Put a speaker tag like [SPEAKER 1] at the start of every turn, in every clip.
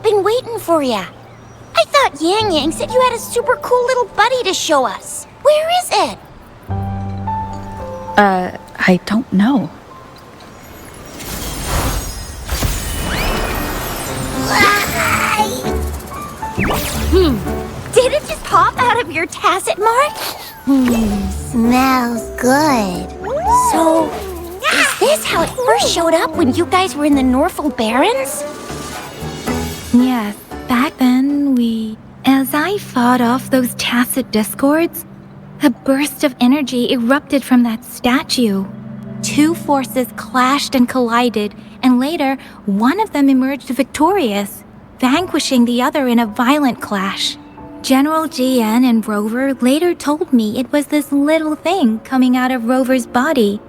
[SPEAKER 1] Been waiting for ya. I thought Yang Yang said you had a super cool little buddy to show us. Where is it?
[SPEAKER 2] I don't know.
[SPEAKER 1] Did it just pop out of your tacit mark? Smells good. So, is this how it first showed up when you guys were in the Norfolk Barrens?
[SPEAKER 2] Yes, back then as I fought off those tacit discords, a burst of energy erupted from that statue. Two forces clashed and collided, and later, one of them emerged victorious, vanquishing the other in a violent clash. General GN and Rover later told me it was this little thing coming out of Rover's body.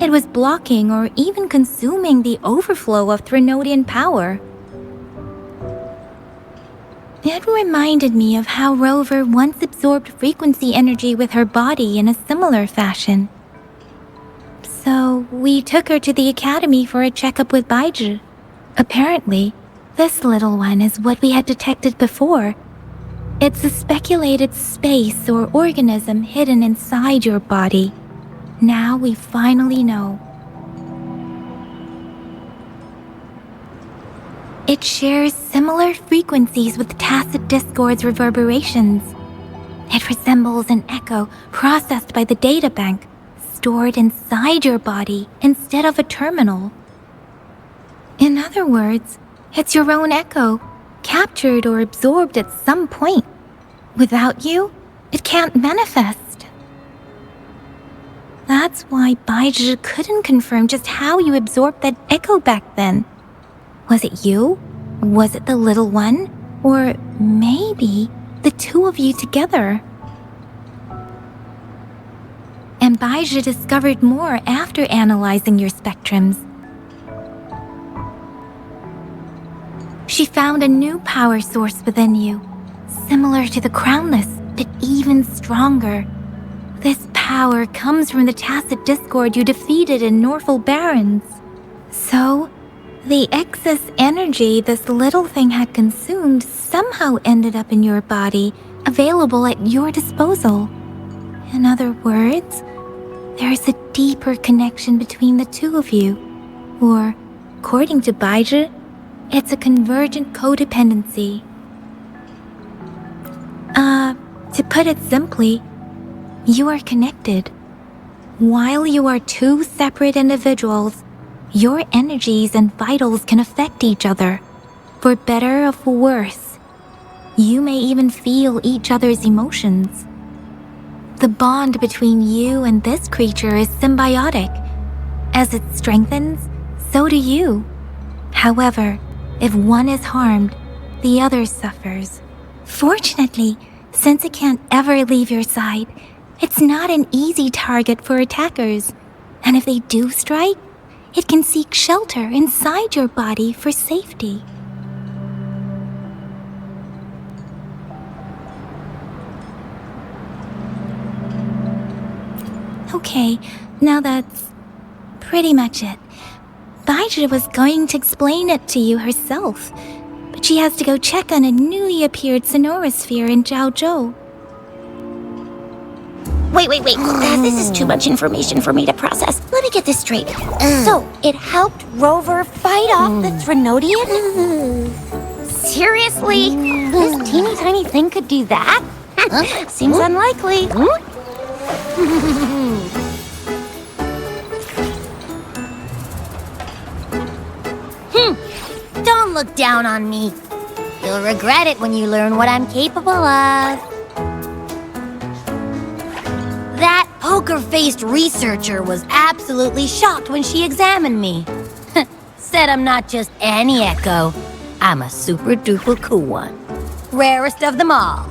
[SPEAKER 2] It was blocking or even consuming the overflow of Threnodian power. It reminded me of how Rover once absorbed frequency energy with her body in a similar fashion. So, we took her to the academy for a checkup with Baiji. Apparently, this little one is what we had detected before. It's a speculated space or organism hidden inside your body. Now we finally know. It shares similar frequencies with tacit discord's reverberations. It resembles an echo processed by the data bank, stored inside your body instead of a terminal. In other words, it's your own echo, captured or absorbed at some point. Without you, it can't manifest. That's why Baizhi couldn't confirm just how you absorbed that echo back then. Was it you? Was it the little one? Or maybe the two of you together? And Baizhi discovered more after analyzing your spectrums. She found a new power source within you, similar to the Crownless, but even stronger. This power comes from the tacit discord you defeated in Norful Barrens. So, the excess energy this little thing had consumed somehow ended up in your body, available at your disposal. In other words, there's a deeper connection between the two of you. Or, according to Baizhi, it's a convergent codependency. To put it simply, you are connected. While you are two separate individuals, your energies and vitals can affect each other, for better or for worse. You may even feel each other's emotions. The bond between you and this creature is symbiotic. As it strengthens, so do you. However, if one is harmed, the other suffers. Fortunately, since it can't ever leave your side, it's not an easy target for attackers. And if they do strike, it can seek shelter inside your body for safety. Okay, now that's pretty much it. Baizhi was going to explain it to you herself, but she has to go check on a newly appeared sonorosphere in Zhaozhou.
[SPEAKER 1] Wait. This is too much information for me to process. Let me get this straight. So, it helped Rover fight off the Threnodian? Seriously? This teeny tiny thing could do that? Seems unlikely. Don't look down on me. You'll regret it when you learn what I'm capable of. That poker-faced researcher was absolutely shocked when she examined me. Said I'm not just any echo. I'm a super-duper cool one. Rarest of them all.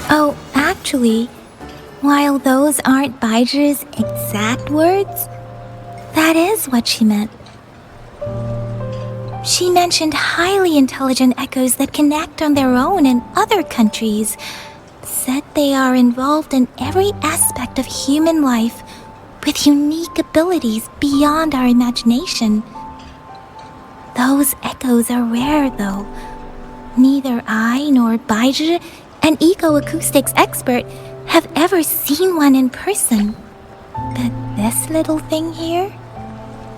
[SPEAKER 2] Oh, actually, while those aren't Baizhi's exact words, that is what she meant. She mentioned highly intelligent echoes that can act on their own in other countries. Said they are involved in every aspect of human life with unique abilities beyond our imagination. Those echoes are rare, though. Neither I nor Baizhi, an eco-acoustics expert, have ever seen one in person. But this little thing here,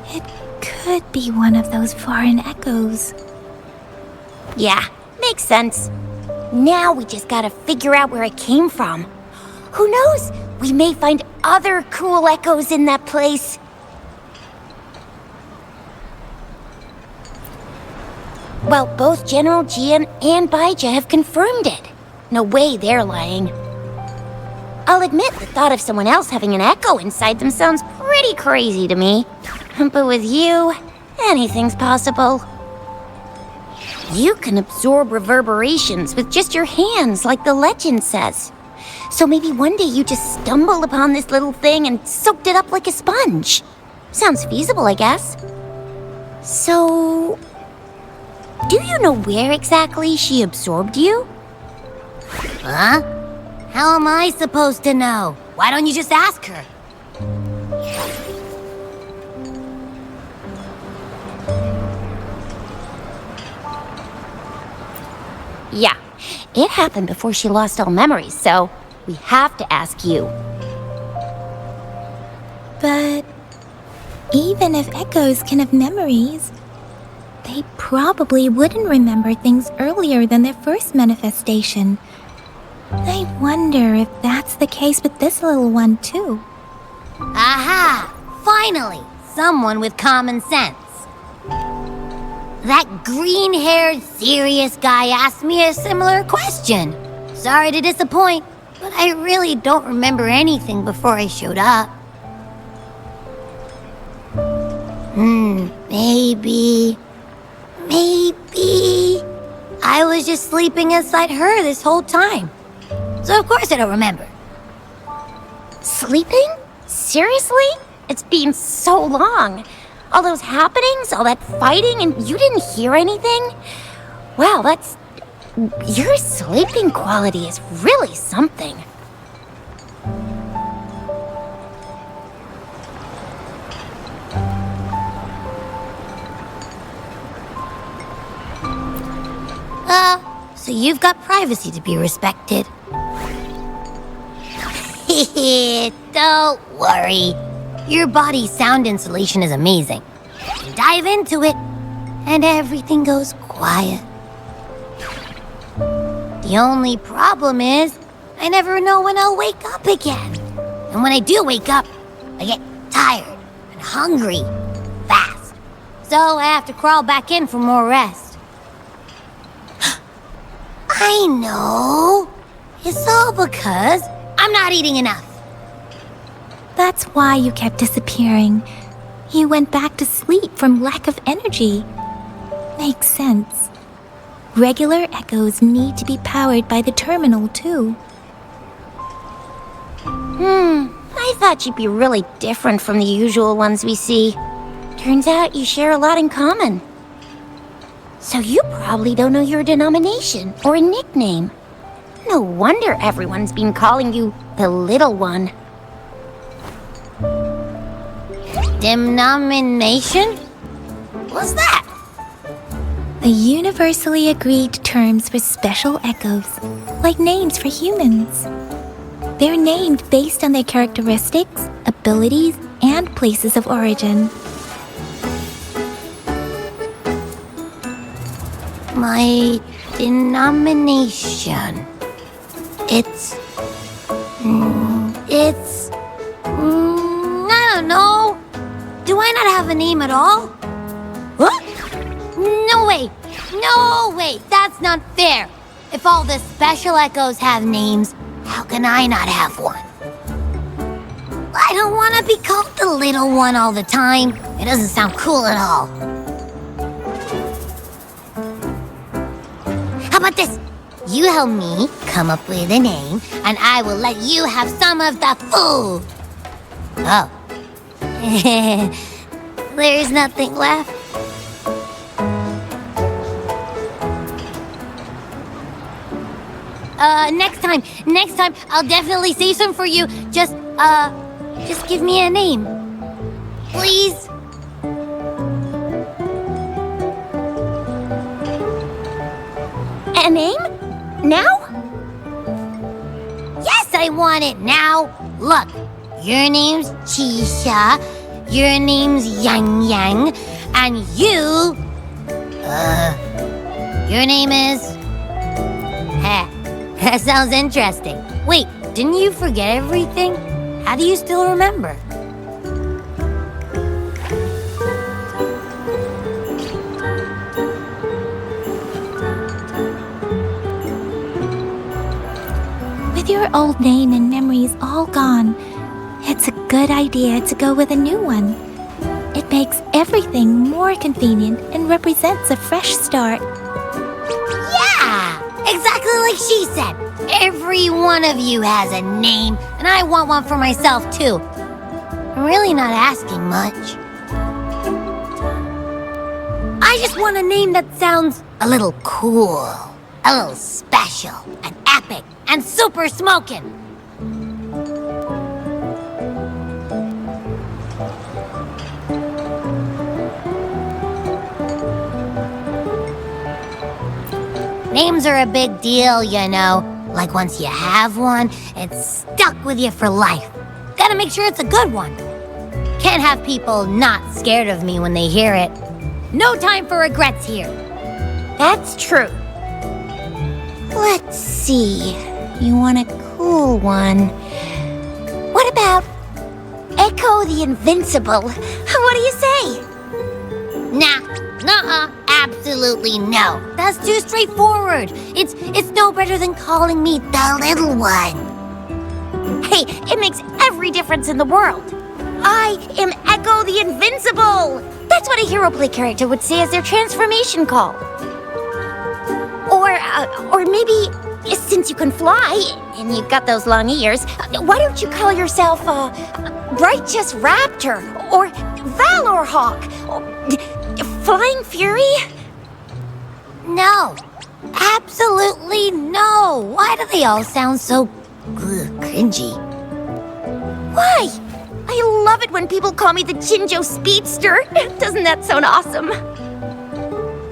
[SPEAKER 2] it could be one of those foreign echoes.
[SPEAKER 1] Yeah, makes sense. Now we just gotta figure out where it came from. Who knows? We may find other cool echoes in that place. Well, both General Jian and Baizhi have confirmed it. No way they're lying. I'll admit the thought of someone else having an echo inside them sounds pretty crazy to me. But with you, anything's possible. You can absorb reverberations with just your hands, like the legend says. So maybe one day you just stumbled upon this little thing and soaked it up like a sponge. Sounds feasible, I guess. So, do you know where exactly she absorbed you? Huh? How am I supposed to know? Why don't you just ask her? Yeah, it happened before she lost all memories, so we have to ask you.
[SPEAKER 2] But even if echoes can have memories, they probably wouldn't remember things earlier than their first manifestation. I wonder if that's the case with this little one, too.
[SPEAKER 1] Aha! Finally! Someone with common sense. That green-haired, serious guy asked me a similar question. Sorry to disappoint, but I really don't remember anything before I showed up. Maybe I was just sleeping inside her this whole time. So of course I don't remember. Sleeping? Seriously? It's been so long. All those happenings, all that fighting, and you didn't hear anything? Wow, your sleeping quality is really something. So you've got privacy to be respected. Don't worry. Your body's sound insulation is amazing. You dive into it, and everything goes quiet. The only problem is, I never know when I'll wake up again. And when I do wake up, I get tired and hungry fast. So I have to crawl back in for more rest. I know. It's all because I'm not eating enough.
[SPEAKER 2] That's why you kept disappearing. You went back to sleep from lack of energy. Makes sense. Regular echoes need to be powered by the terminal, too.
[SPEAKER 1] I thought you'd be really different from the usual ones we see. Turns out you share a lot in common. So you probably don't know your denomination or a nickname. No wonder everyone's been calling you the Little One. Denomination? What's that?
[SPEAKER 2] The universally agreed terms for special echoes, like names for humans. They're named based on their characteristics, abilities, and places of origin.
[SPEAKER 1] My denomination. I don't know. Do I not have a name at all? What? No way, that's not fair. If all the special echoes have names, how can I not have one? I don't want to be called the Little One all the time. It doesn't sound cool at all. How about this? You help me come up with a name, and I will let you have some of the food. Oh. There's nothing left. Next time, I'll definitely save some for you. Just give me a name. Please? A name? Now? Yes, I want it now. Look, your name's Chisha, your name's Yang Yang, and your name is... That sounds interesting. Wait, didn't you forget everything? How do you still remember?
[SPEAKER 2] With your old name and memories all gone, it's a good idea to go with a new one. It makes everything more convenient and represents a fresh start.
[SPEAKER 1] Yeah! Exactly like she said. Every one of you has a name, and I want one for myself, too. I'm really not asking much. I just want a name that sounds a little cool, a little special, and epic, and super smokin'. Names are a big deal, you know. Like once you have one, it's stuck with you for life. Gotta make sure it's a good one. Can't have people not scared of me when they hear it. No time for regrets here. That's true. Let's see. You want a cool one. What about Echo the Invincible? What do you say? Nah, nuh-uh, absolutely.
[SPEAKER 3] Absolutely no. That's too straightforward. It's no better than calling me the little one.
[SPEAKER 1] Hey, it makes every difference in the world. I am Echo the Invincible! That's what a hero play character would say as their transformation call. Or maybe, since you can fly, and you've got those long ears, why don't you call yourself, Righteous Raptor, or Valor Hawk, or Flying Fury?
[SPEAKER 3] No. Absolutely no. Why do they all sound so cringy?
[SPEAKER 1] Why? I love it when people call me the Jinjo Speedster. Doesn't that sound awesome?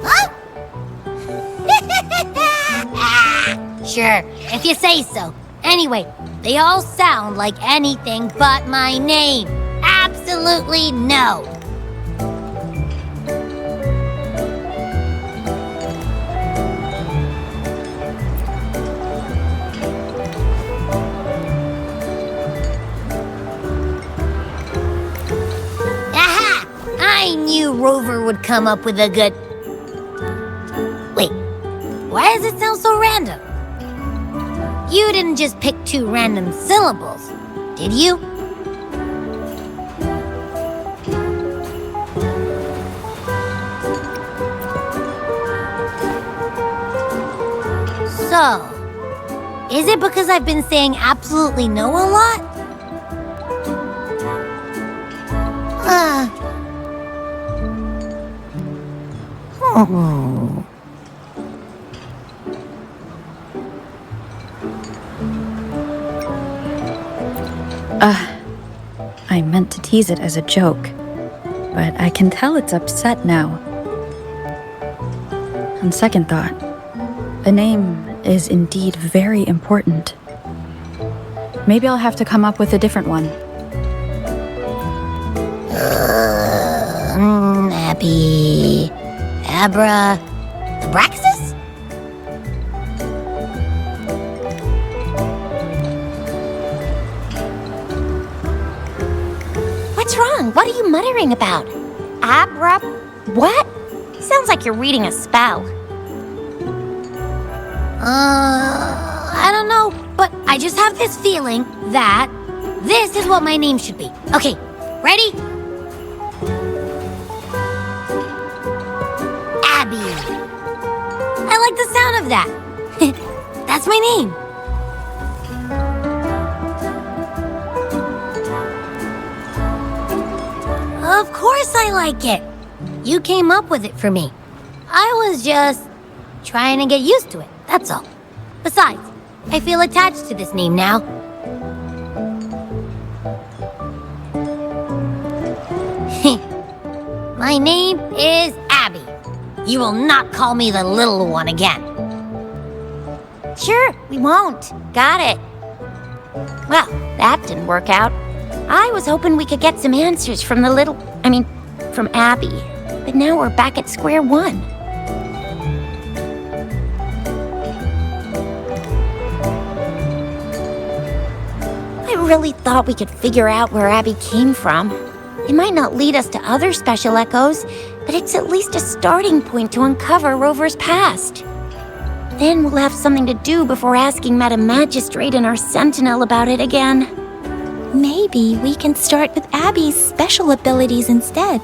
[SPEAKER 3] Huh? Sure, if you say so. Anyway, they all sound like anything but my name. Absolutely no. Aha! I knew Rover would come up with a good... Wait, why does it sound so random? You didn't just pick two random syllables, did you? So, is it because I've been saying absolutely no a lot?
[SPEAKER 4] I meant to tease it as a joke, but I can tell it's upset now. On second thought, a name is indeed very important. Maybe I'll have to come up with a different one.
[SPEAKER 3] Abby... Abra... Abraxas?
[SPEAKER 1] What's wrong? What are you muttering about? Abra... what? Sounds like you're reading a spell.
[SPEAKER 3] I don't know, but I just have this feeling that this is what my name should be. Okay, ready? Abby. I like the sound of that. That's my name. Of course I like it. You came up with it for me. I was just trying to get used to it, that's all. Besides, I feel attached to this name now. My name is Abby. You will not call me the little one again.
[SPEAKER 1] Sure, we won't. Got it. Well, that didn't work out. I was hoping we could get some answers from from Abby. But now we're back at square one. I really thought we could figure out where Abby came from. It might not lead us to other special echoes, but it's at least a starting point to uncover Rover's past. Then we'll have something to do before asking Madam Magistrate and our Sentinel about it again.
[SPEAKER 2] Maybe we can start with Abby's special abilities instead.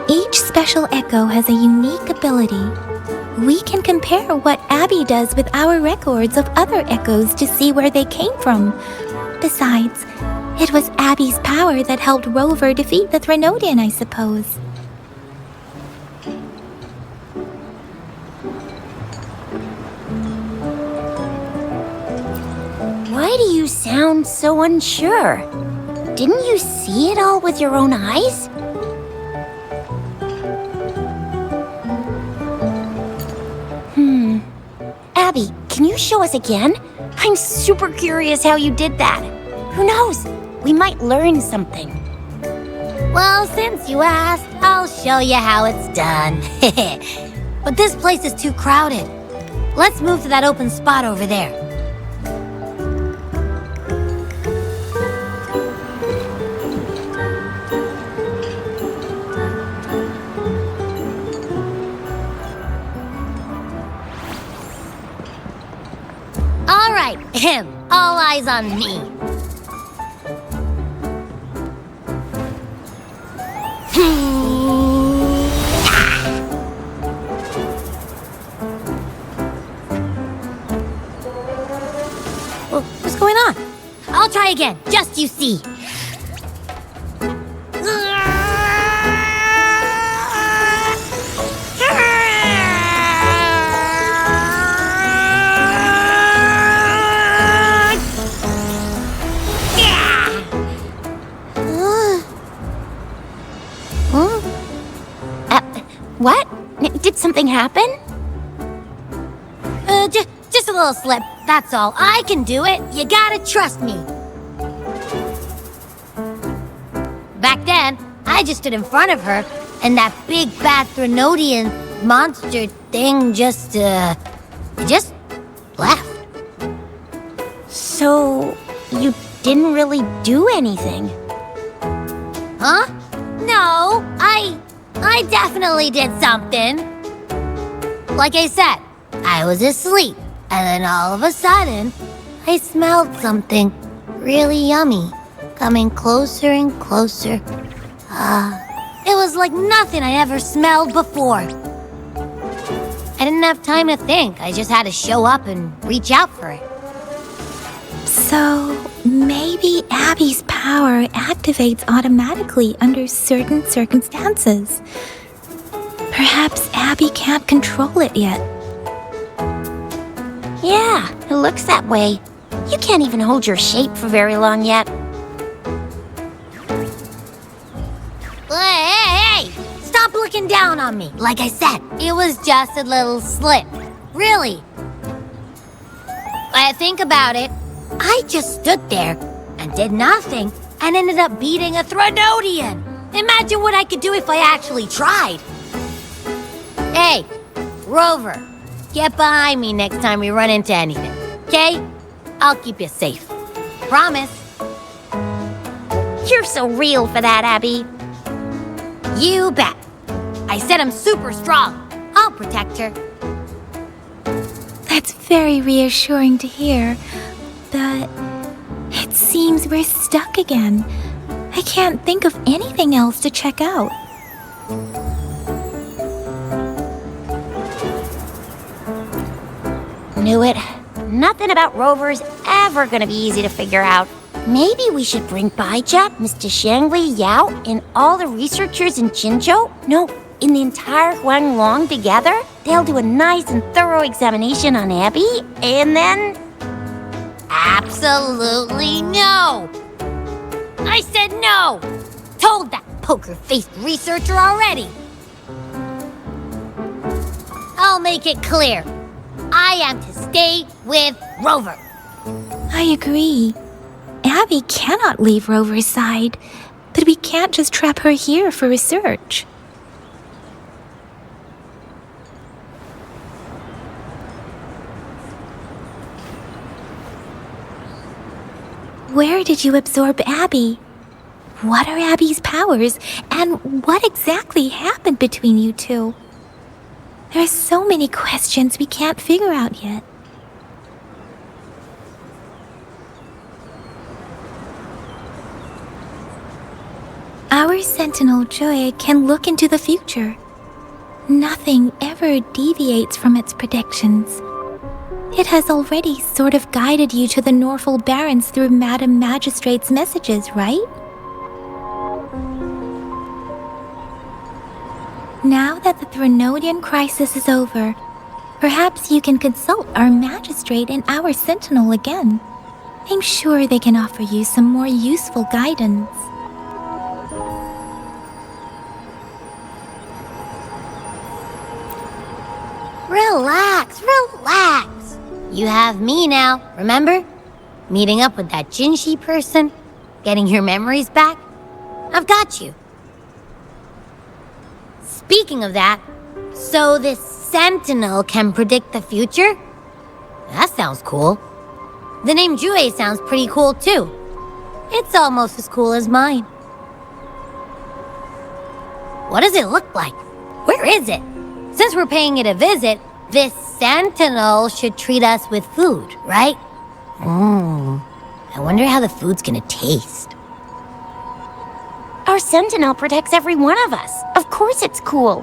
[SPEAKER 2] Each special echo has a unique ability. We can compare what Abby does with our records of other echoes to see where they came from. Besides, it was Abby's power that helped Rover defeat the Threnodian, I suppose.
[SPEAKER 1] Why do you sound so unsure? Didn't you see it all with your own eyes? Abby, can you show us again? I'm super curious how you did that. Who knows? We might learn something.
[SPEAKER 3] Well, since you asked, I'll show you how it's done. But this place is too crowded. Let's move to that open spot over there. him. All eyes on me. What's going on? I'll try again, just you see.
[SPEAKER 1] What? Did something happen?
[SPEAKER 3] Just a little slip, that's all. I can do it. You gotta trust me. Back then, I just stood in front of her, and that big bad Threnodian monster thing just left.
[SPEAKER 1] So, you didn't really do anything?
[SPEAKER 3] Huh? No, I definitely did something. Like I said, I was asleep, and then all of a sudden, I smelled something really yummy, coming closer and closer. It was like nothing I ever smelled before. I didn't have time to think. I just had to show up and reach out for it.
[SPEAKER 2] So, maybe Abby's power activates automatically under certain circumstances. Perhaps Abby can't control it yet.
[SPEAKER 1] Yeah, it looks that way. You can't even hold your shape for very long yet.
[SPEAKER 3] Hey! Stop looking down on me. Like I said, it was just a little slip. Really. When I think about it, I just stood there and did nothing and ended up beating a Threnodian. Imagine what I could do if I actually tried. Hey, Rover, get behind me next time we run into anything, okay? I'll keep you safe. Promise.
[SPEAKER 1] You're so real for that, Abby.
[SPEAKER 3] You bet. I said I'm super strong. I'll protect her.
[SPEAKER 2] That's very reassuring to hear, but it seems we're stuck again. I can't think of anything else to check out.
[SPEAKER 1] Knew it. Nothing about Rover is ever gonna be easy to figure out. Maybe we should bring Baija, Mr. Shangli, Yao, and all the researchers in Jinzhou? No, in the entire Huanglong together? They'll do a nice and thorough examination on Abby, and then...
[SPEAKER 3] Absolutely no! I said no! Told that poker-faced researcher already! I'll make it clear. I am to stay with Rover.
[SPEAKER 2] I agree. Abby cannot leave Rover's side, but we can't just trap her here for research. Where did you absorb Abby? What are Abby's powers, and what exactly happened between you two? There are so many questions we can't figure out yet. Our Sentinel Joy can look into the future. Nothing ever deviates from its predictions. It has already sort of guided you to the Norfolk Barrens through Madam Magistrate's messages, right? Now that the Threnodian crisis is over, perhaps you can consult our Magistrate and our Sentinel again. I'm sure they can offer you some more useful guidance.
[SPEAKER 3] Relax, relax. You have me now, remember? Meeting up with that Jinshi person, getting your memories back. I've got you. Speaking of that, so this Sentinel can predict the future? That sounds cool. The name Jue sounds pretty cool too. It's almost as cool as mine. What does it look like? Where is it? Since we're paying it a visit, this Sentinel should treat us with food, right? I wonder how the food's gonna taste.
[SPEAKER 1] Our sentinel protects every one of us. Of course it's cool.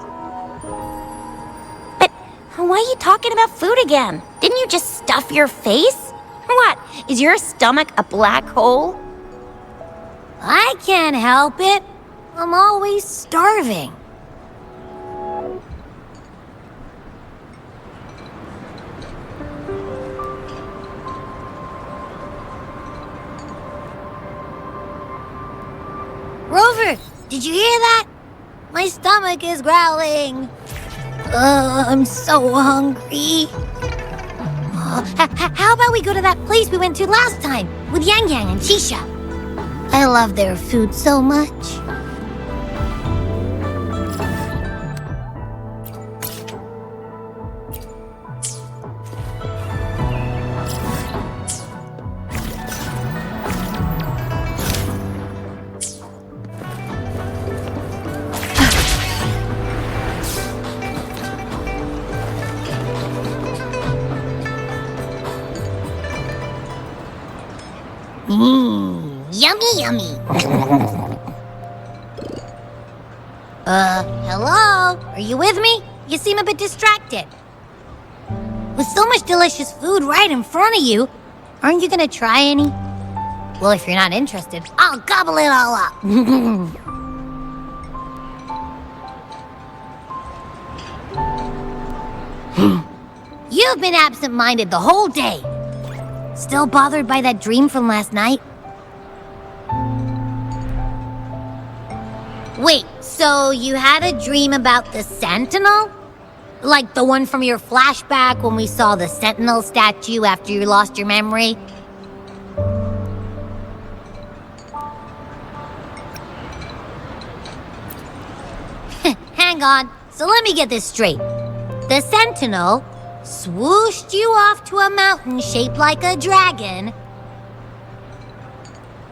[SPEAKER 1] But why are you talking about food again? Didn't you just stuff your face? What? Is your stomach a black hole?
[SPEAKER 3] I can't help it. I'm always starving. Rover, did you hear that? My stomach is growling. I'm so hungry. How about we go to that place we went to last time with Yang Yang and Shisha? I love their food so much. Yummy, yummy. Hello? Are you with me? You seem a bit distracted. With so much delicious food right in front of you, aren't you gonna try any? Well, if you're not interested, I'll gobble it all up. You've been absent-minded the whole day. Still bothered by that dream from last night? Wait, so you had a dream about the Sentinel? Like the one from your flashback when we saw the Sentinel statue after you lost your memory? Hang on, so let me get this straight. The Sentinel swooshed you off to a mountain shaped like a dragon.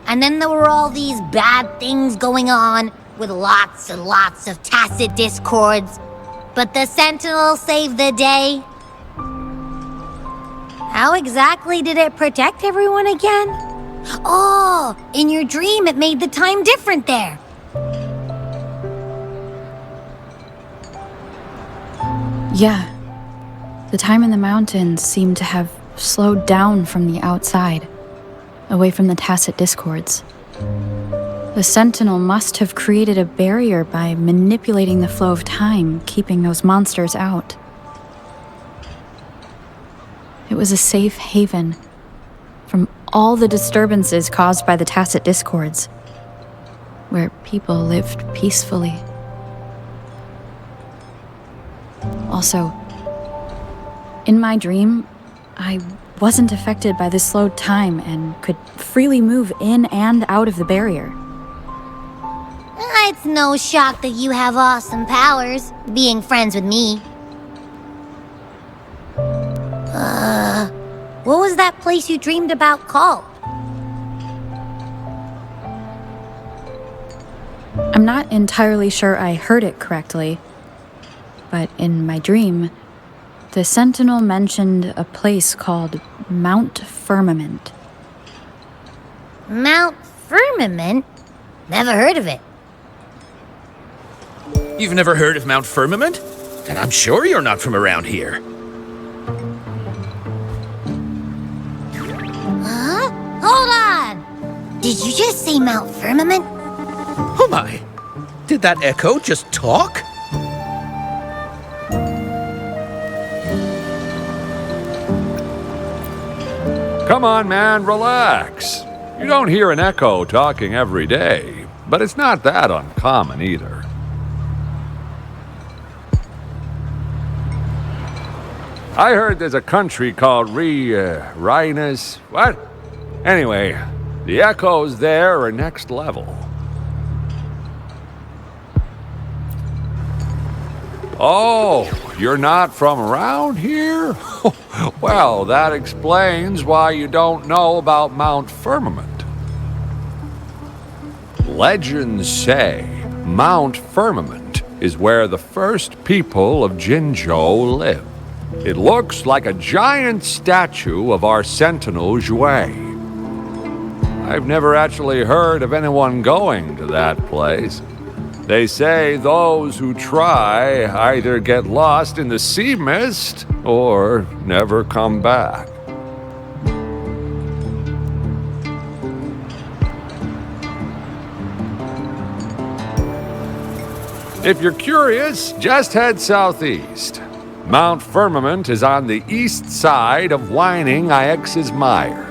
[SPEAKER 3] And then there were all these bad things going on with lots and lots of tacit discords. But the Sentinel saved the day. How exactly did it protect everyone again? Oh, in your dream it made the time different there.
[SPEAKER 4] Yeah. The time in the mountains seemed to have slowed down from the outside, away from the tacit discords. The Sentinel must have created a barrier by manipulating the flow of time, keeping those monsters out. It was a safe haven from all the disturbances caused by the tacit discords, where people lived peacefully. Also, in my dream, I wasn't affected by the slowed time and could freely move in and out of the barrier.
[SPEAKER 3] It's no shock that you have awesome powers, being friends with me. What was that place you dreamed about called?
[SPEAKER 4] I'm not entirely sure I heard it correctly, but in my dream, the Sentinel mentioned a place called Mount Firmament.
[SPEAKER 3] Mount Firmament? Never heard of it.
[SPEAKER 5] You've never heard of Mount Firmament? Then I'm sure you're not from around here.
[SPEAKER 3] Huh? Hold on! Did you just say Mount Firmament?
[SPEAKER 5] Oh my! Did that echo just talk?
[SPEAKER 6] Come on, man, relax. You don't hear an echo talking every day, but it's not that uncommon either. I heard there's a country called Rhinus. What? Anyway, the echoes there are next level. Oh, you're not from around here? Well, that explains why you don't know about Mount Firmament. Legends say Mount Firmament is where the first people of Jinzhou lived. It looks like a giant statue of our sentinel, Jouet. I've never actually heard of anyone going to that place. They say those who try either get lost in the sea mist or never come back. If you're curious, just head southeast. Mount Firmament is on the east side of whining Ix's Mire,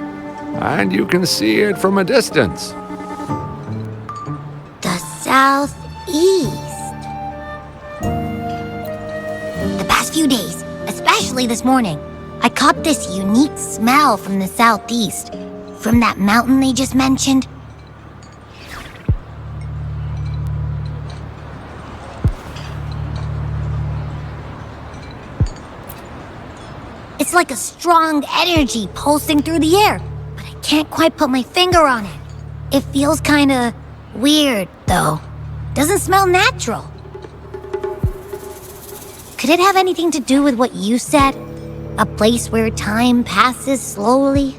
[SPEAKER 6] and you can see it from a distance.
[SPEAKER 3] The southeast. The past few days, especially this morning, I caught this unique smell from the southeast. From that mountain they just mentioned. It's like a strong energy pulsing through the air, but I can't quite put my finger on it. It feels kinda weird, though. Doesn't smell natural. Could it have anything to do with what you said? A place where time passes slowly?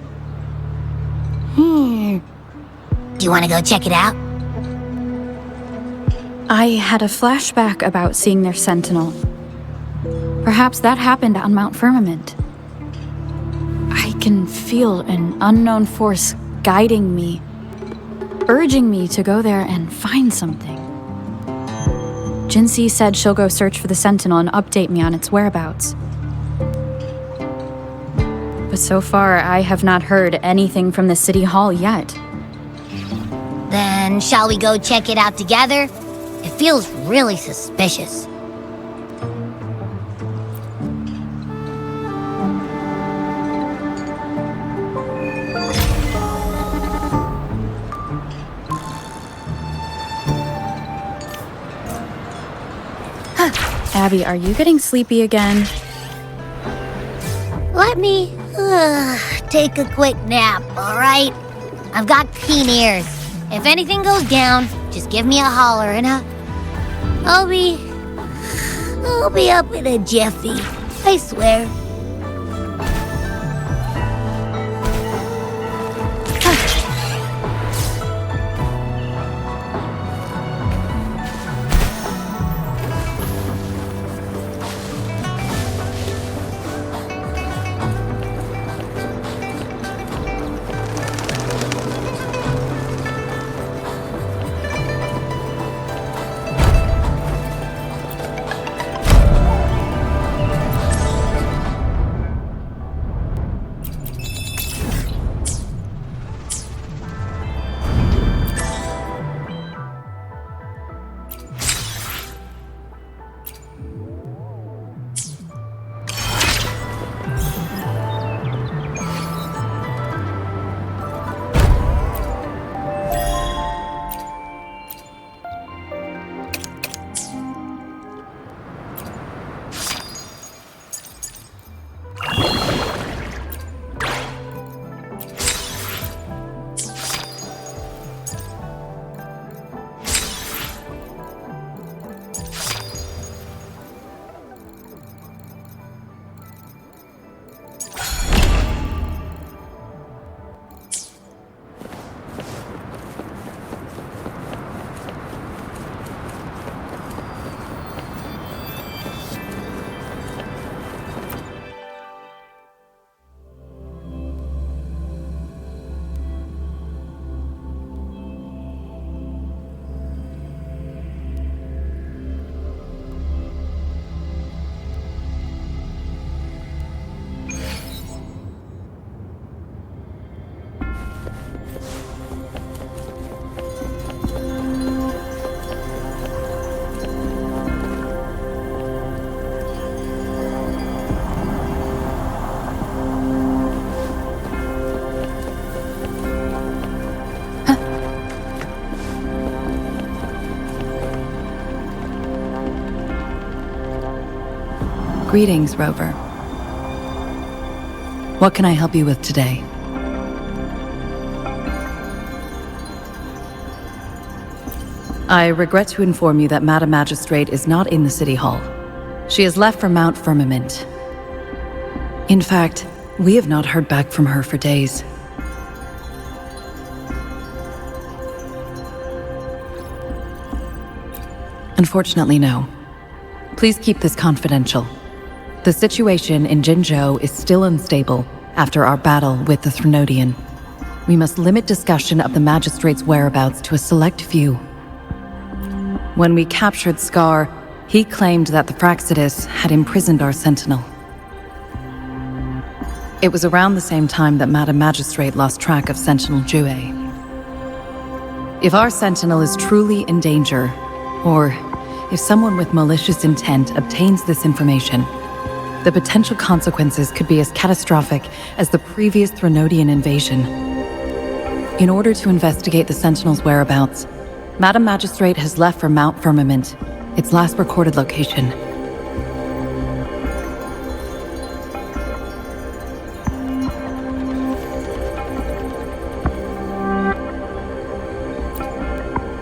[SPEAKER 3] Do you want to go check it out?
[SPEAKER 4] I had a flashback about seeing their sentinel. Perhaps that happened on Mount Firmament. I can feel an unknown force guiding me, urging me to go there and find something. Jinsei said she'll go search for the sentinel and update me on its whereabouts. But so far, I have not heard anything from the city hall yet.
[SPEAKER 3] Then shall we go check it out together? It feels really suspicious.
[SPEAKER 4] Abby, are you getting sleepy again?
[SPEAKER 3] Let me take a quick nap, alright? I've got keen ears. If anything goes down, just give me a holler and I'll be up in a jiffy, I swear.
[SPEAKER 7] Greetings, Rover. What can I help you with today? I regret to inform you that Madam Magistrate is not in the City Hall. She has left for Mount Firmament. In fact, we have not heard back from her for days. Unfortunately, no. Please keep this confidential. The situation in Jinzhou is still unstable after our battle with the Threnodian. We must limit discussion of the Magistrate's whereabouts to a select few. When we captured Scar, he claimed that the Fraxidus had imprisoned our Sentinel. It was around the same time that Madam Magistrate lost track of Sentinel Jue. If our Sentinel is truly in danger, or if someone with malicious intent obtains this information, the potential consequences could be as catastrophic as the previous Threnodian invasion. In order to investigate the Sentinel's whereabouts, Madam Magistrate has left for Mount Firmament, its last recorded location.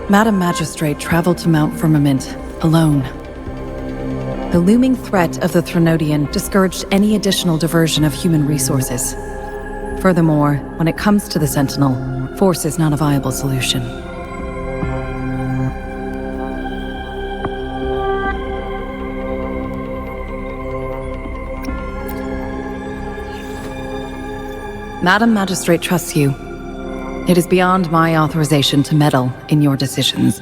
[SPEAKER 7] Madam Magistrate traveled to Mount Firmament alone. The looming threat of the Threnodian discouraged any additional diversion of human resources. Furthermore, when it comes to the Sentinel, force is not a viable solution. Madam Magistrate trusts you. It is beyond my authorization to meddle in your decisions.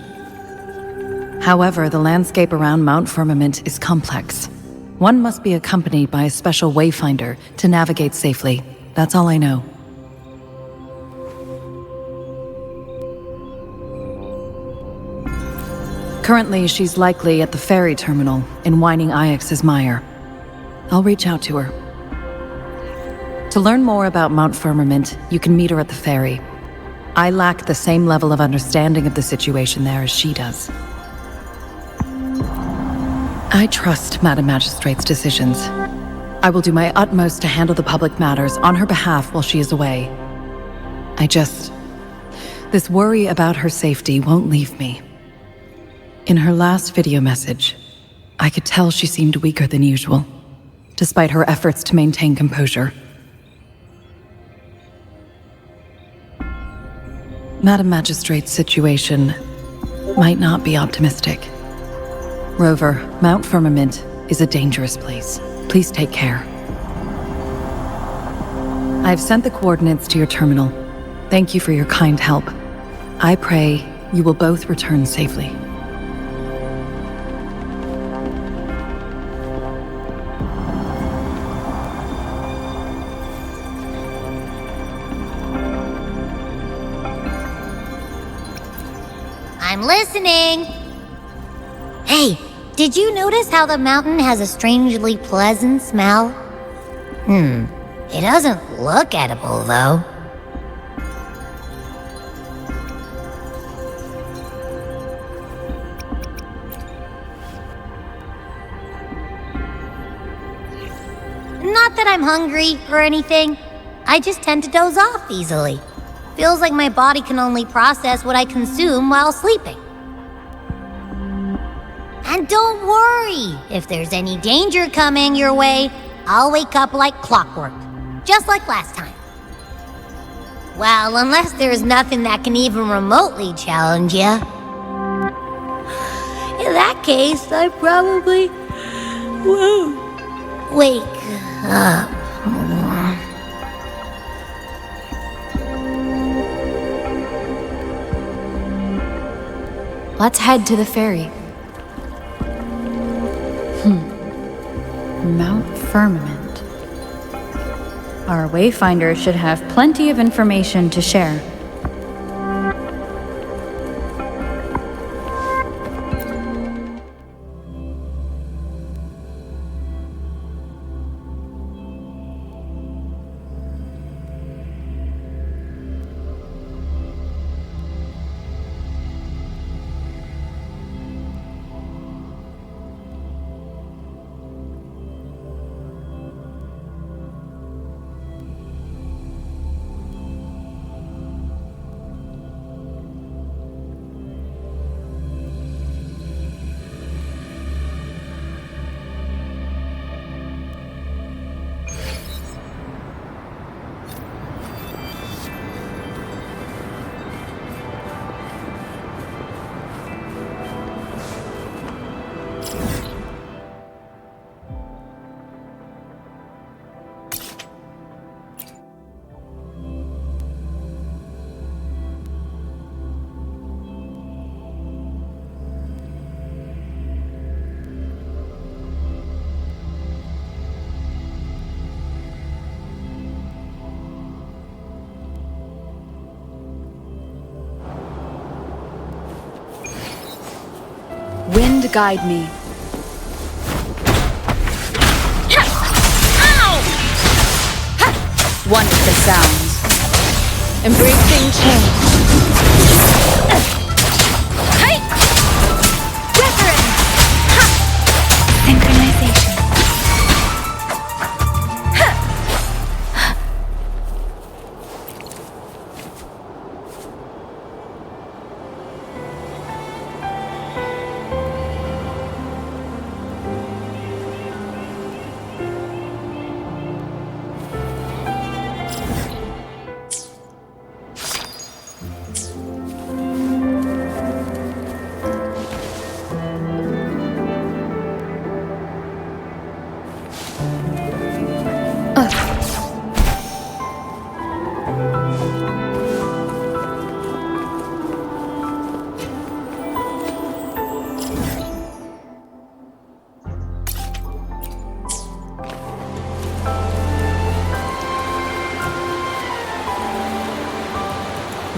[SPEAKER 7] However, the landscape around Mount Firmament is complex. One must be accompanied by a special wayfinder to navigate safely. That's all I know. Currently, she's likely at the ferry terminal in Whining Ix's Mire. I'll reach out to her. To learn more about Mount Firmament, you can meet her at the ferry. I lack the same level of understanding of the situation there as she does. I trust Madam Magistrate's decisions. I will do my utmost to handle the public matters on her behalf while she is away. This worry about her safety won't leave me. In her last video message, I could tell she seemed weaker than usual, despite her efforts to maintain composure. Madam Magistrate's situation might not be optimistic. Rover, Mount Firmament is a dangerous place. Please take care. I have sent the coordinates to your terminal. Thank you for your kind help. I pray you will both return safely.
[SPEAKER 3] I'm listening! Hey, did you notice how the mountain has a strangely pleasant smell? It doesn't look edible, though. Not that I'm hungry or anything. I just tend to doze off easily. Feels like my body can only process what I consume while sleeping. And don't worry, if there's any danger coming your way, I'll wake up like clockwork, just like last time. Well, unless there's nothing that can even remotely challenge you. In that case, I probably won't wake up.
[SPEAKER 4] Let's head to the ferry. Mount Firmament. Our wayfinder should have plenty of information to share. guide me. Wonderful sounds. Embracing change.
[SPEAKER 2] Hey! Wuthering! Synchronization.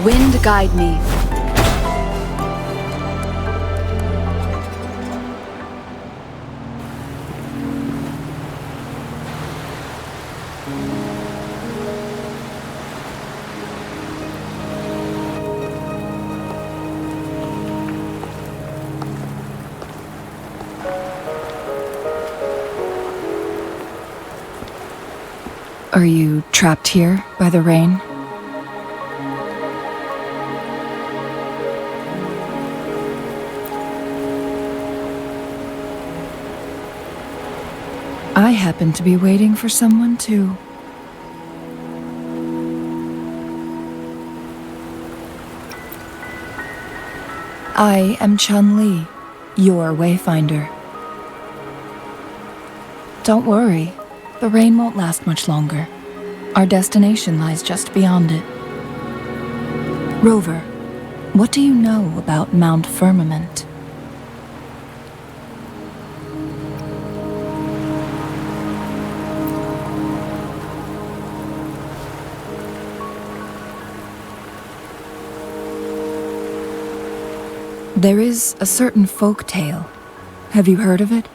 [SPEAKER 4] Wind guide me. Are you trapped here by the rain? I happen to be waiting for someone too. I am Chun-Li, your wayfinder. Don't worry, the rain won't last much longer. Our destination lies just beyond it. Rover, what do you know about Mount Firmament? There is a certain folk tale. Have you heard of it?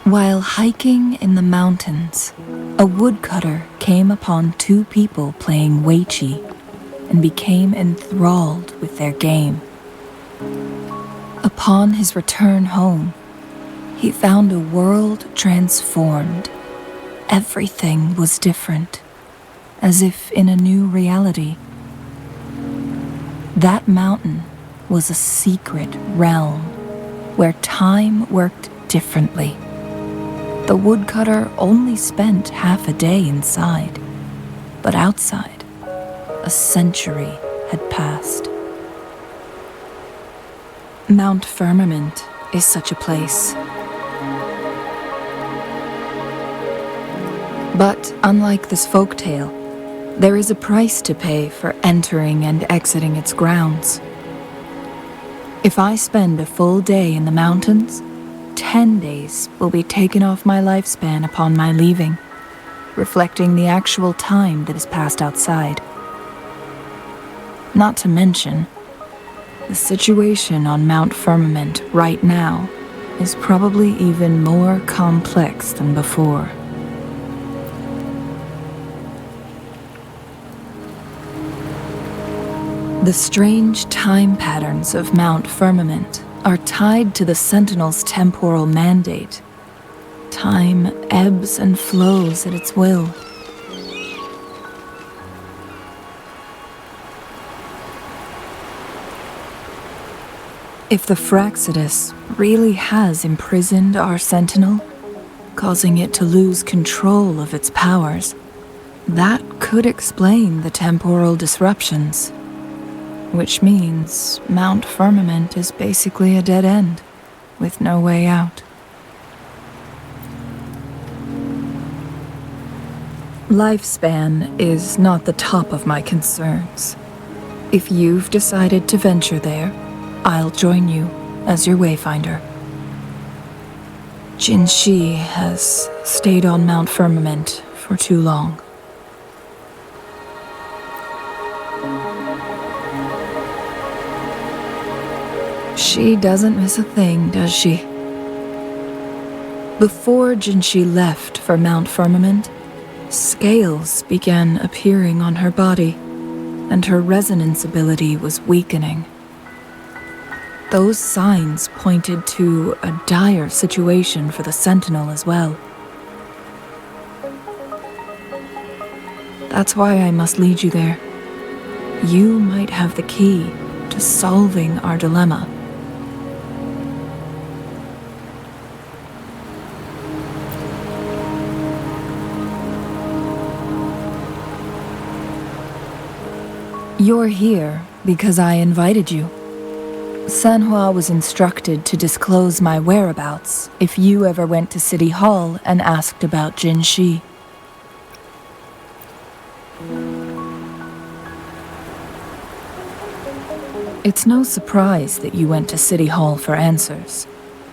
[SPEAKER 4] While hiking in the mountains, a woodcutter came upon two people playing weiqi and became enthralled with their game. Upon his return home, he found a world transformed. Everything was different, as if in a new reality. That mountain was a secret realm where time worked differently. The woodcutter only spent half a day inside, but outside, a century had passed. Mount Firmament is such a place. But unlike this folktale, there is a price to pay for entering and exiting its grounds. If I spend a full day in the mountains, 10 days will be taken off my lifespan upon my leaving, reflecting the actual time that is passed outside. Not to mention, the situation on Mount Firmament right now is probably even more complex than before. The strange time patterns of Mount Firmament are tied to the Sentinel's temporal mandate. Time ebbs and flows at its will. If the Fraxidus really has imprisoned our Sentinel, causing it to lose control of its powers, that could explain the temporal disruptions. Which means Mount Firmament is basically a dead end, with no way out. Lifespan is not the top of my concerns. If you've decided to venture there, I'll join you as your wayfinder. Jin Shi has stayed on Mount Firmament for too long.
[SPEAKER 8] She doesn't miss a thing, does she? Before Jinshi left for Mount Firmament, scales began appearing on her body, and her resonance ability was weakening. Those signs pointed to a dire situation for the Sentinel as well. That's why I must lead you there. You might have the key to solving our dilemma. You're here because I invited you. Sanhua was instructed to disclose my whereabouts if you ever went to City Hall and asked about Jinshi. It's no surprise that you went to City Hall for answers,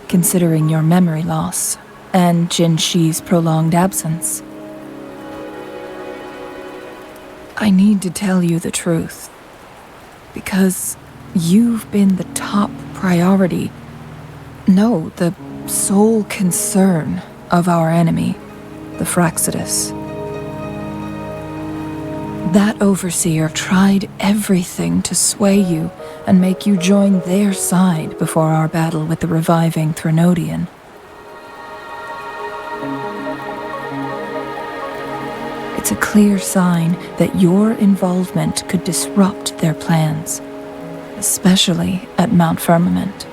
[SPEAKER 8] considering your memory loss and Jinshi's prolonged absence. I need to tell you the truth, because you've been the top priority, no, the sole concern of our enemy, the Fraxidus. That overseer tried everything to sway you and make you join their side before our battle with the reviving Threnodian. It's a clear sign that your involvement could disrupt their plans, especially at Mount Firmament.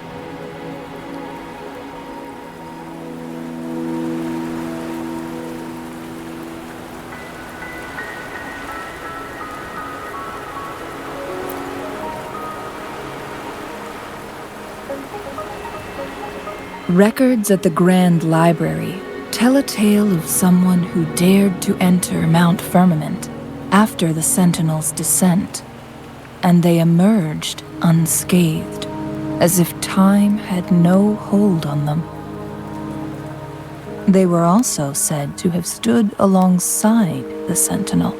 [SPEAKER 8] Records at the Grand Library tell a tale of someone who dared to enter Mount Firmament after the Sentinel's descent, and they emerged unscathed, as if time had no hold on them. They were also said to have stood alongside the Sentinel.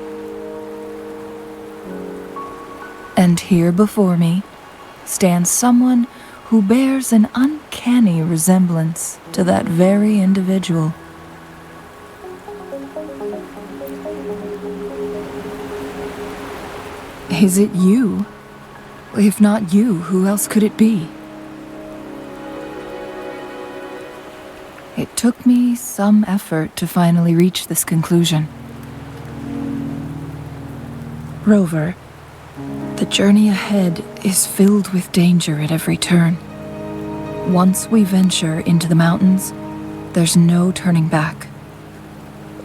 [SPEAKER 8] And here before me stands someone who bears an uncanny resemblance to that very individual. Is it you? If not you, who else could it be? It took me some effort to finally reach this conclusion. Rover, the journey ahead is filled with danger at every turn. Once we venture into the mountains, there's no turning back.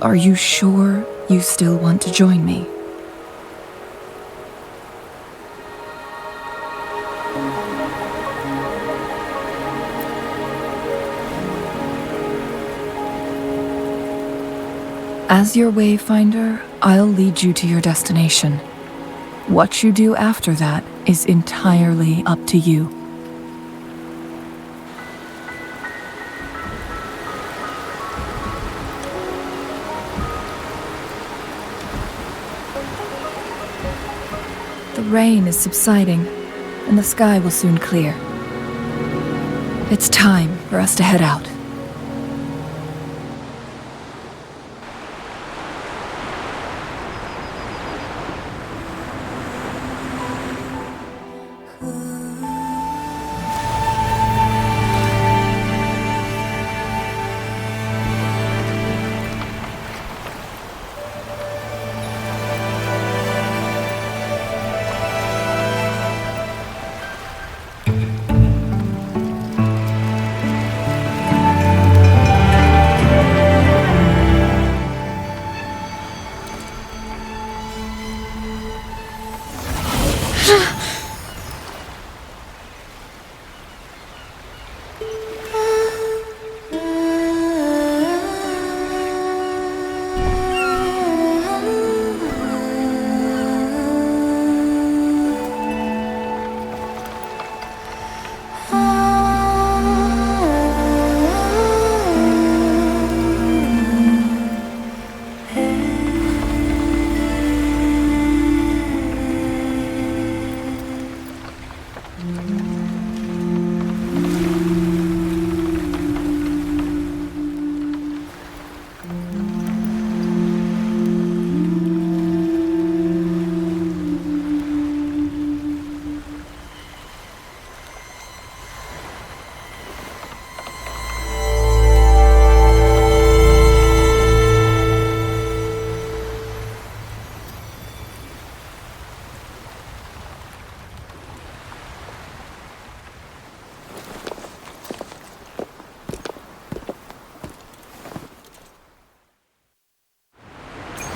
[SPEAKER 8] Are you sure you still want to join me? As your wayfinder, I'll lead you to your destination. What you do after that is entirely up to you. The rain is subsiding, and the sky will soon clear. It's time for us to head out.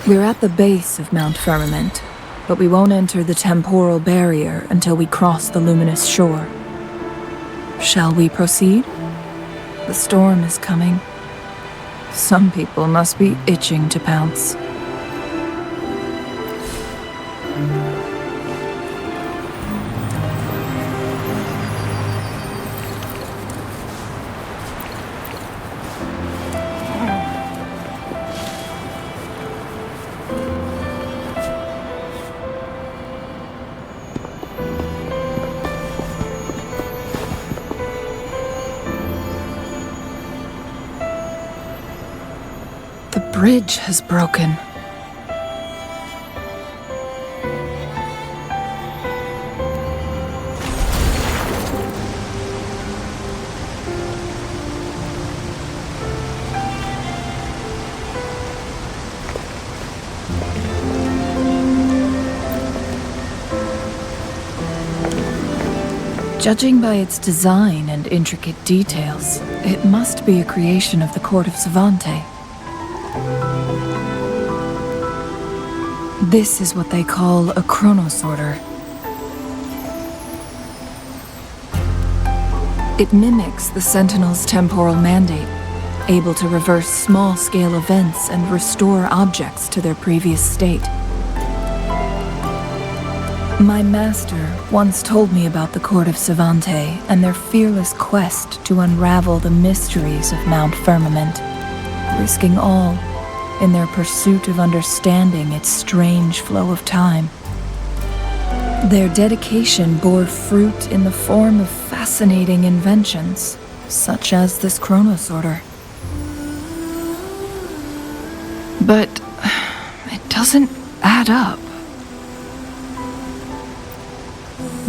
[SPEAKER 8] We're at the base of Mount Firmament, but we won't enter the temporal barrier until we cross the luminous shore. Shall we proceed? The storm is coming. Some people must be itching to pounce. The bridge has broken. Judging by its design and intricate details, it must be a creation of the court of Savante. This is what they call a chronosorter. It mimics the Sentinel's temporal mandate, able to reverse small-scale events and restore objects to their previous state. My master once told me about the court of Savante and their fearless quest to unravel the mysteries of Mount Firmament, risking all in their pursuit of understanding its strange flow of time. Their dedication bore fruit in the form of fascinating inventions, such as this chronosorter. But it doesn't add up.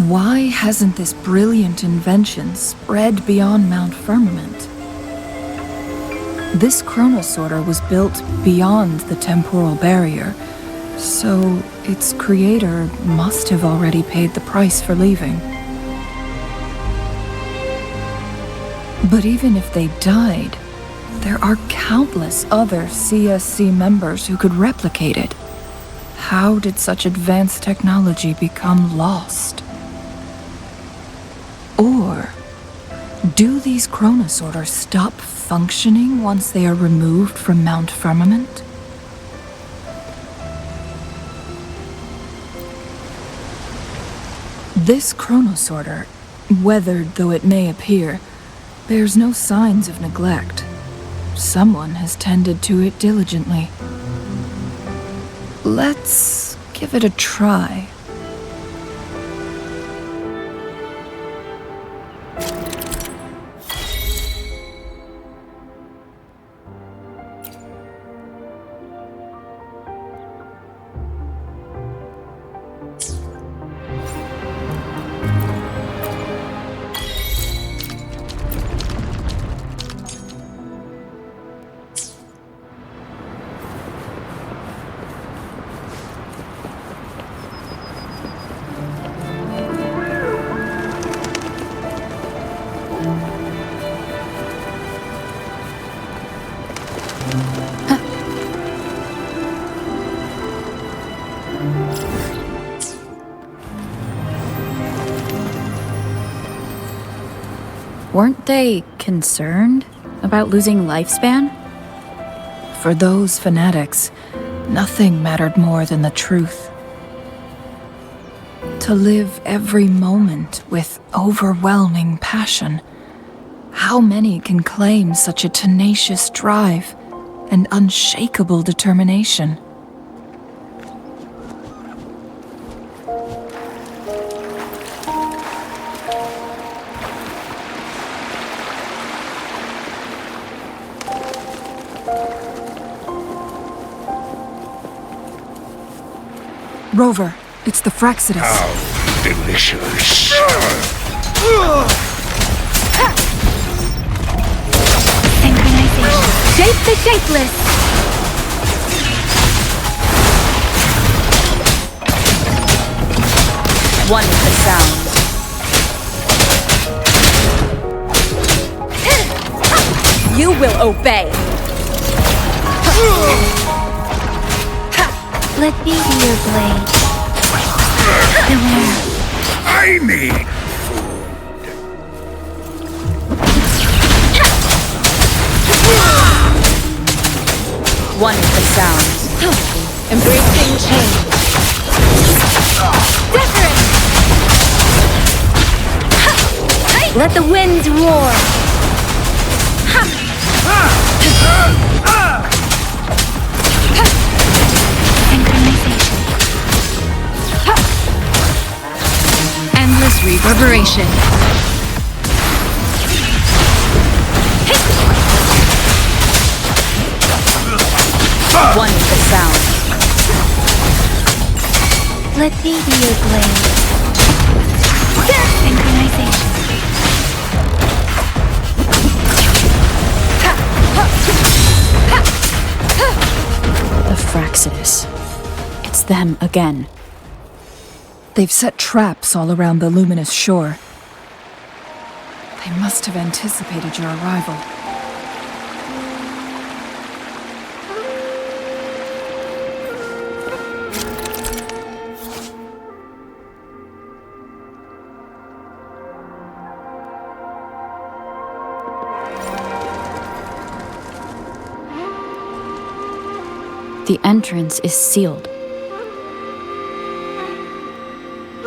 [SPEAKER 8] Why hasn't this brilliant invention spread beyond Mount Firmament? This chronosorter was built beyond the temporal barrier, so its creator must have already paid the price for leaving. But even if they died, there are countless other CSC members who could replicate it. How did such advanced technology become lost? Or do these chronosorters stop functioning once they are removed from Mount Firmament? This chronosorter, weathered though it may appear, bears no signs of neglect. Someone has tended to it diligently. Let's give it a try.
[SPEAKER 4] Weren't they concerned about losing lifespan?
[SPEAKER 8] For those fanatics, nothing mattered more than the truth. To live every moment with overwhelming passion. How many can claim such a tenacious drive and unshakable determination? Rover, it's the Fraxidus.
[SPEAKER 5] How delicious.
[SPEAKER 2] Synchronization. Shape the shapeless.
[SPEAKER 9] One with the sound. You will obey.
[SPEAKER 2] Let me be your blade. Beware.
[SPEAKER 5] I need
[SPEAKER 9] One is the sound. Embracing change.
[SPEAKER 2] Let the winds roar.
[SPEAKER 9] Endless reverberation. One is the sound.
[SPEAKER 2] Let me be your blade. Synchronization.
[SPEAKER 4] The Fraxidus. It's them again.
[SPEAKER 8] They've set traps all around the luminous shore. They must have anticipated your arrival.
[SPEAKER 4] The entrance is sealed.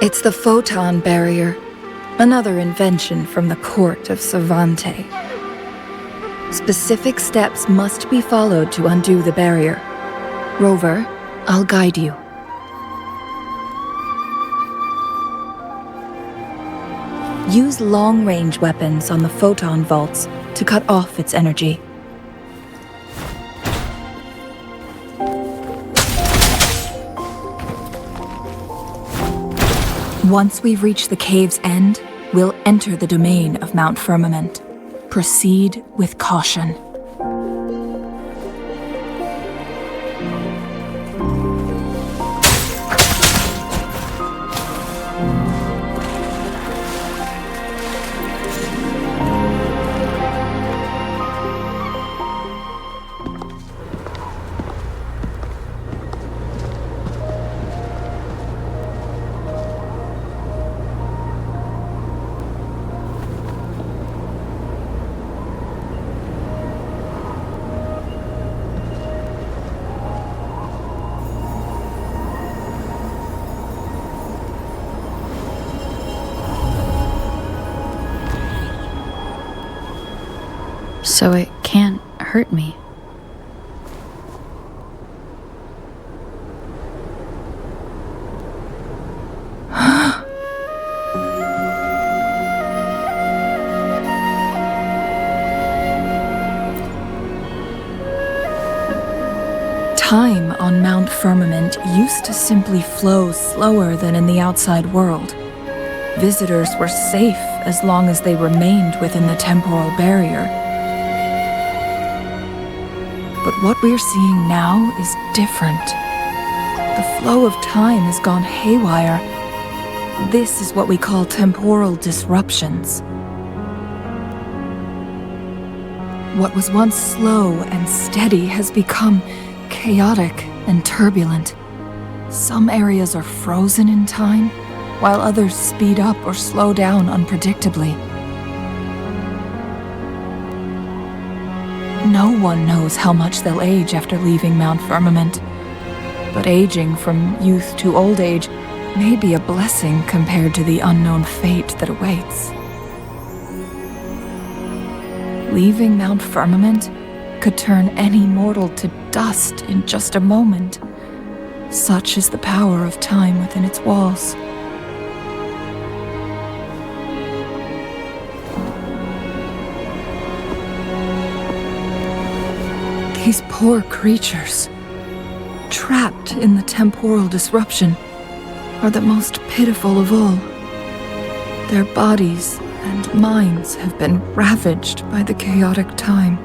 [SPEAKER 8] It's the photon barrier, another invention from the court of Savante. Specific steps must be followed to undo the barrier. Rover, I'll guide you. Use long-range weapons on the photon vaults to cut off its energy. Once we've reached the cave's end, we'll enter the domain of Mount Firmament. Proceed with caution.
[SPEAKER 4] So it can't hurt me.
[SPEAKER 8] Time on Mount Firmament used to simply flow slower than in the outside world. Visitors were safe as long as they remained within the temporal barrier. But what we're seeing now is different. The flow of time has gone haywire. This is what we call temporal disruptions. What was once slow and steady has become chaotic and turbulent. Some areas are frozen in time, while others speed up or slow down unpredictably. No one knows how much they'll age after leaving Mount Firmament, but aging from youth to old age may be a blessing compared to the unknown fate that awaits. Leaving Mount Firmament could turn any mortal to dust in just a moment. Such is the power of time within its walls. These poor creatures, trapped in the temporal disruption, are the most pitiful of all. Their bodies and minds have been ravaged by the chaotic time,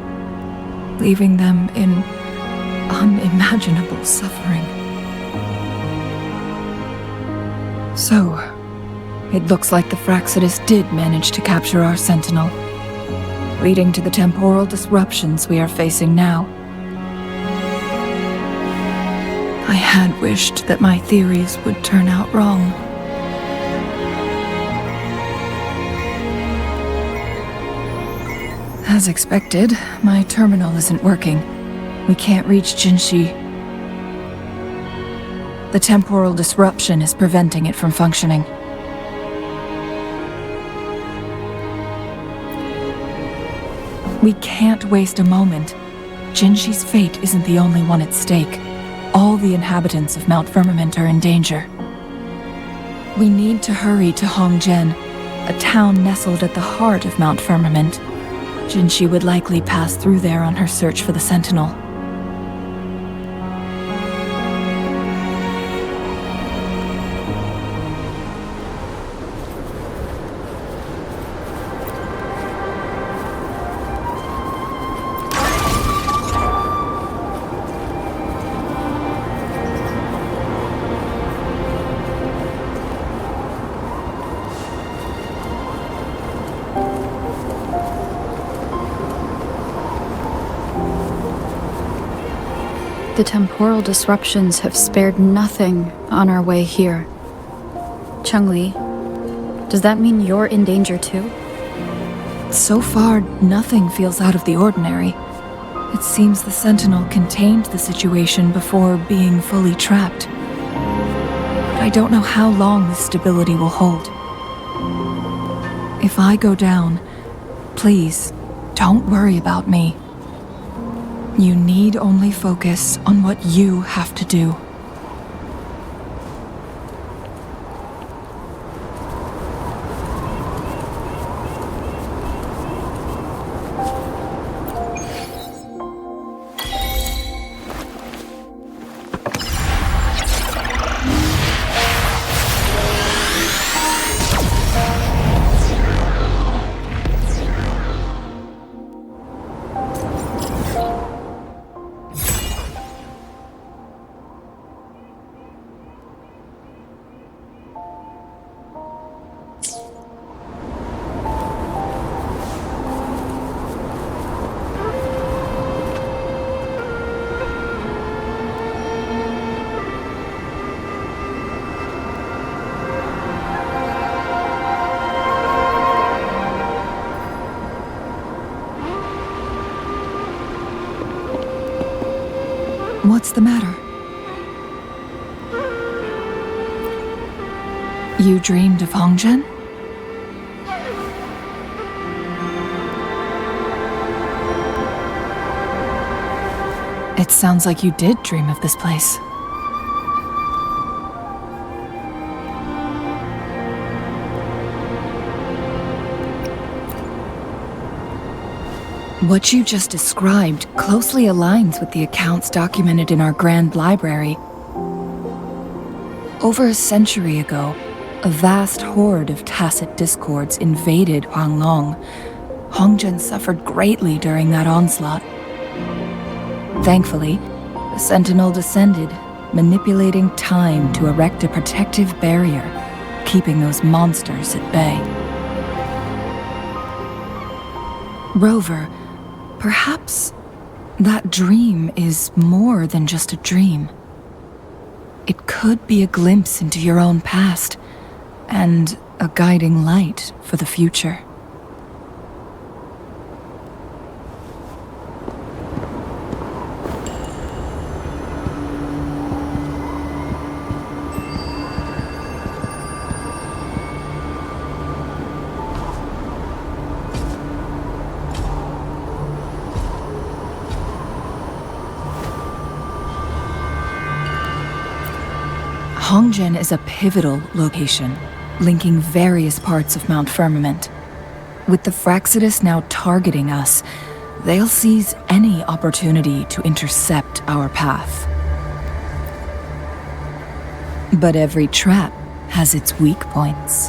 [SPEAKER 8] leaving them in unimaginable suffering. So, it looks like the Fraxidus did manage to capture our sentinel, leading to the temporal disruptions we are facing now. I had wished that my theories would turn out wrong. As expected, my terminal isn't working. We can't reach Jinshi. The temporal disruption is preventing it from functioning. We can't waste a moment. Jinshi's fate isn't the only one at stake. All the inhabitants of Mount Firmament are in danger. We need to hurry to Hongjian, a town nestled at the heart of Mount Firmament. Jinshi would likely pass through there on her search for the Sentinel.
[SPEAKER 4] The temporal disruptions have spared nothing on our way here. Changli, does that mean you're in danger too?
[SPEAKER 8] So far, nothing feels out of the ordinary. It seems the Sentinel contained the situation before being fully trapped. But I don't know how long this stability will hold. If I go down, please, don't worry about me. You need only focus on what you have to do. What's the matter? You dreamed of Hongjian? It sounds like you did dream of this place. What you just described closely aligns with the accounts documented in our Grand Library. Over a century ago, a vast horde of tacit discords invaded Huanglong. Hongjian suffered greatly during that onslaught. Thankfully, the Sentinel descended, manipulating time to erect a protective barrier, keeping those monsters at bay. Rover, perhaps that dream is more than just a dream. It could be a glimpse into your own past, and a guiding light for the future. Hongjian is a pivotal location, linking various parts of Mount Firmament. With the Fraxidus now targeting us, they'll seize any opportunity to intercept our path. But every trap has its weak points.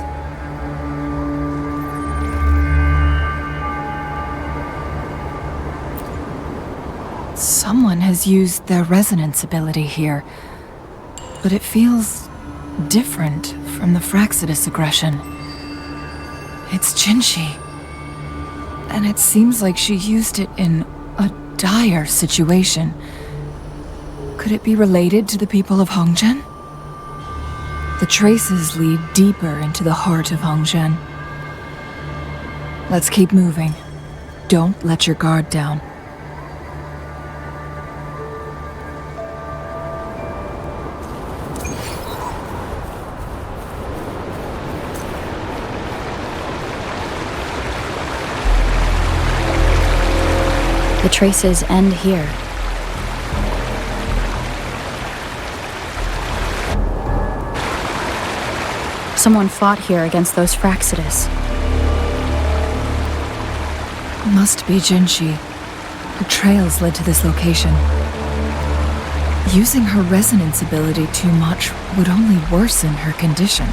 [SPEAKER 8] Someone has used their resonance ability here, but it feels different from the Fraxidus aggression. It's Jinshi, and it seems like she used it in a dire situation. Could it be related to the people of Hongzhen? The traces lead deeper into the heart of Hongzhen. Let's keep moving. Don't let your guard down.
[SPEAKER 4] The traces end here. Someone fought here against those Fraxidus.
[SPEAKER 8] Must be Jinshi. Her trails led to this location. Using her resonance ability too much would only worsen her condition.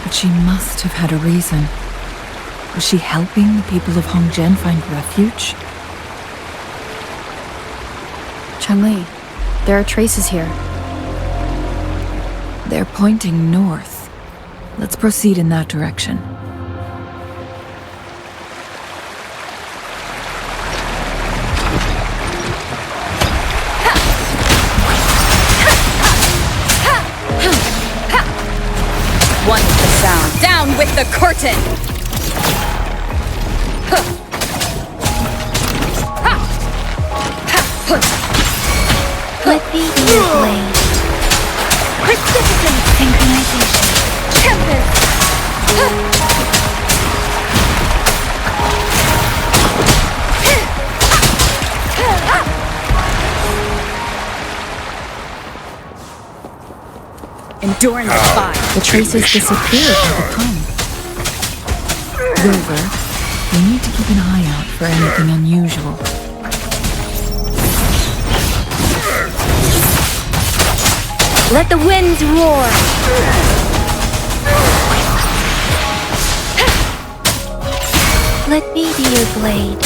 [SPEAKER 8] But she must have had a reason. Was she helping the people of Hongzhen find refuge?
[SPEAKER 4] Changli, there are traces here.
[SPEAKER 8] They're pointing north. Let's proceed in that direction.
[SPEAKER 9] One with the sound. Down with the curtain!
[SPEAKER 2] Let be your blade. Precipitate synchronization. Tempest!
[SPEAKER 9] Endurance 5.
[SPEAKER 8] The traces disappeared over time. Rover, we need to keep an eye out for anything unusual.
[SPEAKER 2] Let the winds roar. Let be your blade.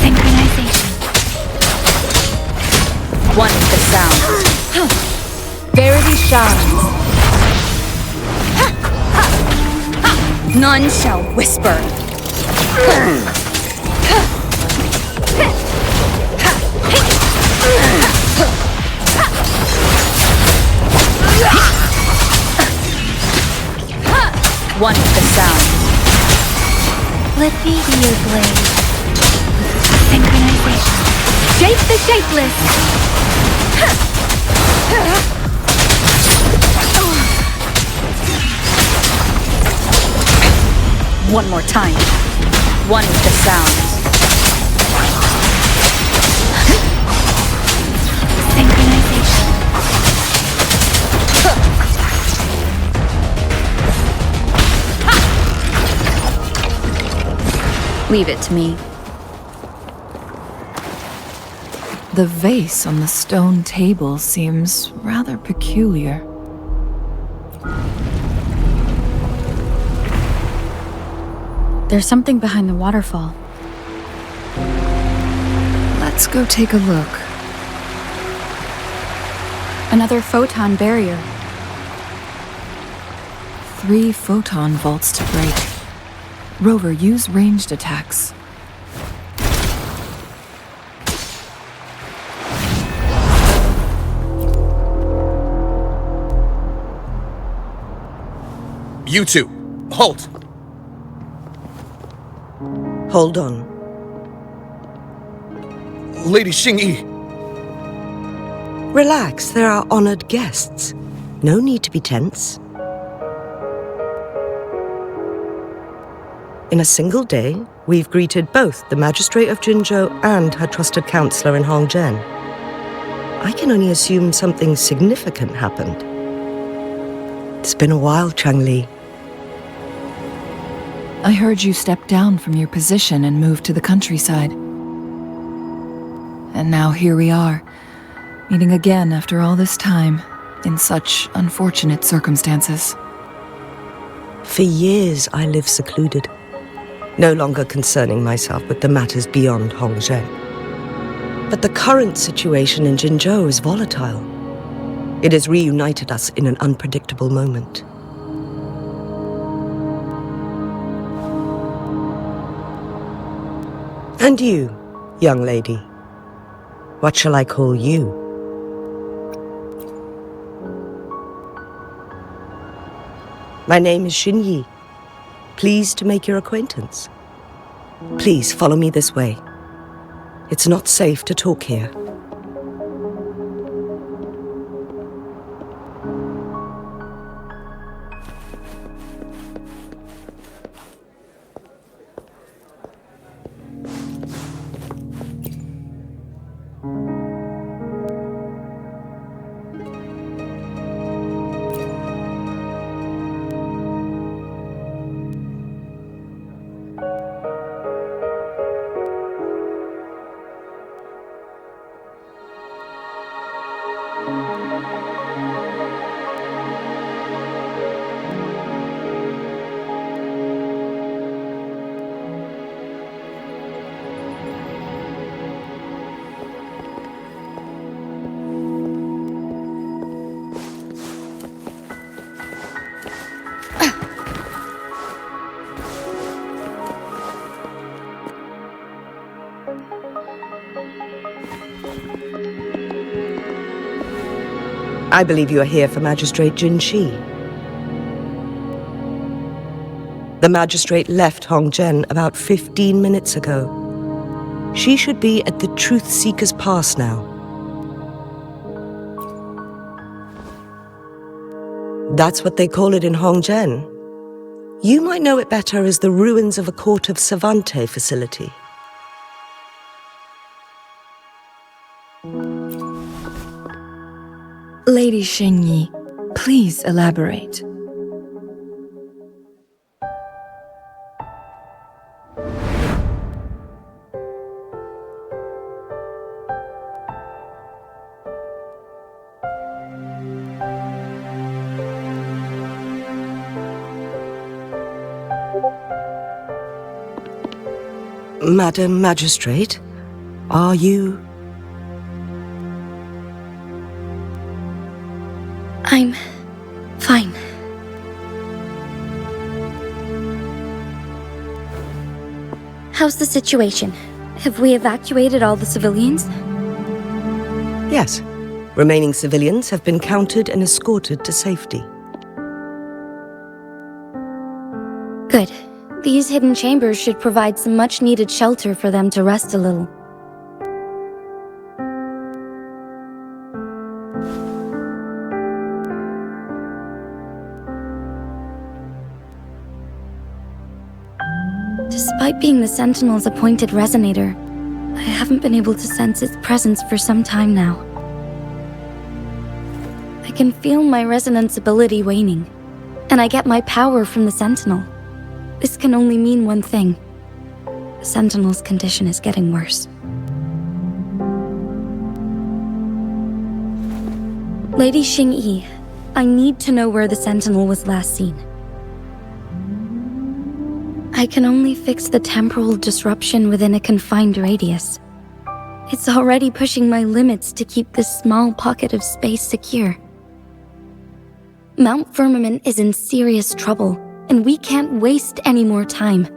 [SPEAKER 2] Synchronization.
[SPEAKER 9] One with the sound. Verity shines. None shall whisper. One with the sound.
[SPEAKER 2] Let be your blade. Synchronization. Shape the shapeless.
[SPEAKER 9] One more time. One with the sound.
[SPEAKER 2] Synchronization.
[SPEAKER 4] Leave it to me.
[SPEAKER 8] The vase on the stone table seems rather peculiar.
[SPEAKER 4] There's something behind the waterfall.
[SPEAKER 8] Let's go take a look.
[SPEAKER 4] Another photon barrier.
[SPEAKER 8] 3 photon vaults to break. Rover, use ranged attacks.
[SPEAKER 5] You two, halt!
[SPEAKER 10] Hold on.
[SPEAKER 5] Lady Xingyi.
[SPEAKER 10] Relax, there are honored guests. No need to be tense. In a single day, we've greeted both the Magistrate of Jinzhou and her trusted counselor in Hongzhen. I can only assume something significant happened. It's been a while, Changli.
[SPEAKER 8] I heard you stepped down from your position and moved to the countryside. And now here we are, meeting again after all this time, in such unfortunate circumstances.
[SPEAKER 10] For years, I lived secluded, no longer concerning myself with the matters beyond Hongzhen. But the current situation in Jinzhou is volatile. It has reunited us in an unpredictable moment. And you, young lady. What shall I call you? My name is Xinyi. Pleased to make your acquaintance. Please follow me this way. It's not safe to talk here. I believe you are here for Magistrate Jin Shi. The magistrate left Hongzhen about 15 minutes ago. She should be at the Truth Seeker's Pass now. That's what they call it in Hongzhen. You might know it better as the ruins of a Court of Savante facility.
[SPEAKER 8] Lady Xinyi, please elaborate.
[SPEAKER 10] Madam Magistrate, are you...
[SPEAKER 2] I'm fine. How's the situation? Have we evacuated all the civilians?
[SPEAKER 10] Yes. Remaining civilians have been counted and escorted to safety.
[SPEAKER 2] Good. These hidden chambers should provide some much-needed shelter for them to rest a little. Despite being the Sentinel's appointed resonator, I haven't been able to sense its presence for some time now. I can feel my resonance ability waning, and I get my power from the Sentinel. This can only mean one thing. The Sentinel's condition is getting worse. Lady Xingyi, I need to know where the Sentinel was last seen. I can only fix the temporal disruption within a confined radius. It's already pushing my limits to keep this small pocket of space secure. Mount Firmament is in serious trouble, and we can't waste any more time.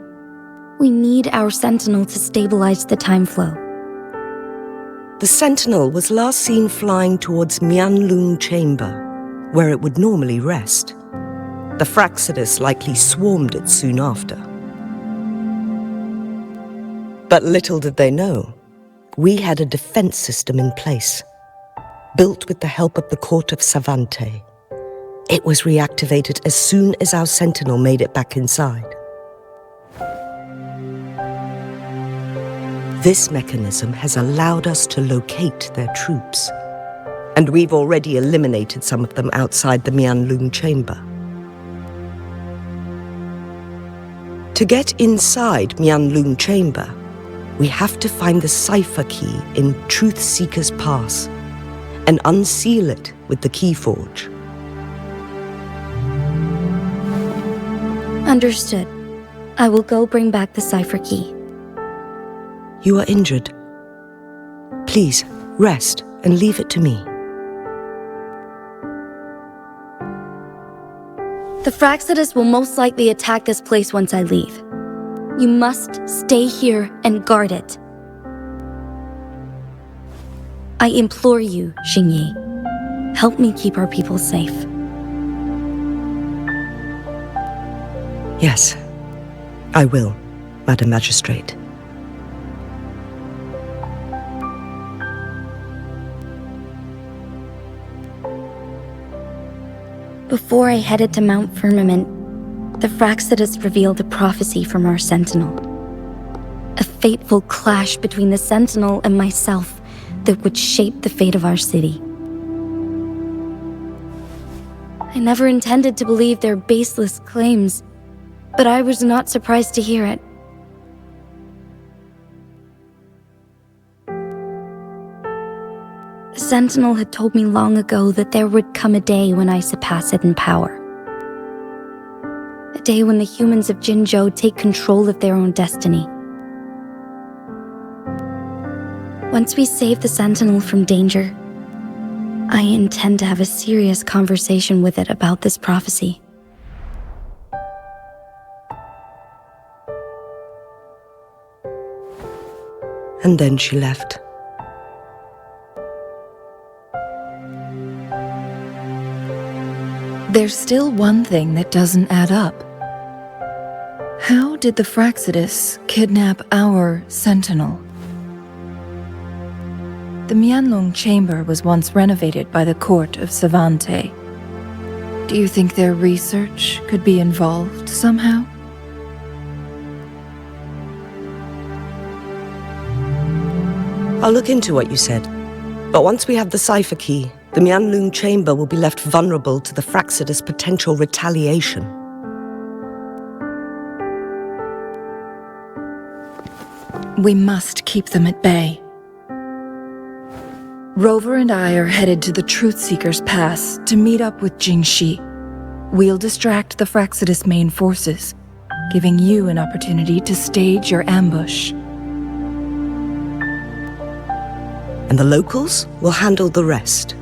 [SPEAKER 2] We need our Sentinel to stabilize the time flow.
[SPEAKER 10] The Sentinel was last seen flying towards Mianlung Chamber, where it would normally rest. The Fraxidus likely swarmed it soon after. But little did they know, we had a defense system in place, built with the help of the Court of Savante. It was reactivated as soon as our Sentinel made it back inside. This mechanism has allowed us to locate their troops, and we've already eliminated some of them outside the Mianlung Chamber. To get inside Mianlung Chamber, we have to find the cipher key in Truth Seeker's Pass and unseal it with the Keyforge.
[SPEAKER 2] Understood. I will go bring back the cipher key.
[SPEAKER 10] You are injured. Please, rest and leave it to me.
[SPEAKER 2] The Fraxidus will most likely attack this place once I leave. You must stay here and guard it.
[SPEAKER 11] I implore you, Xingyi, help me keep our people safe.
[SPEAKER 10] Yes, I will, Madam Magistrate.
[SPEAKER 11] Before I headed to Mount Firmament, the Fractsidus revealed a prophecy from our Sentinel. A fateful clash between the Sentinel and myself that would shape the fate of our city. I never intended to believe their baseless claims, but I was not surprised to hear it. The Sentinel had told me long ago that there would come a day when I surpass it in power. A day when the humans of Jinzhou take control of their own destiny. Once we save the Sentinel from danger, I intend to have a serious conversation with it about this prophecy.
[SPEAKER 10] And then she left.
[SPEAKER 8] There's still one thing that doesn't add up. How did the Fractsidus kidnap our Sentinel? The Mianlong Chamber was once renovated by the court of Savante. Do you think their research could be involved somehow?
[SPEAKER 10] I'll look into what you said. But once we have the cipher key, the Mianlong Chamber will be left vulnerable to the Fractsidus' potential retaliation.
[SPEAKER 8] We must keep them at bay. Rover and I are headed to the Truthseeker's Pass to meet up with Jingxi. We'll distract the Fractsidus' main forces, giving you an opportunity to stage your ambush.
[SPEAKER 10] And the locals will handle the rest.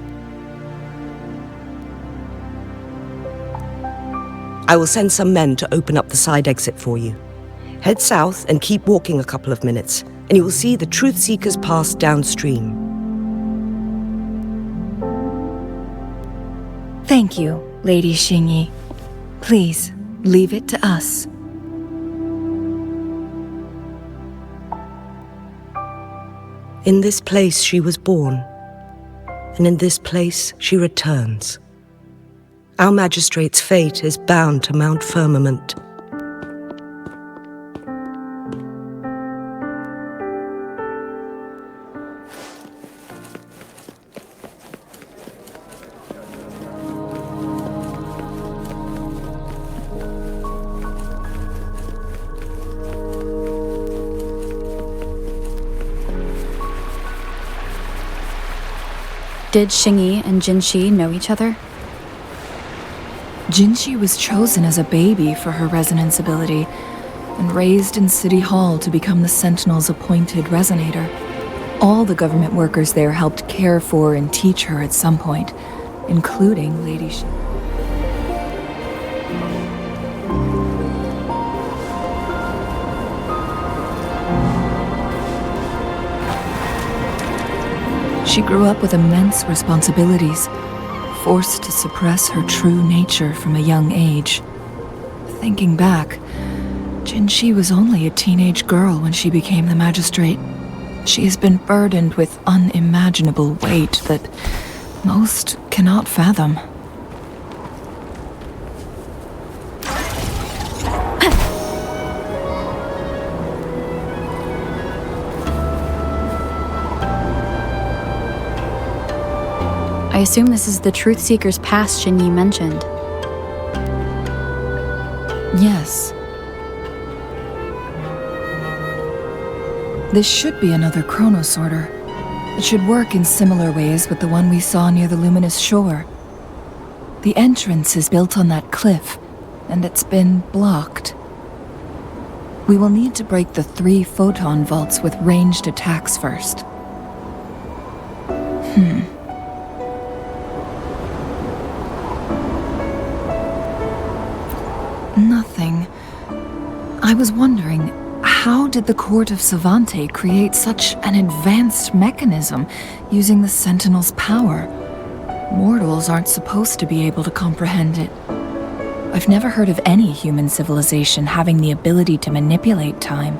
[SPEAKER 10] I will send some men to open up the side exit for you. Head south and keep walking a couple of minutes, and you will see the Truthseeker's Pass downstream.
[SPEAKER 8] Thank you, Lady Xingyi. Please, leave it to us.
[SPEAKER 10] In this place she was born, and in this place she returns. Our magistrate's fate is bound to Mount Firmament.
[SPEAKER 4] Did Xingyi and Jinxi know each other?
[SPEAKER 8] Jinxi was chosen as a baby for her resonance ability and raised in City Hall to become the Sentinel's appointed resonator. All the government workers there helped care for and teach her at some point, including Lady Xingyi. She grew up with immense responsibilities, forced to suppress her true nature from a young age. Thinking back, Jinxi was only a teenage girl when she became the magistrate. She has been burdened with unimaginable weight that most cannot fathom.
[SPEAKER 4] I assume this is the Truthseeker's Pass Xingyi mentioned.
[SPEAKER 8] Yes. This should be another chronosorter. It should work in similar ways with the one we saw near the luminous shore. The entrance is built on that cliff, and it's been blocked. We will need to break the 3 photon vaults with ranged attacks first. Nothing. I was wondering, how how did the Court of Savante create such an advanced mechanism using the Sentinel's power? Mortals aren't supposed to be able to comprehend it. I've never heard of any human civilization having the ability to manipulate time.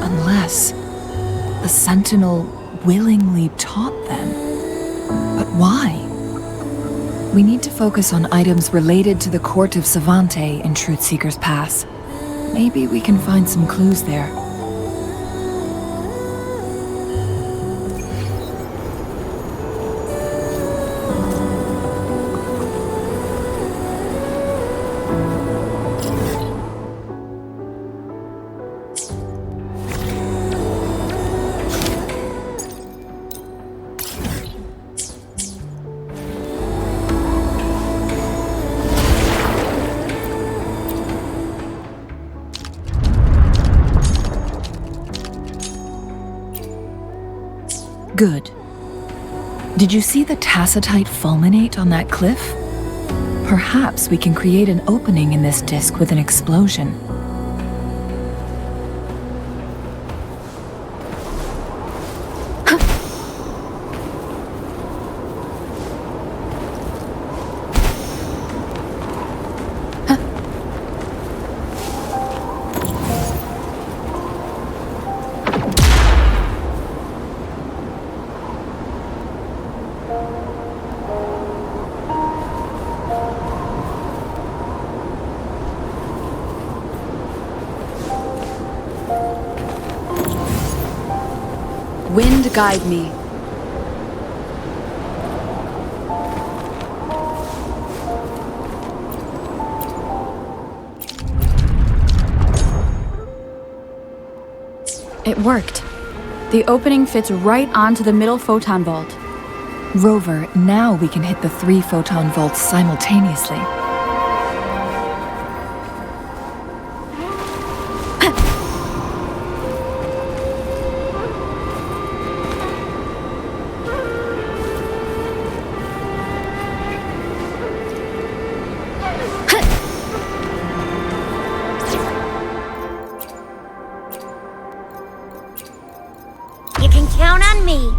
[SPEAKER 8] Unless the Sentinel willingly taught them. But why? We need to focus on items related to the Court of Savante in Truthseeker's Pass. Maybe we can find some clues there. Good. Did you see the tacitite fulminate on that cliff? Perhaps we can create an opening in this disk with an explosion.
[SPEAKER 9] Wind guide me.
[SPEAKER 4] It worked. The opening fits right onto the middle photon vault.
[SPEAKER 8] Rover, now we can hit the 3 photon vaults simultaneously.
[SPEAKER 1] You can count on me.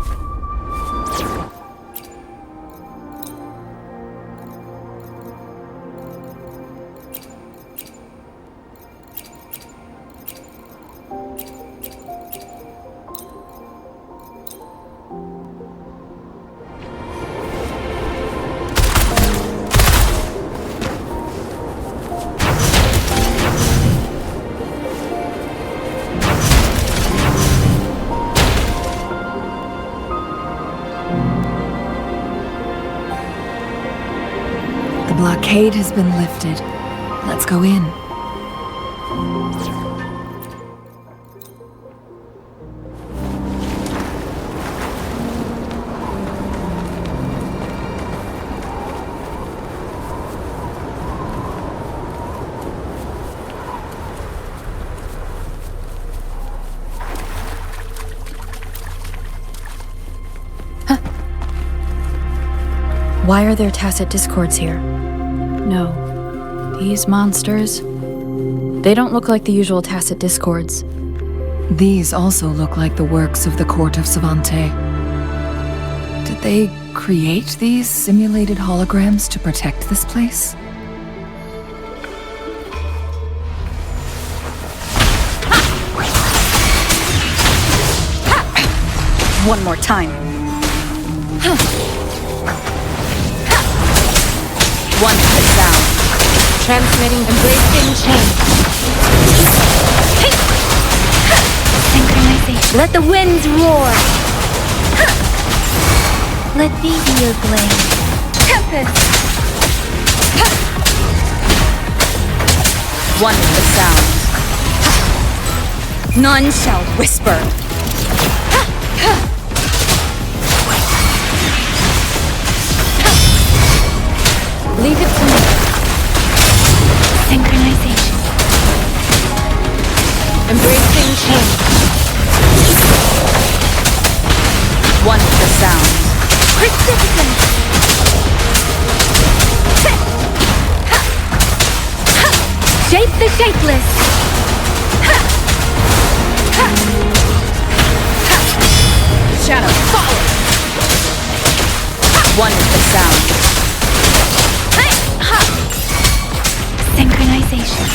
[SPEAKER 8] The blockade has been lifted. Let's go in.
[SPEAKER 4] Why are there tacit discords here? No. These monsters... They don't look like the usual tacit discords.
[SPEAKER 8] These also look like the works of the Court of Savante. Did they create these simulated holograms to protect this place?
[SPEAKER 9] One more time. One hit down. Transmitting embracing change.
[SPEAKER 2] Synchronization.
[SPEAKER 11] Let the winds roar!
[SPEAKER 2] Let thee be your blade.
[SPEAKER 11] Tempest!
[SPEAKER 9] One with the sound. None shall whisper.
[SPEAKER 11] Leave it to me.
[SPEAKER 2] Synchronization.
[SPEAKER 9] Embracing change. One with the sound.
[SPEAKER 11] Precipitant!
[SPEAKER 2] Shape the shapeless!
[SPEAKER 9] Shadow, follow! One with the sound.
[SPEAKER 2] Synchronization.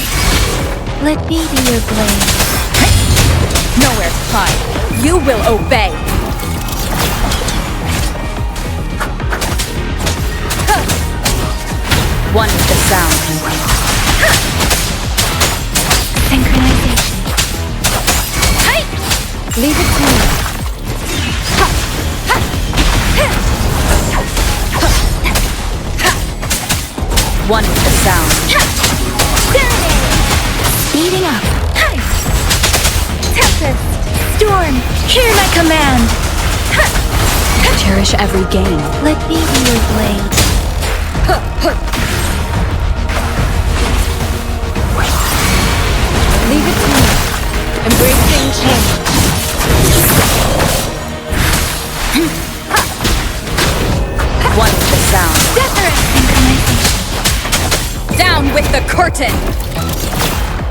[SPEAKER 2] Let me be your blade.
[SPEAKER 9] Nowhere to hide. You will obey. One with the sound.
[SPEAKER 2] Synchronization.
[SPEAKER 9] Leave it to me. One with the sound.
[SPEAKER 2] Speeding up. Tempest. Storm. Hear my command.
[SPEAKER 4] Cherish every gain.
[SPEAKER 2] Let me be your blade.
[SPEAKER 9] Leave it to me. Embracing change. One with the sound.
[SPEAKER 2] Synchronization.
[SPEAKER 9] Down with the curtain!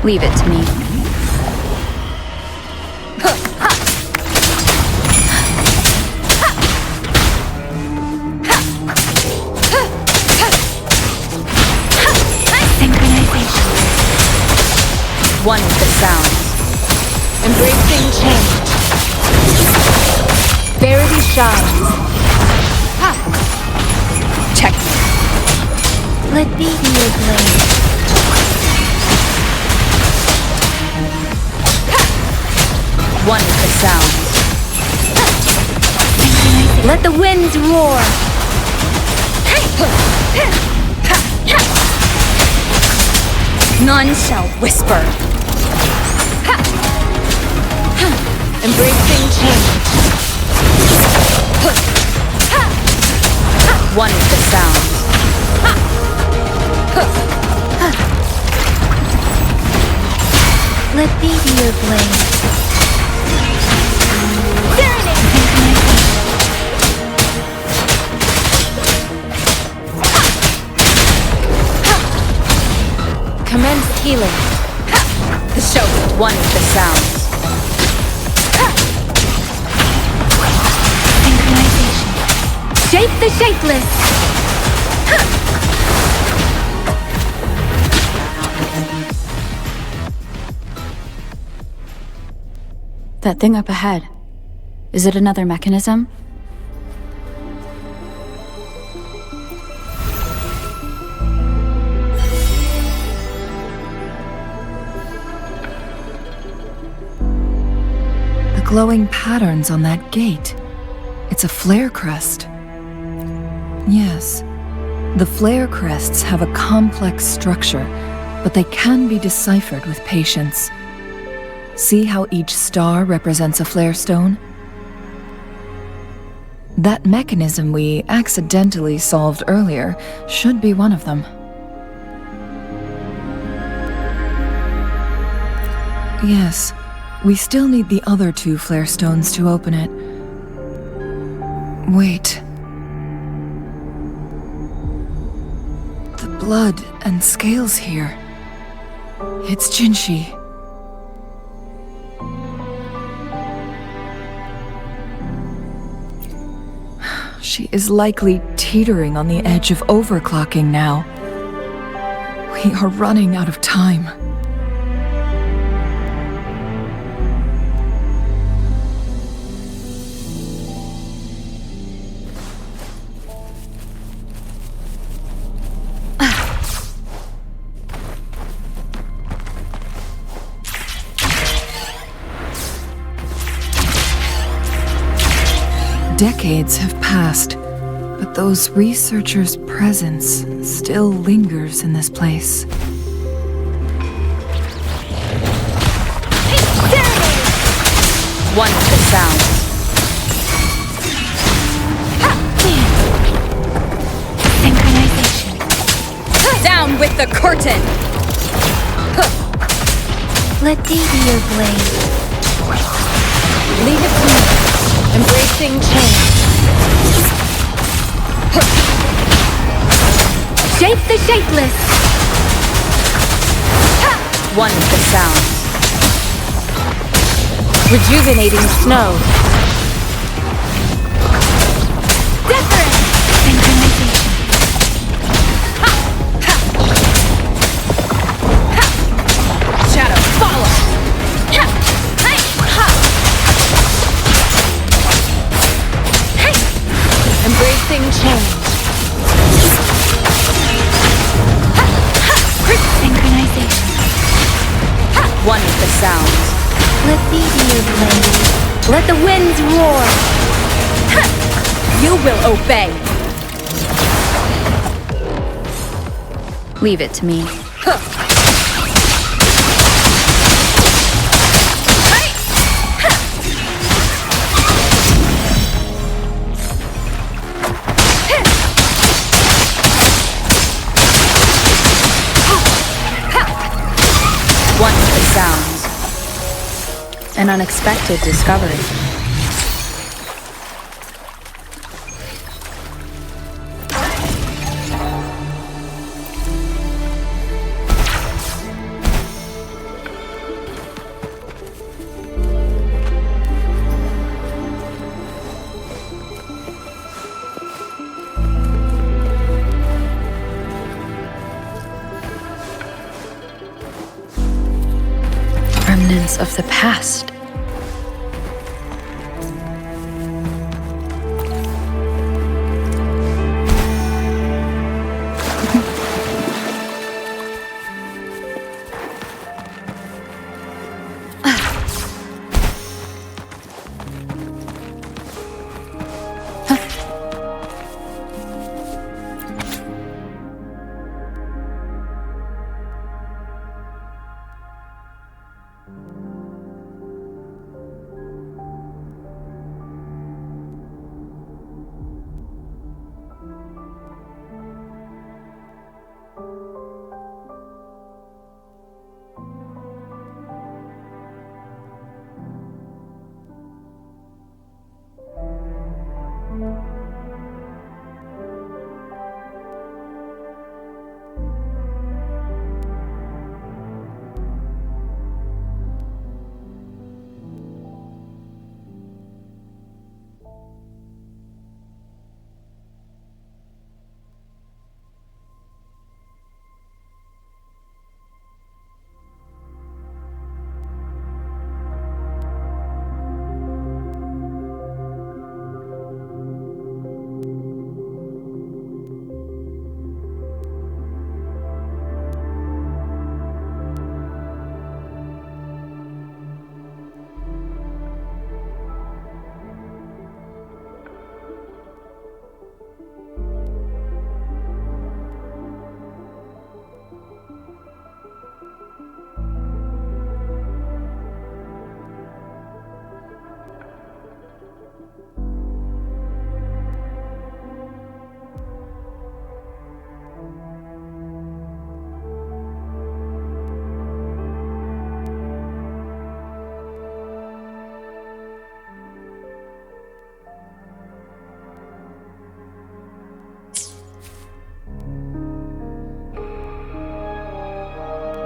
[SPEAKER 4] Leave it to me.
[SPEAKER 2] Synchronization.
[SPEAKER 9] One with the sound. Embracing change. Verity shines. Checkmate.
[SPEAKER 2] Let me be your blade.
[SPEAKER 9] One with the sound.
[SPEAKER 2] Let the winds roar.
[SPEAKER 9] None shall whisper. Embracing change. One with the sound.
[SPEAKER 2] Let me be your blade.
[SPEAKER 9] Commence healing. The show. One with the sound.
[SPEAKER 2] Synchronization. Shape the shapeless.
[SPEAKER 4] That thing up ahead. Is it another mechanism?
[SPEAKER 8] The glowing patterns on that gate. It's a flare crest. Yes, the flare crests have a complex structure, but they can be deciphered with patience. See how each star represents a flare stone? That mechanism we accidentally solved earlier should be one of them. Yes, we still need the other two flare stones to open it. Wait. The blood and scales here. It's Jinshi. She is likely teetering on the edge of overclocking now. We are running out of time. Decades have passed, but those researchers' presence still lingers in this place.
[SPEAKER 9] One with the sound.
[SPEAKER 2] Synchronization.
[SPEAKER 9] Down with the curtain!
[SPEAKER 2] Let me be your blade.
[SPEAKER 9] Leave it to me. Embracing change.
[SPEAKER 2] Shape the shapeless.
[SPEAKER 9] One with the sounds. Rejuvenating snow.
[SPEAKER 2] Different! Synchronization.
[SPEAKER 9] Shadow, follow! Embracing change.
[SPEAKER 2] Synchronization.
[SPEAKER 9] One with the sounds.
[SPEAKER 11] Let the ears blend.
[SPEAKER 9] Let the winds roar. You will obey.
[SPEAKER 4] Leave it to me.
[SPEAKER 9] One with the sounds.
[SPEAKER 4] An unexpected discovery. Remnants of the past.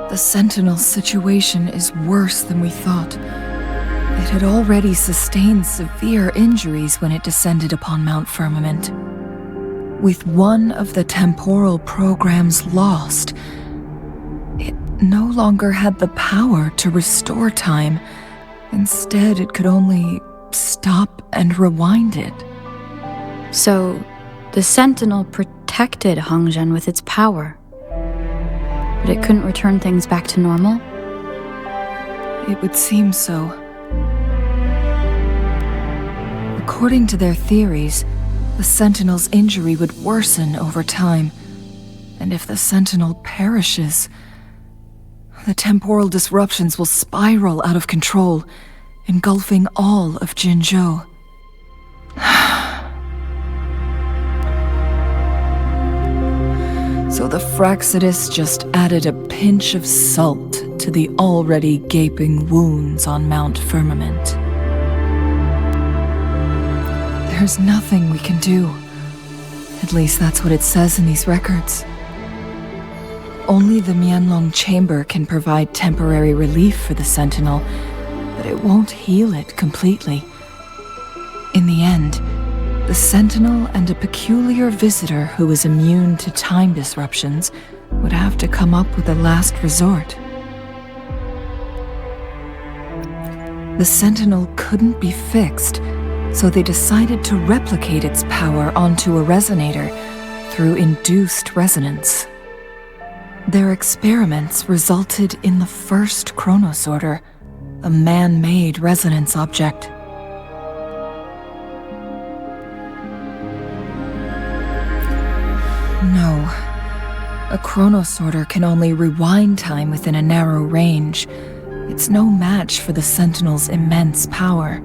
[SPEAKER 8] The Sentinel's situation is worse than we thought. It had already sustained severe injuries when it descended upon Mount Firmament. With one of the temporal programs lost, it no longer had the power to restore time. Instead, it could only stop and rewind it.
[SPEAKER 4] So, the Sentinel protected Hongzhen with its power. But it couldn't return things back to normal?
[SPEAKER 8] It would seem so. According to their theories, the Sentinel's injury would worsen over time. And if the Sentinel perishes, the temporal disruptions will spiral out of control, engulfing all of Jinzhou. So the Fraxidus just added a pinch of salt to the already gaping wounds on Mount Firmament. There's nothing we can do. At least that's what it says in these records. Only the Mianlong chamber can provide temporary relief for the Sentinel, but it won't heal it completely. In the end, the Sentinel and a peculiar visitor who is immune to time disruptions would have to come up with a last resort. The Sentinel couldn't be fixed, so they decided to replicate its power onto a resonator through induced resonance. Their experiments resulted in the first chronosorter, a man-made resonance object. No. A chronosorter can only rewind time within a narrow range. It's no match for the Sentinel's immense power.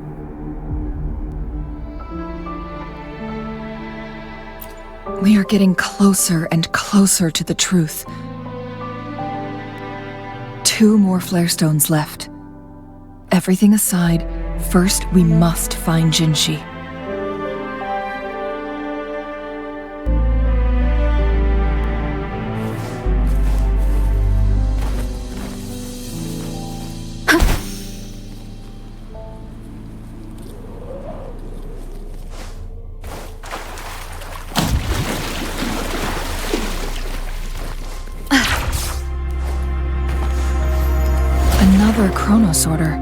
[SPEAKER 8] We are getting closer and closer to the truth. 2 more flare stones left. Everything aside, first we must find Jinshi. Another chronosorter.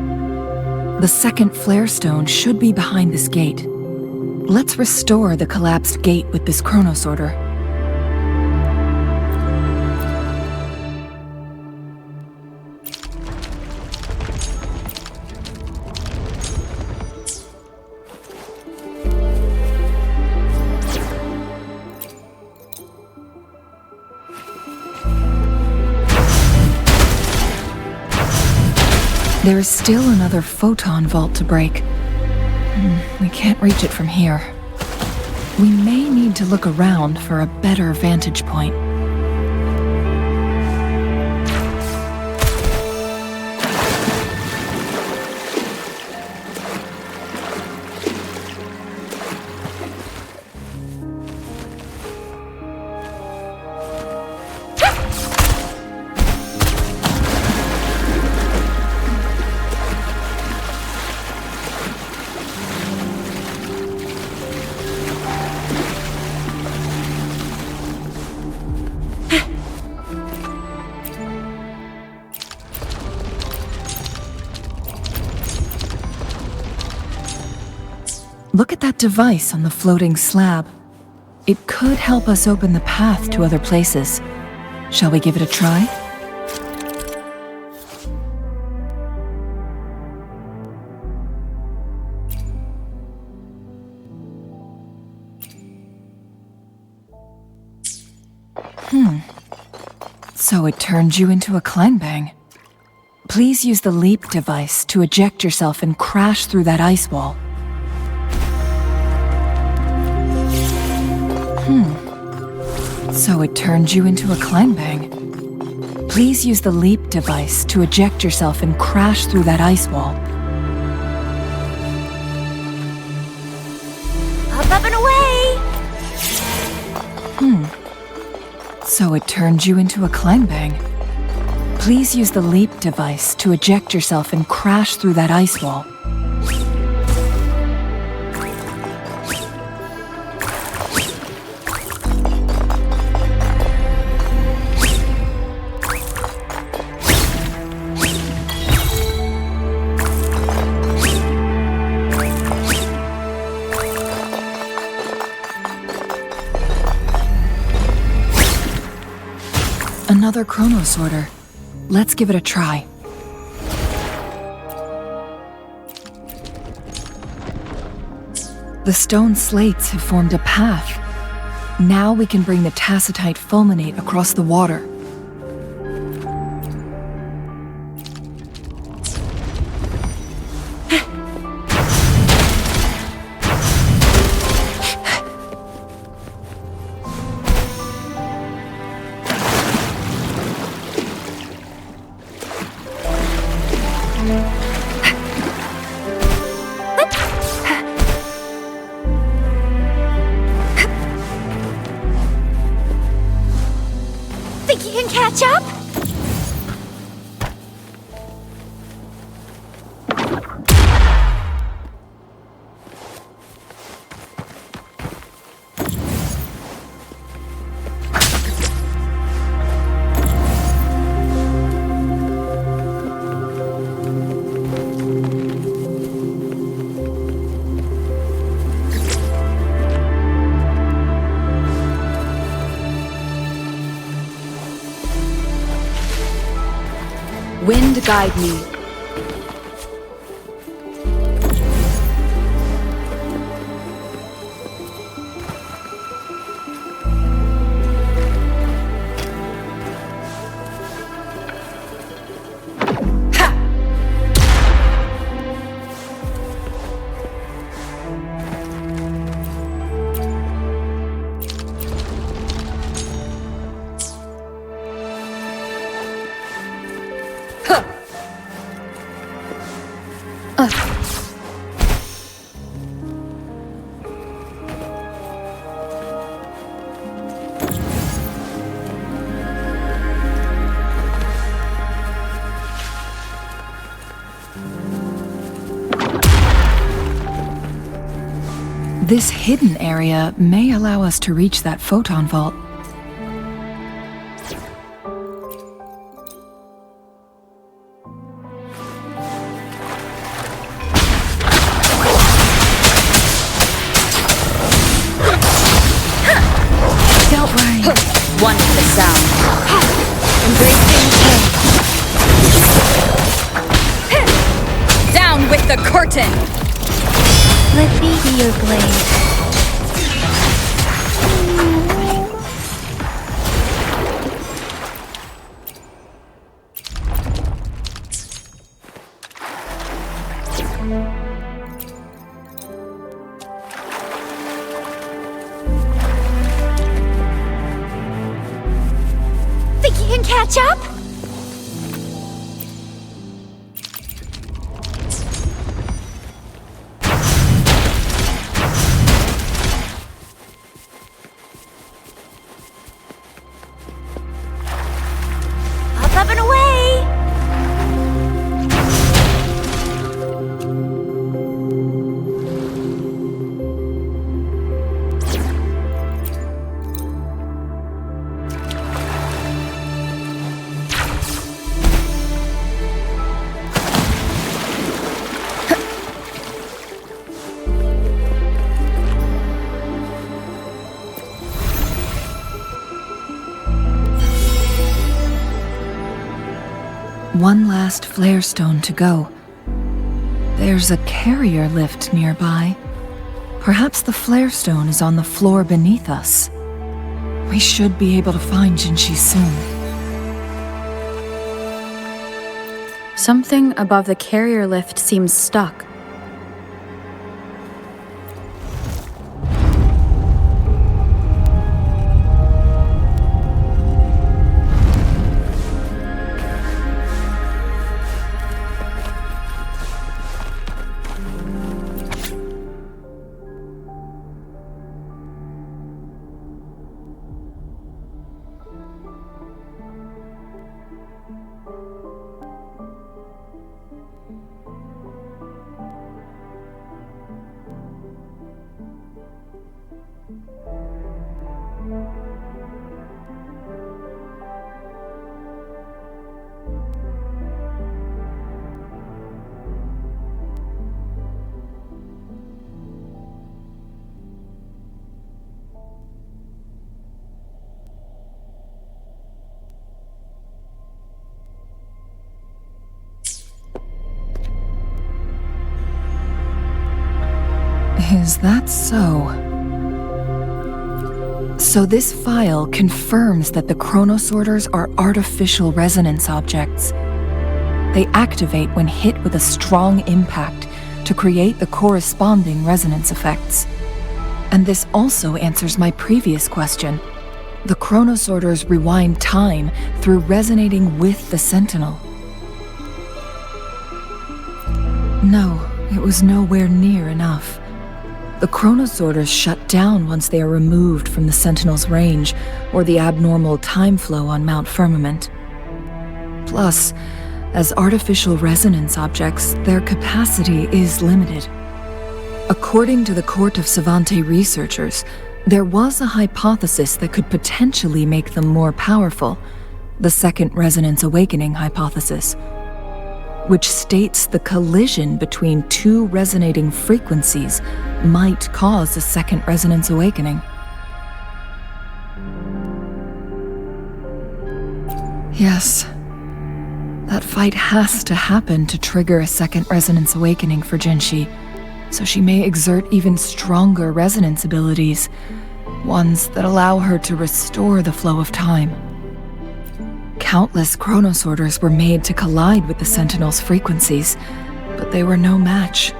[SPEAKER 8] The second flare stone should be behind this gate. Let's restore the collapsed gate with this chronosorter. There is still another photon vault to break. We can't reach it from here. We may need to look around for a better vantage point. Look at that device on the floating slab. It could help us open the path to other places. Shall we give it a try? So it turned you into a Klangbang. Please use the leap device to eject yourself and crash through that ice wall. So it turned you into a Klangbang. Please use the leap device to eject yourself and crash through that ice wall.
[SPEAKER 1] Up and away!
[SPEAKER 8] So it turned you into a Klangbang. Please use the leap device to eject yourself and crash through that ice wall. Another chronosorter. Let's give it a try. The stone slates have formed a path. Now we can bring the tacitite fulminate across the water.
[SPEAKER 1] Think you can catch up?
[SPEAKER 7] Wind guide me.
[SPEAKER 8] This hidden area may allow us to reach that photon vault.
[SPEAKER 2] Don't worry.
[SPEAKER 9] One for the sound. Embracing change. Down with the curtain!
[SPEAKER 2] Let me be your blade.
[SPEAKER 1] Think you can catch up? Up and away!
[SPEAKER 8] One last flare stone to go. There's a carrier lift nearby. Perhaps the flare stone is on the floor beneath us. We should be able to find Jinshi soon.
[SPEAKER 4] Something above the carrier lift seems stuck.
[SPEAKER 8] Is that so? So this file confirms that the chronosorters are artificial resonance objects. They activate when hit with a strong impact to create the corresponding resonance effects. And this also answers my previous question. The chronosorters rewind time through resonating with the Sentinel. No, it was nowhere near enough. The chronosorters shut down once they are removed from the Sentinel's range or the abnormal time flow on Mount Firmament. Plus, As artificial resonance objects, their capacity is limited. According to the Court of Savante researchers, there was a hypothesis that could potentially make them more powerful, the second resonance awakening hypothesis, which states the collision between two resonating frequencies might cause a second resonance awakening. Yes, that fight has to happen to trigger a second resonance awakening for Jinshi, so she may exert even stronger resonance abilities, ones that allow her to restore the flow of time. Countless chronosorters were made to collide with the Sentinel's frequencies, but they were no match.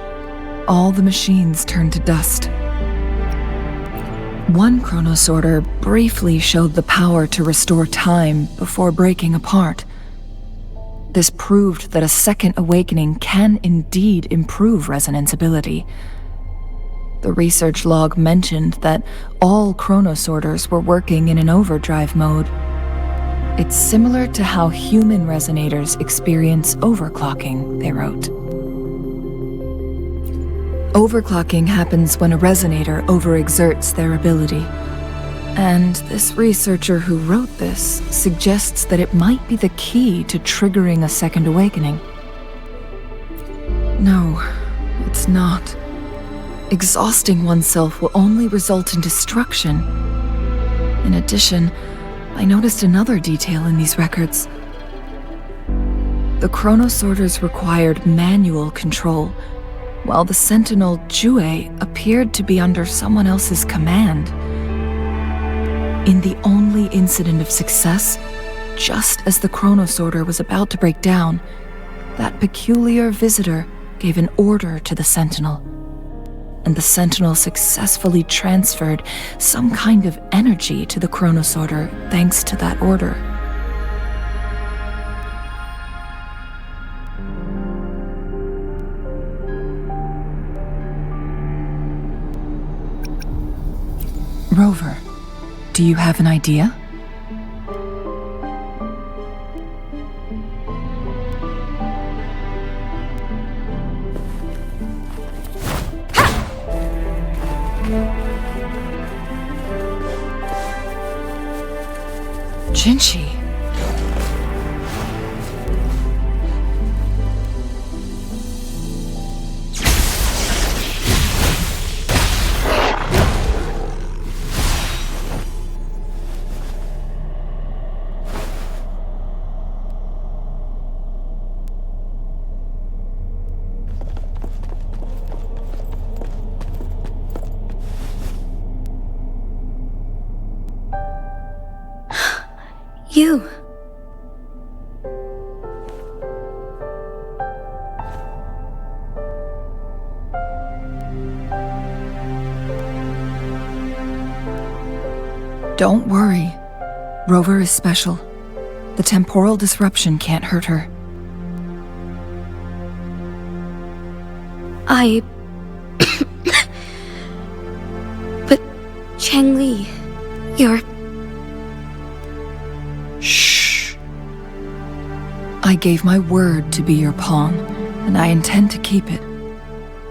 [SPEAKER 8] All the machines turned to dust. One chronosorter briefly showed the power to restore time before breaking apart. This proved that a second awakening can indeed improve resonance ability. The research log mentioned that all chronosorters were working in an overdrive mode. It's similar to how human resonators experience overclocking, they wrote. Overclocking happens when a resonator overexerts their ability. And this researcher who wrote this suggests that it might be the key to triggering a second awakening. No, it's not. Exhausting oneself will only result in destruction. In addition, I noticed another detail in these records. The chronosorters required manual control, while the Sentinel Jue appeared to be under someone else's command. In the only incident of success, just as the chronosorter was about to break down, that peculiar visitor gave an order to the Sentinel, and the Sentinel successfully transferred some kind of energy to the chronosorter thanks to that order. Rover, do you have an idea? Jinshi.
[SPEAKER 11] You.
[SPEAKER 8] Don't worry. Rover is special. The temporal disruption can't hurt her.
[SPEAKER 11] But Changli, you're...
[SPEAKER 8] Shh. I gave my word to be your pawn, and I intend to keep it.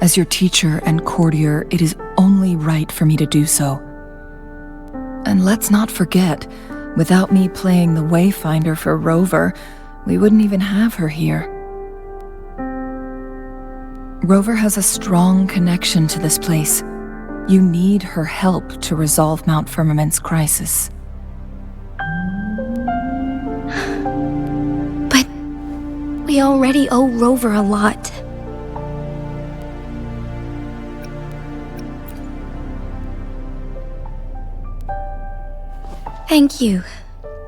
[SPEAKER 8] As your teacher and courtier, it is only right for me to do so. And let's not forget, without me playing the Wayfinder for Rover, we wouldn't even have her here. Rover has a strong connection to this place. You need her help to resolve Mount Firmament's crisis.
[SPEAKER 11] But we already owe Rover a lot. Thank you,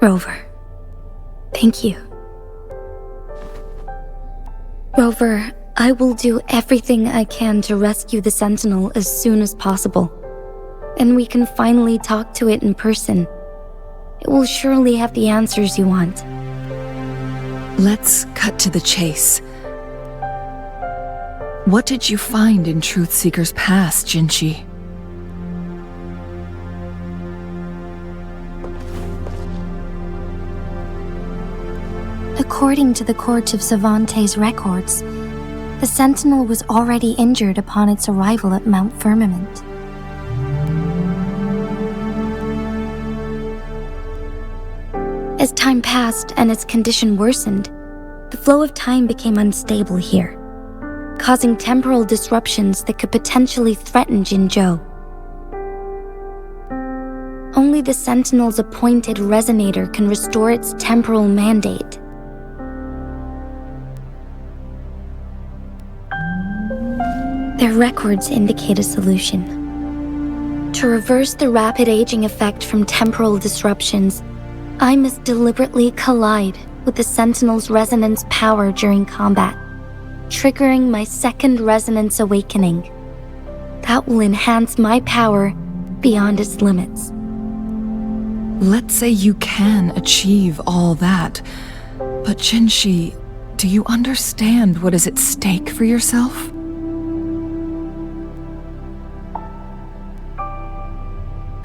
[SPEAKER 11] Rover. Thank you. Rover, I will do everything I can to rescue the Sentinel as soon as possible. And we can finally talk to it in person. It will surely have the answers you want.
[SPEAKER 8] Let's cut to the chase. What did you find in Truthseeker's past, Jinshi?
[SPEAKER 11] According to the Court of Savante's records, the Sentinel was already injured upon its arrival at Mount Firmament. As time passed and its condition worsened, the flow of time became unstable here, causing temporal disruptions that could potentially threaten Jinzhou. Only the Sentinel's appointed resonator can restore its temporal mandate. Their records indicate a solution. To reverse the rapid aging effect from temporal disruptions, I must deliberately collide with the Sentinel's resonance power during combat, triggering my second resonance awakening. That will enhance my power beyond its limits.
[SPEAKER 8] Let's say you can achieve all that, but Jinshi, do you understand what is at stake for yourself?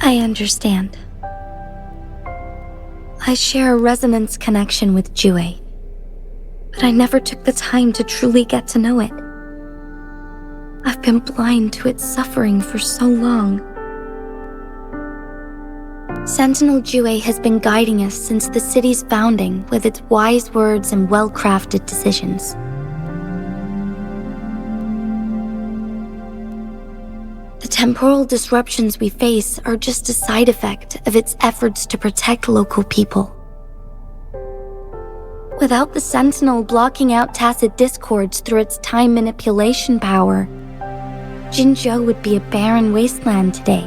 [SPEAKER 11] I understand. I share a resonance connection with Jue, but I never took the time to truly get to know it. I've been blind to its suffering for so long. Sentinel Jue has been guiding us since the city's founding with its wise words and well-crafted decisions. The temporal disruptions we face are just a side effect of its efforts to protect local people. Without the Sentinel blocking out tacit discords through its time manipulation power, Jinzhou would be a barren wasteland today.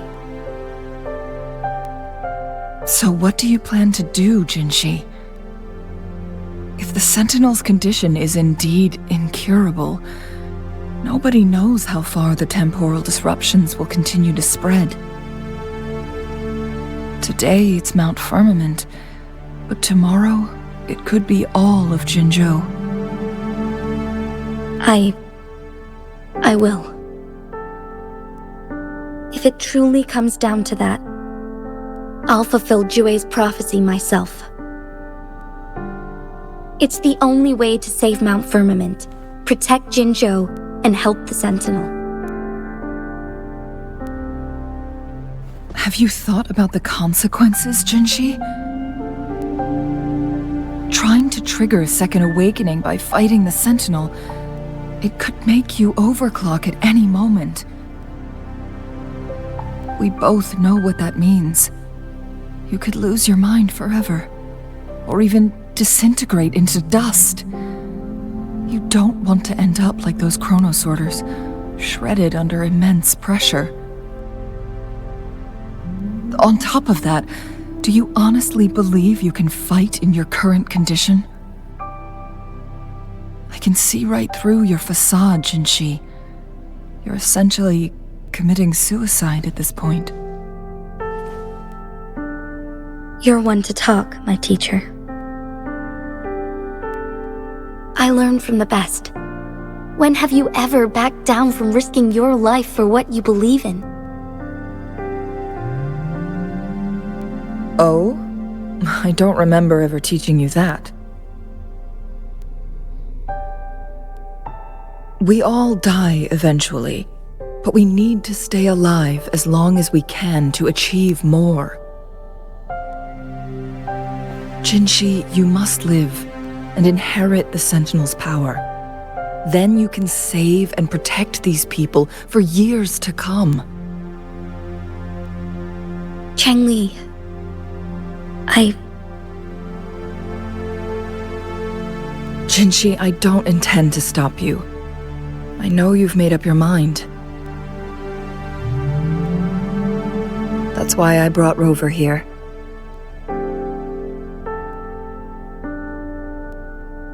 [SPEAKER 8] So what do you plan to do, Jinshi? If the Sentinel's condition is indeed incurable, nobody knows how far the temporal disruptions will continue to spread. Today it's Mount Firmament, but tomorrow it could be all of Jinzhou.
[SPEAKER 11] I will. If it truly comes down to that, I'll fulfill Jue's prophecy myself. It's the only way to save Mount Firmament, protect Jinzhou, and help the Sentinel.
[SPEAKER 8] Have you thought about the consequences, Jinshi? Trying to trigger a second awakening by fighting the Sentinel, it could make you overclock at any moment. We both know what that means. You could lose your mind forever, or even disintegrate into dust. You don't want to end up like those chronosorters, shredded under immense pressure. On top of that, do you honestly believe you can fight in your current condition? I can see right through your facade, Jinshi. You're essentially committing suicide at this point.
[SPEAKER 11] You're one to talk, my teacher. I learned from the best. When have you ever backed down from risking your life for what you believe in?
[SPEAKER 8] Oh? I don't remember ever teaching you that. We all die eventually, but we need to stay alive as long as we can to achieve more. Jinshi, you must live and inherit the Sentinel's power. Then you can save and protect these people for years to come.
[SPEAKER 11] Changli,
[SPEAKER 8] Jinshi, I don't intend to stop you. I know you've made up your mind. That's why I brought Rover here.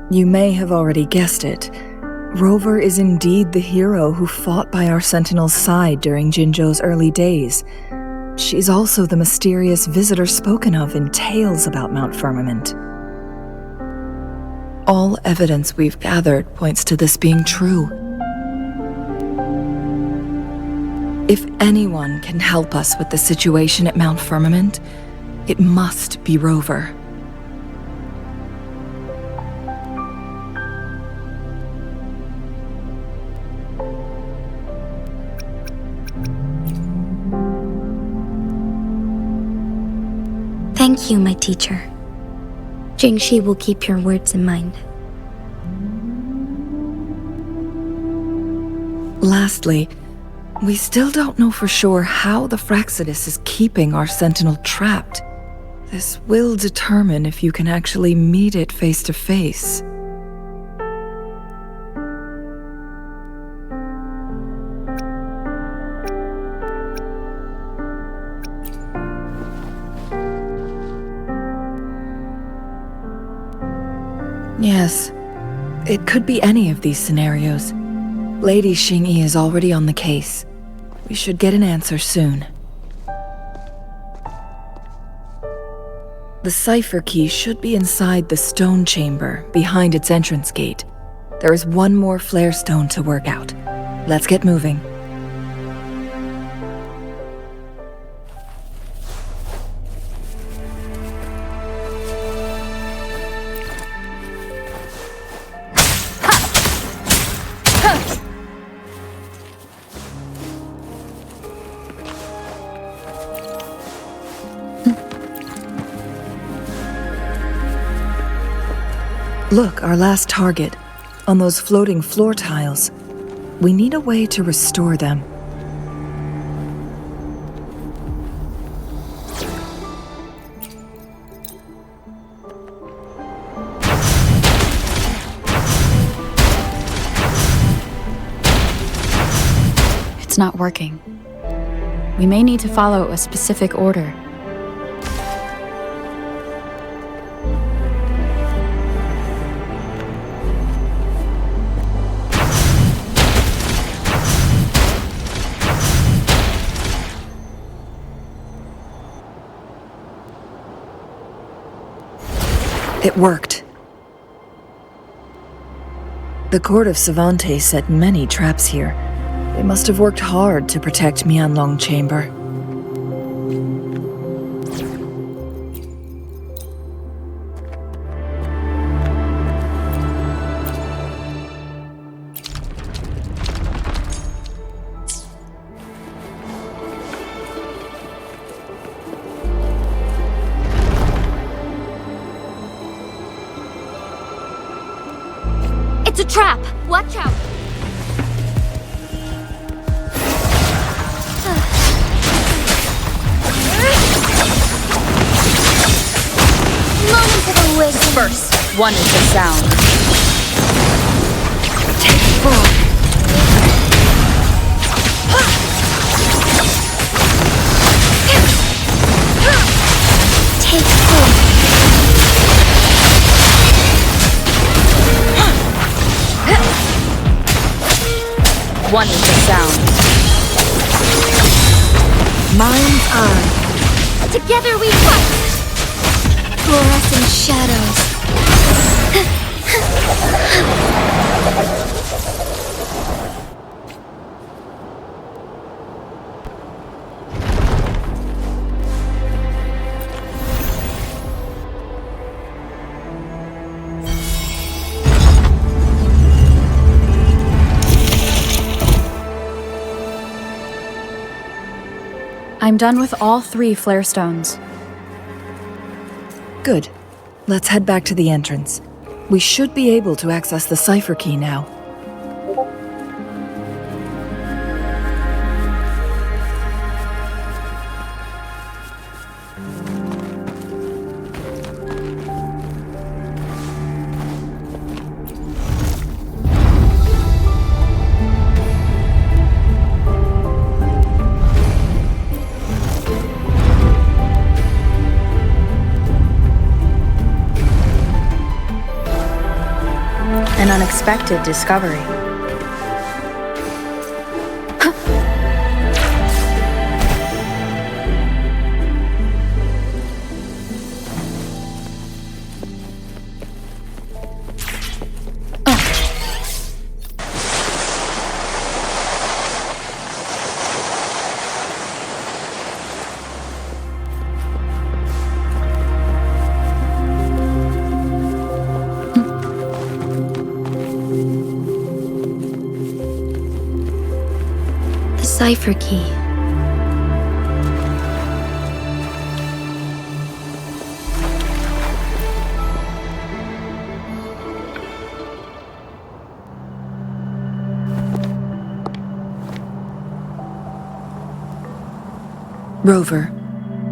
[SPEAKER 8] You may have already guessed it. Rover is indeed the hero who fought by our Sentinel's side during Jinzhou's early days. She's also the mysterious visitor spoken of in tales about Mount Firmament. All evidence we've gathered points to this being true. If anyone can help us with the situation at Mount Firmament, it must be Rover.
[SPEAKER 11] Thank you, my teacher. Jingxi will keep your words in mind.
[SPEAKER 8] Lastly, we still don't know for sure how the Fraxidus is keeping our Sentinel trapped. This will determine if you can actually meet it face to face. Yes, it could be any of these scenarios. Lady Xingyi is already on the case. We should get an answer soon. The cipher key should be inside the stone chamber, behind its entrance gate. There is one more flare stone to work out. Let's get moving. Look, our last target, on those floating floor tiles. We need a way to restore them.
[SPEAKER 4] It's not working. We may need to follow a specific order.
[SPEAKER 8] It worked. The court of Savante set many traps here. They must have worked hard to protect Mianlong Chamber.
[SPEAKER 1] It's a trap! Watch out!
[SPEAKER 9] Moment of a wisdom. First, one is the sound.
[SPEAKER 8] Take 4.
[SPEAKER 11] Take 4.
[SPEAKER 9] One is the sound.
[SPEAKER 8] Mind's eye.
[SPEAKER 1] Together we fight!
[SPEAKER 11] Fluorescent shadows.
[SPEAKER 4] I'm done with all 3 flare stones.
[SPEAKER 8] Good. Let's head back to the entrance. We should be able to access the cipher key now.
[SPEAKER 4] An unexpected discovery.
[SPEAKER 11] Cipher key.
[SPEAKER 8] Rover,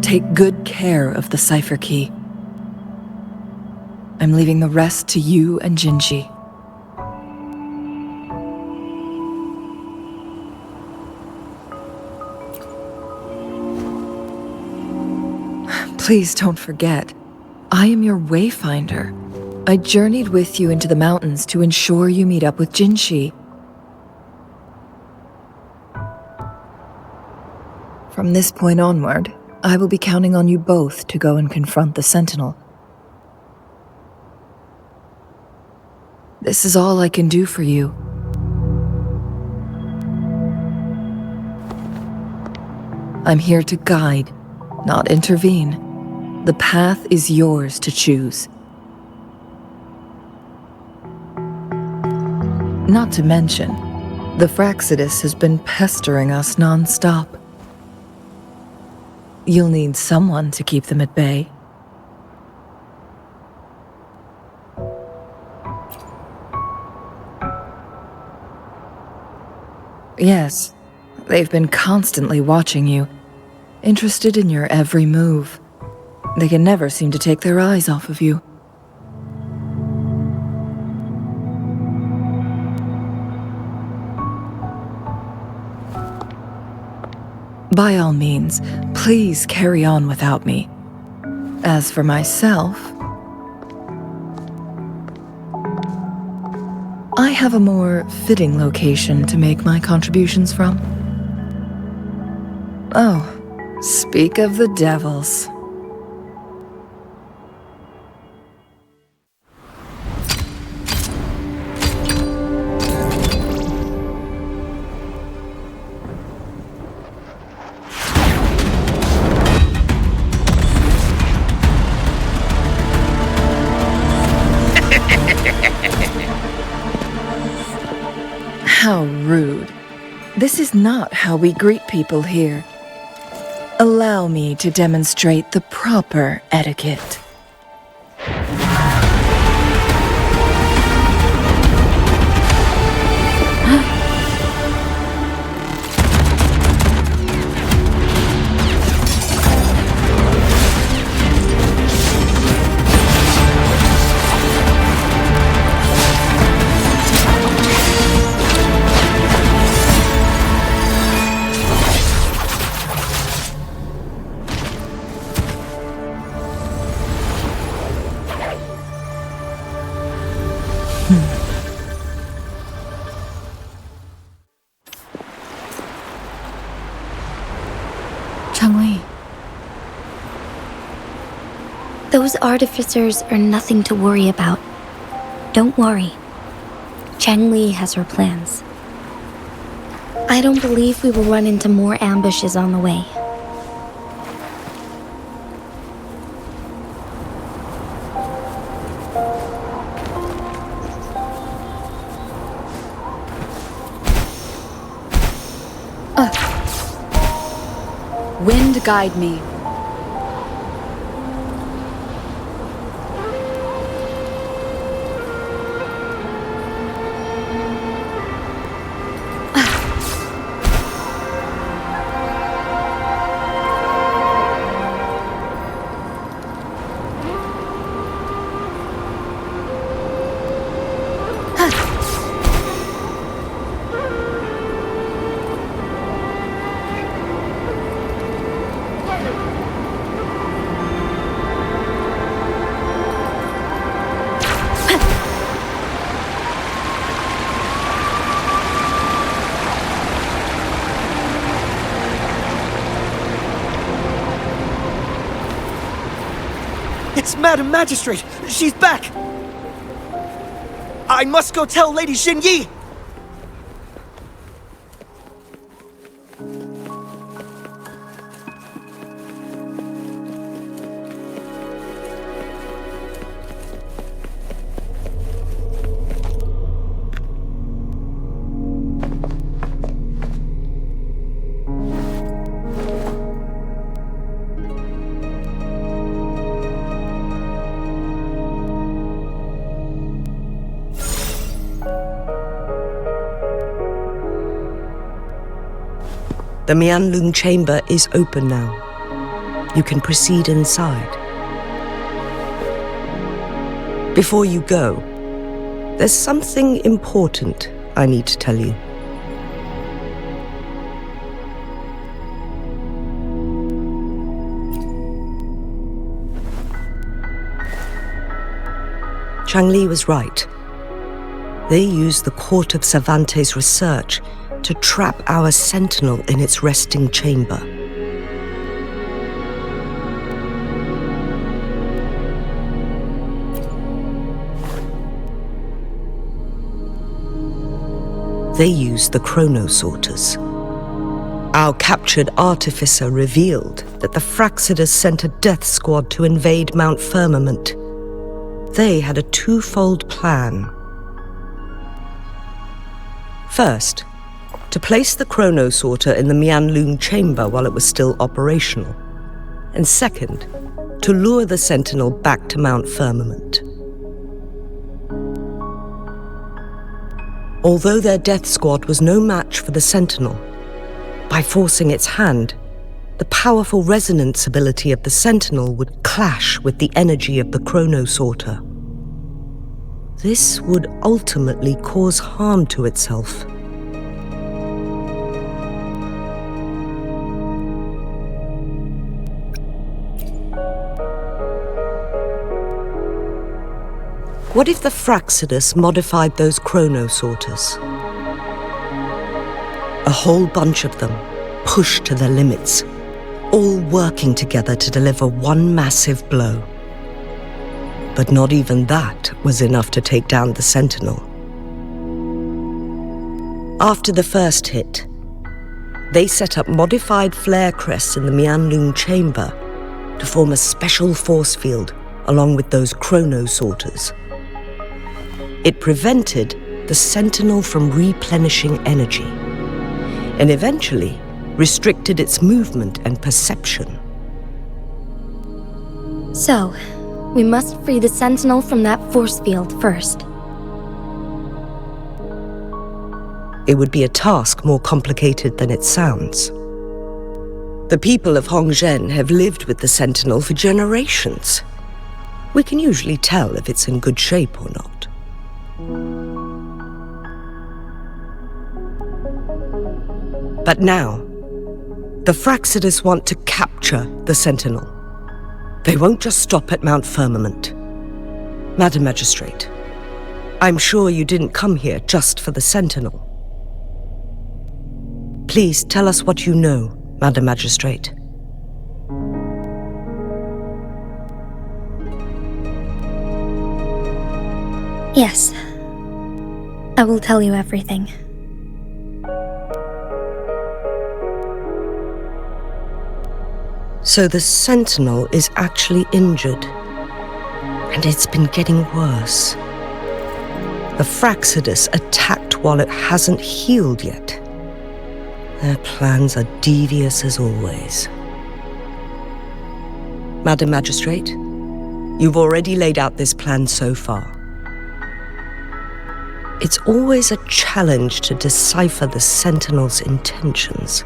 [SPEAKER 8] take good care of the cipher key. I'm leaving the rest to you and Jinji. Please don't forget, I am your wayfinder. I journeyed with you into the mountains to ensure you meet up with Jinshi. From this point onward, I will be counting on you both to go and confront the Sentinel. This is all I can do for you. I'm here to guide, not intervene. The path is yours to choose. Not to mention, the Fraxidus has been pestering us non-stop. You'll need someone to keep them at bay. Yes, they've been constantly watching you, interested in your every move. They can never seem to take their eyes off of you. By all means, please carry on without me. As for myself, I have a more fitting location to make my contributions from. Oh, speak of the devils. How rude. This is not how we greet people here. Allow me to demonstrate the proper etiquette.
[SPEAKER 11] Those artificers are nothing to worry about. Don't worry. Changli has her plans. I don't believe we will run into more ambushes on the way.
[SPEAKER 4] Wind guide me.
[SPEAKER 12] It's Madam Magistrate! She's back! I must go tell Lady Xinyi!
[SPEAKER 10] The Mianlung chamber is open now. you can proceed inside. Before you go, there's something important I need to tell you. Changli was right. They used the Court of Cervantes' research to trap our sentinel in its resting chamber. They used the chronosorters. Our captured artificer revealed that the Fraxidus sent a death squad to invade Mount Firmament. They had a twofold plan. First, to place the chronosorter in the Mianlun chamber while it was still operational. And second, to lure the Sentinel back to Mount Firmament. Although their death squad was no match for the Sentinel, by forcing its hand, the powerful resonance ability of the Sentinel would clash with the energy of the chronosorter. This would ultimately cause harm to itself. What if the Fraxidus modified those chronosorters? A whole bunch of them, pushed to their limits, all working together to deliver one massive blow. But not even that was enough to take down the Sentinel. After the first hit, they set up modified flare crests in the Mianlun chamber to form a special force field along with those chronosorters. It prevented the Sentinel from replenishing energy, and eventually restricted its movement and perception.
[SPEAKER 11] So, we must free the Sentinel from that force field first.
[SPEAKER 10] It would be a task more complicated than it sounds. The people of Hongzhen have lived with the Sentinel for generations. We can usually tell if it's in good shape or not. But now, the Fraxidus want to capture the Sentinel. They won't just stop at Mount Firmament. Madam Magistrate, I'm sure you didn't come here just for the Sentinel. Please tell us what you know, Madam Magistrate.
[SPEAKER 11] Yes. I will tell you everything.
[SPEAKER 10] So the Sentinel is actually injured. And it's been getting worse. The Fraxidus attacked while it hasn't healed yet. Their plans are devious as always. Madam Magistrate, you've already laid out this plan so far. It's always a challenge to decipher the Sentinel's intentions.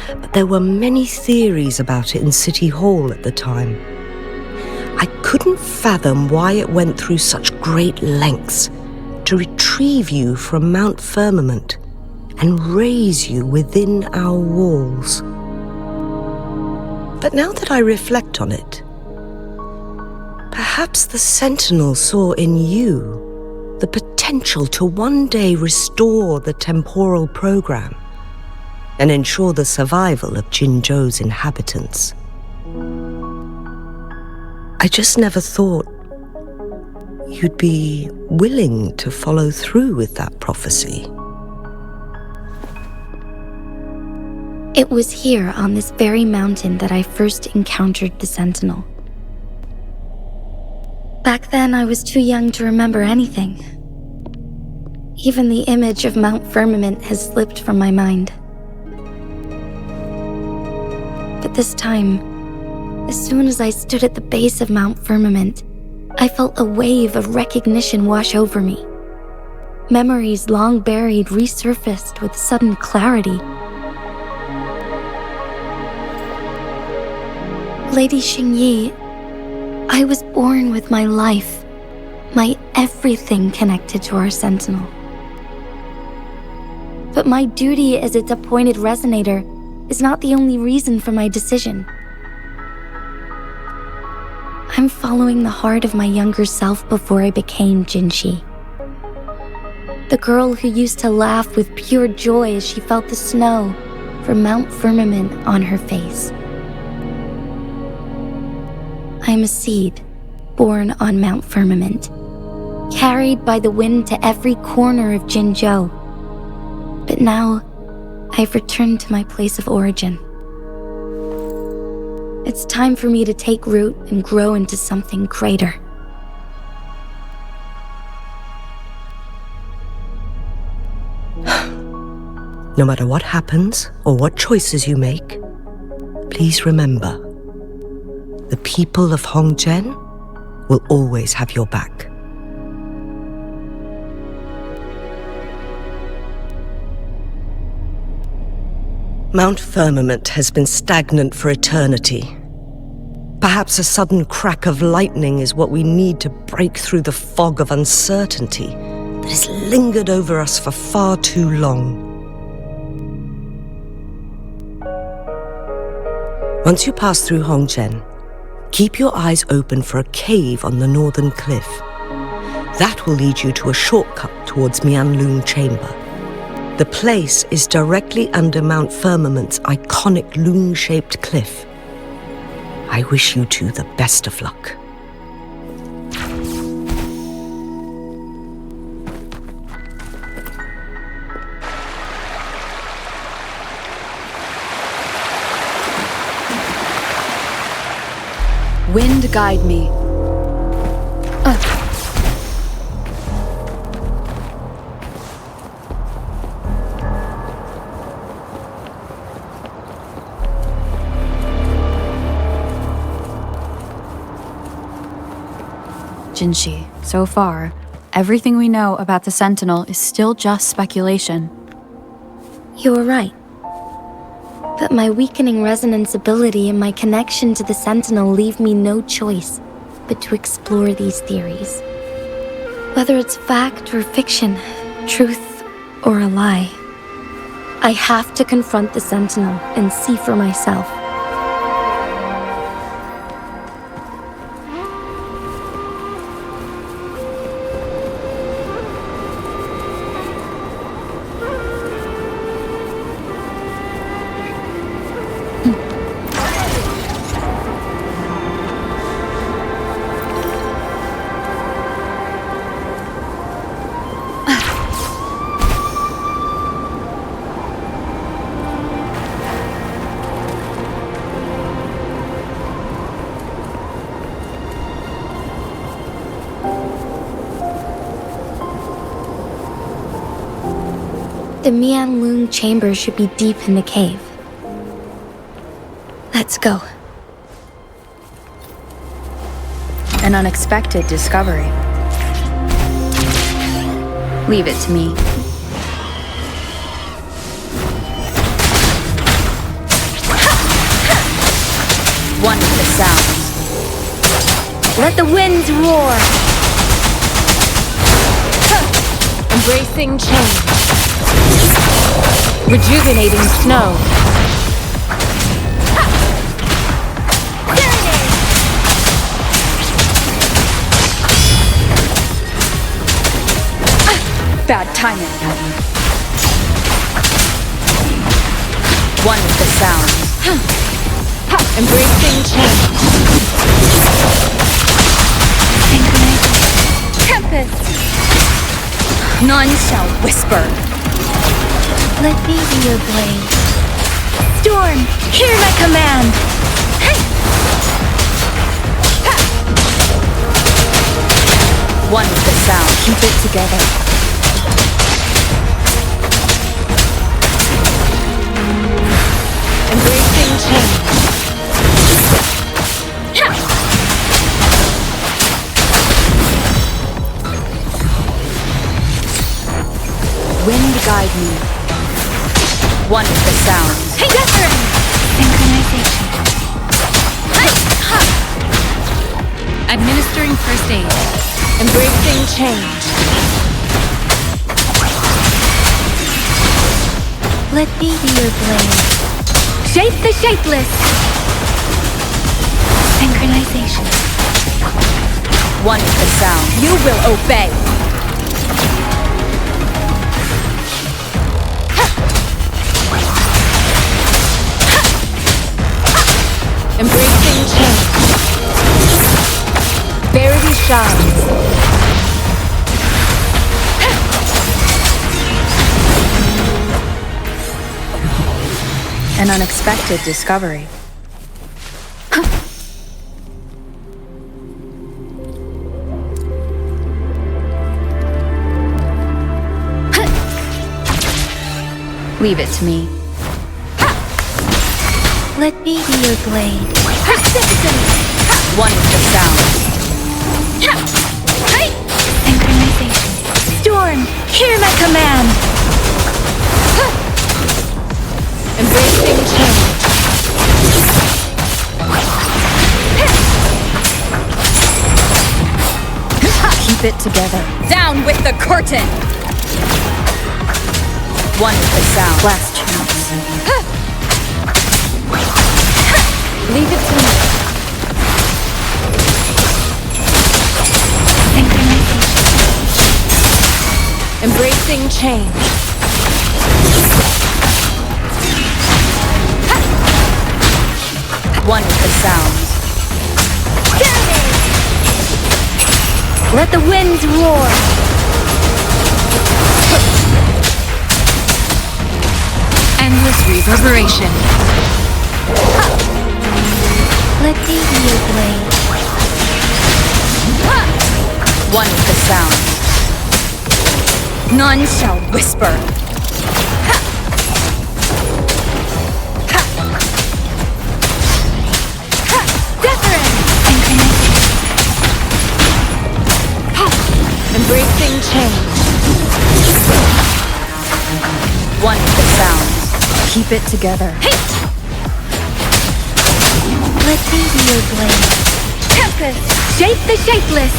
[SPEAKER 10] But there were many theories about it in City Hall at the time. I couldn't fathom why it went through such great lengths to retrieve you from Mount Firmament and raise you within our walls. But now that I reflect on it, perhaps the Sentinel saw in you the potential to one day restore the temporal program and ensure the survival of Jinzhou's inhabitants. I just never thought you'd be willing to follow through with that prophecy.
[SPEAKER 11] It was here on this very mountain that I first encountered the Sentinel. Back then, I was too young to remember anything. Even the image of Mount Firmament has slipped from my mind. But this time, as soon as I stood at the base of Mount Firmament, I felt a wave of recognition wash over me. Memories long buried resurfaced with sudden clarity. Lady Xingyi, I was born with my life, my everything connected to our Sentinel. But my duty as its appointed resonator is not the only reason for my decision. I'm following the heart of my younger self before I became Jinshi. The girl who used to laugh with pure joy as she felt the snow from Mount Firmament on her face. I am a seed born on Mount Firmament, carried by the wind to every corner of Jinzhou. But now, I've returned to my place of origin. It's time for me to take root and grow into something greater.
[SPEAKER 10] No matter what happens or what choices you make, please remember, the people of Hongzhen will always have your back. Mount Firmament has been stagnant for eternity. Perhaps a sudden crack of lightning is what we need to break through the fog of uncertainty that has lingered over us for far too long. Once you pass through Hongzhen, keep your eyes open for a cave on the northern cliff. That will lead you to a shortcut towards Mianlun Chamber. The place is directly under Mount Firmament's iconic loon-shaped cliff. I wish you two the best of luck.
[SPEAKER 4] Wind guide me. Jinshi, so far, everything we know about the Sentinel is still just speculation.
[SPEAKER 11] You were right. But my weakening resonance ability and my connection to the Sentinel leave me no choice but to explore these theories. Whether it's fact or fiction, truth or a lie, I have to confront the Sentinel and see for myself. The Mianlun Chamber should be deep in the cave. Let's go.
[SPEAKER 4] An unexpected discovery. Leave it to me. One with the sounds.
[SPEAKER 3] Let the winds roar!
[SPEAKER 9] Embracing change. Rejuvenating snow.
[SPEAKER 4] Bad timing. One with the sounds.
[SPEAKER 9] Embracing change.
[SPEAKER 3] Tempest!
[SPEAKER 4] None shall whisper.
[SPEAKER 3] Let me be your blade. Storm, hear my command!
[SPEAKER 4] One with the sound. Keep it together.
[SPEAKER 9] Embracing change.
[SPEAKER 4] Wind guide me. One with the sounds.
[SPEAKER 3] Synchronization.
[SPEAKER 9] Administering first aid.
[SPEAKER 3] Embracing change.
[SPEAKER 2] Let me be your blade. Shape the shapeless. Synchronization.
[SPEAKER 9] One with the sound. You will obey.
[SPEAKER 3] Embracing change. Verity shines.
[SPEAKER 4] An unexpected discovery. Leave it to me.
[SPEAKER 2] Let me be your blade.
[SPEAKER 9] Persistence. One with the sound.
[SPEAKER 2] Synchronization. Storm, hear my command.
[SPEAKER 3] Embracing change.
[SPEAKER 4] Keep it together.
[SPEAKER 9] Down with the curtain. One with the sound.
[SPEAKER 4] Last chance.
[SPEAKER 3] Leave it to me.
[SPEAKER 2] Synchronization.
[SPEAKER 3] Embracing change.
[SPEAKER 9] One with the sounds.
[SPEAKER 2] Let the winds roar.
[SPEAKER 9] Endless reverberation.
[SPEAKER 2] Let me be your blade.
[SPEAKER 9] One with the sound. None shall whisper.
[SPEAKER 3] Embracing change.
[SPEAKER 9] One with the sound.
[SPEAKER 4] Keep it together.
[SPEAKER 2] Let me be your blade. Tempest, shape the shapeless.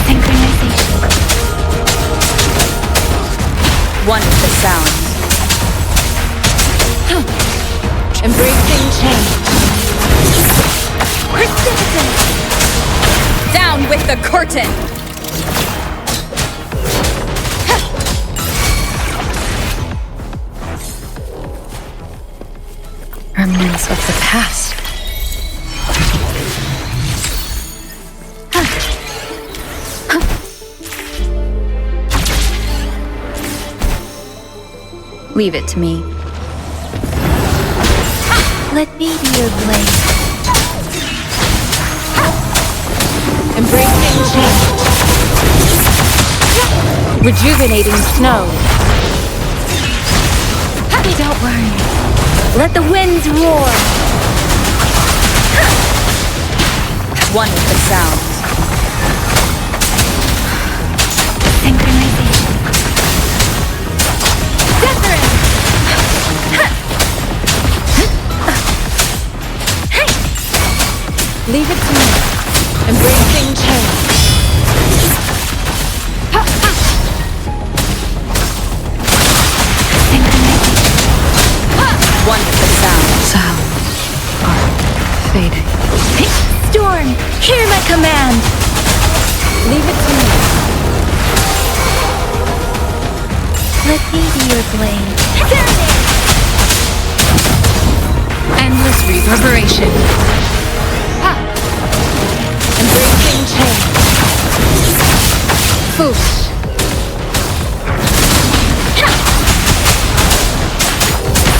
[SPEAKER 2] Synchronization.
[SPEAKER 9] One with the sound.
[SPEAKER 3] Embracing change.
[SPEAKER 2] Persistence.
[SPEAKER 9] Down with the curtain.
[SPEAKER 4] Remnants of the past. Leave it to me.
[SPEAKER 2] Let me be your blade.
[SPEAKER 3] Embracing change. Rejuvenating snow.
[SPEAKER 2] Don't worry. Let the winds roar.
[SPEAKER 9] One with the sound.
[SPEAKER 2] Synchronization.
[SPEAKER 3] Leave it to me. Embracing change.
[SPEAKER 9] One with the sound.
[SPEAKER 4] Sounds are fading.
[SPEAKER 2] Storm, hear my command.
[SPEAKER 3] Leave it to me.
[SPEAKER 2] Let me be your blade.
[SPEAKER 9] Endless reverberation.
[SPEAKER 3] Embracing change. Foolish.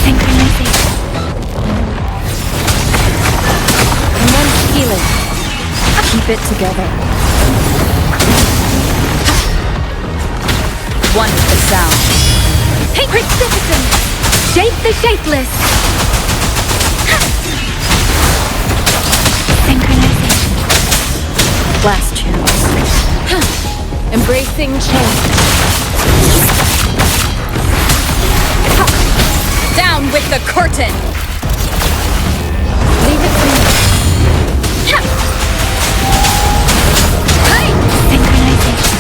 [SPEAKER 2] Synchronization.
[SPEAKER 3] Commence healing.
[SPEAKER 4] Keep it together.
[SPEAKER 9] One with the sound.
[SPEAKER 2] Persistence. Shape the shapeless. Synchronization.
[SPEAKER 4] Last chance.
[SPEAKER 9] Embracing change. Down with the curtain! Leave it to me. Hey! Synchronization.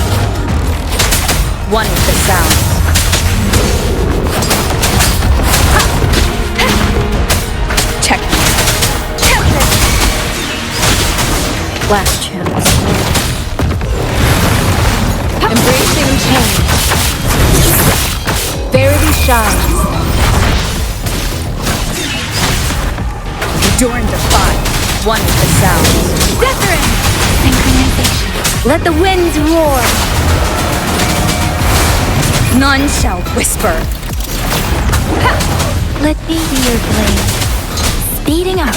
[SPEAKER 9] One with the sound. Check.
[SPEAKER 4] Last chance.
[SPEAKER 9] Embracing change. Verity shines. Adorn the fire. One with the sound. Wuthering! Synchronization. Let the winds roar. None shall whisper.
[SPEAKER 2] Let me be your blade. Speeding up.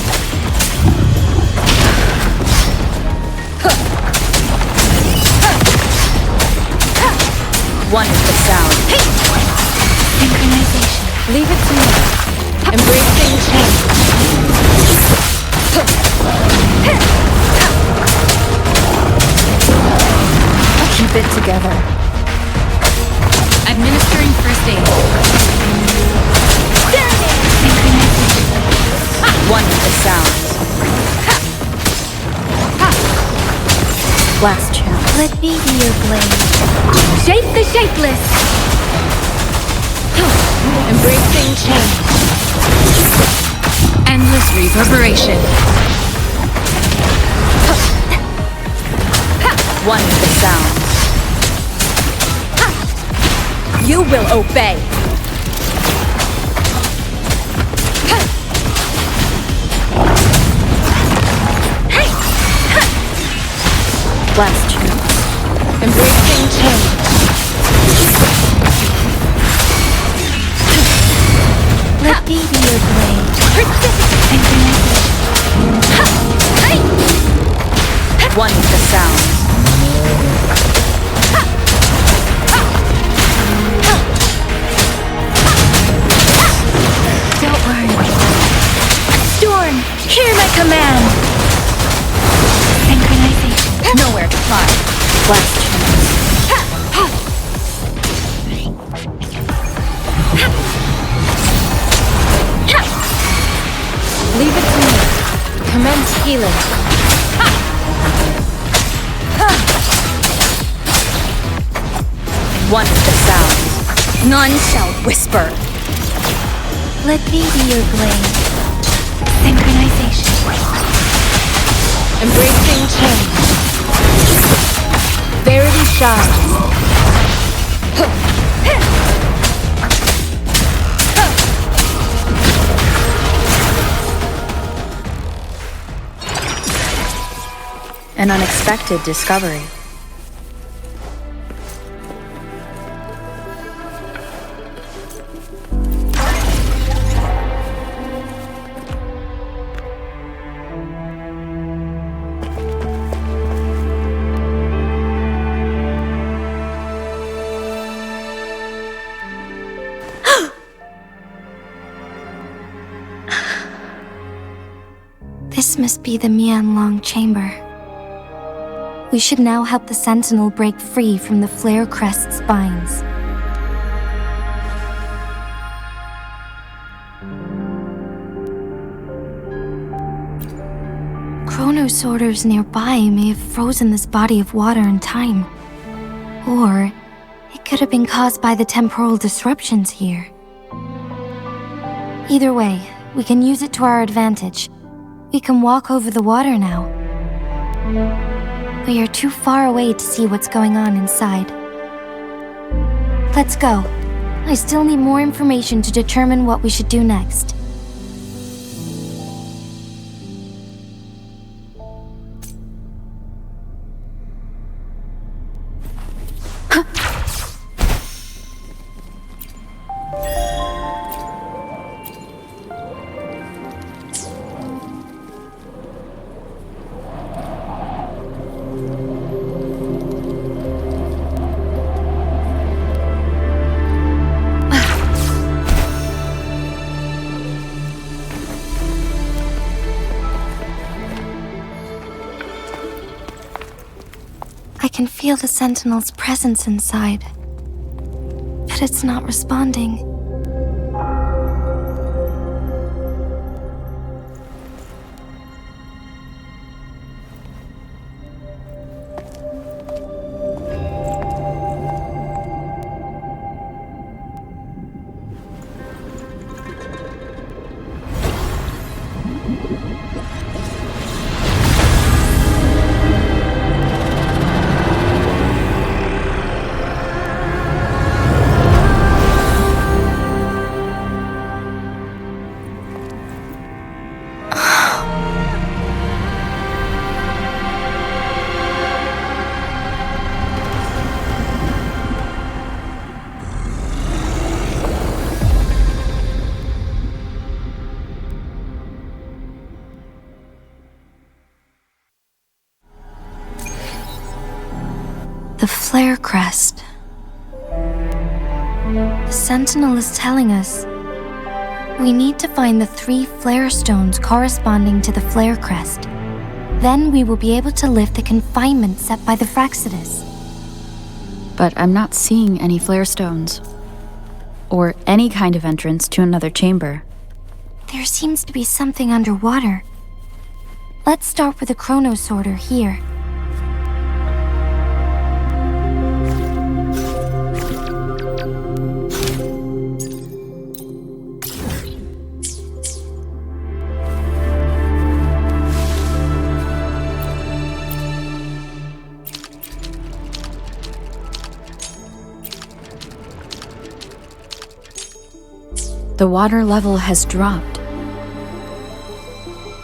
[SPEAKER 9] One with the sound.
[SPEAKER 2] Synchronization.
[SPEAKER 9] Leave it to me. Embracing change. Keep it together.
[SPEAKER 2] Administering first aid.
[SPEAKER 9] One with the sound.
[SPEAKER 4] Last chance.
[SPEAKER 2] Let me be your blade.
[SPEAKER 9] Shape the shapeless. Embracing change.
[SPEAKER 2] Endless reverberation.
[SPEAKER 9] One with the sound. You will obey.
[SPEAKER 4] Last chance.
[SPEAKER 9] Embracing change.
[SPEAKER 2] Let me be your blade.
[SPEAKER 9] One with the sound.
[SPEAKER 2] Don't worry. Storm, hear my command. Synchronization.
[SPEAKER 9] Nowhere to fly.
[SPEAKER 4] Last chance.
[SPEAKER 9] Leave it to me. Commence healing. One with the sound. None shall whisper.
[SPEAKER 2] Let me be your blade. Synchronization.
[SPEAKER 9] Embracing change. Verity shines.
[SPEAKER 4] An unexpected discovery.
[SPEAKER 11] This must be the Mian-Long chamber. We should now help the Sentinel break free from the Flare Crest spines. Chronosorters nearby may have frozen this body of water in time. Or it could have been caused by the temporal disruptions here. Either way, we can use it to our advantage. We can walk over the water now. We are too far away to see what's going on inside. Let's go. I still need more information to determine what we should do next. can feel the Sentinel's presence inside, but it's not responding. The flare crest. The Sentinel is telling us we need to find the 3 flare stones corresponding to the flare crest. Then we will be able to lift the confinement set by the Fraxidus.
[SPEAKER 4] But I'm not seeing any flare stones. Or any kind of entrance to another chamber.
[SPEAKER 11] There seems to be something underwater. Let's start with a chrono sorter here.
[SPEAKER 4] The water level has dropped.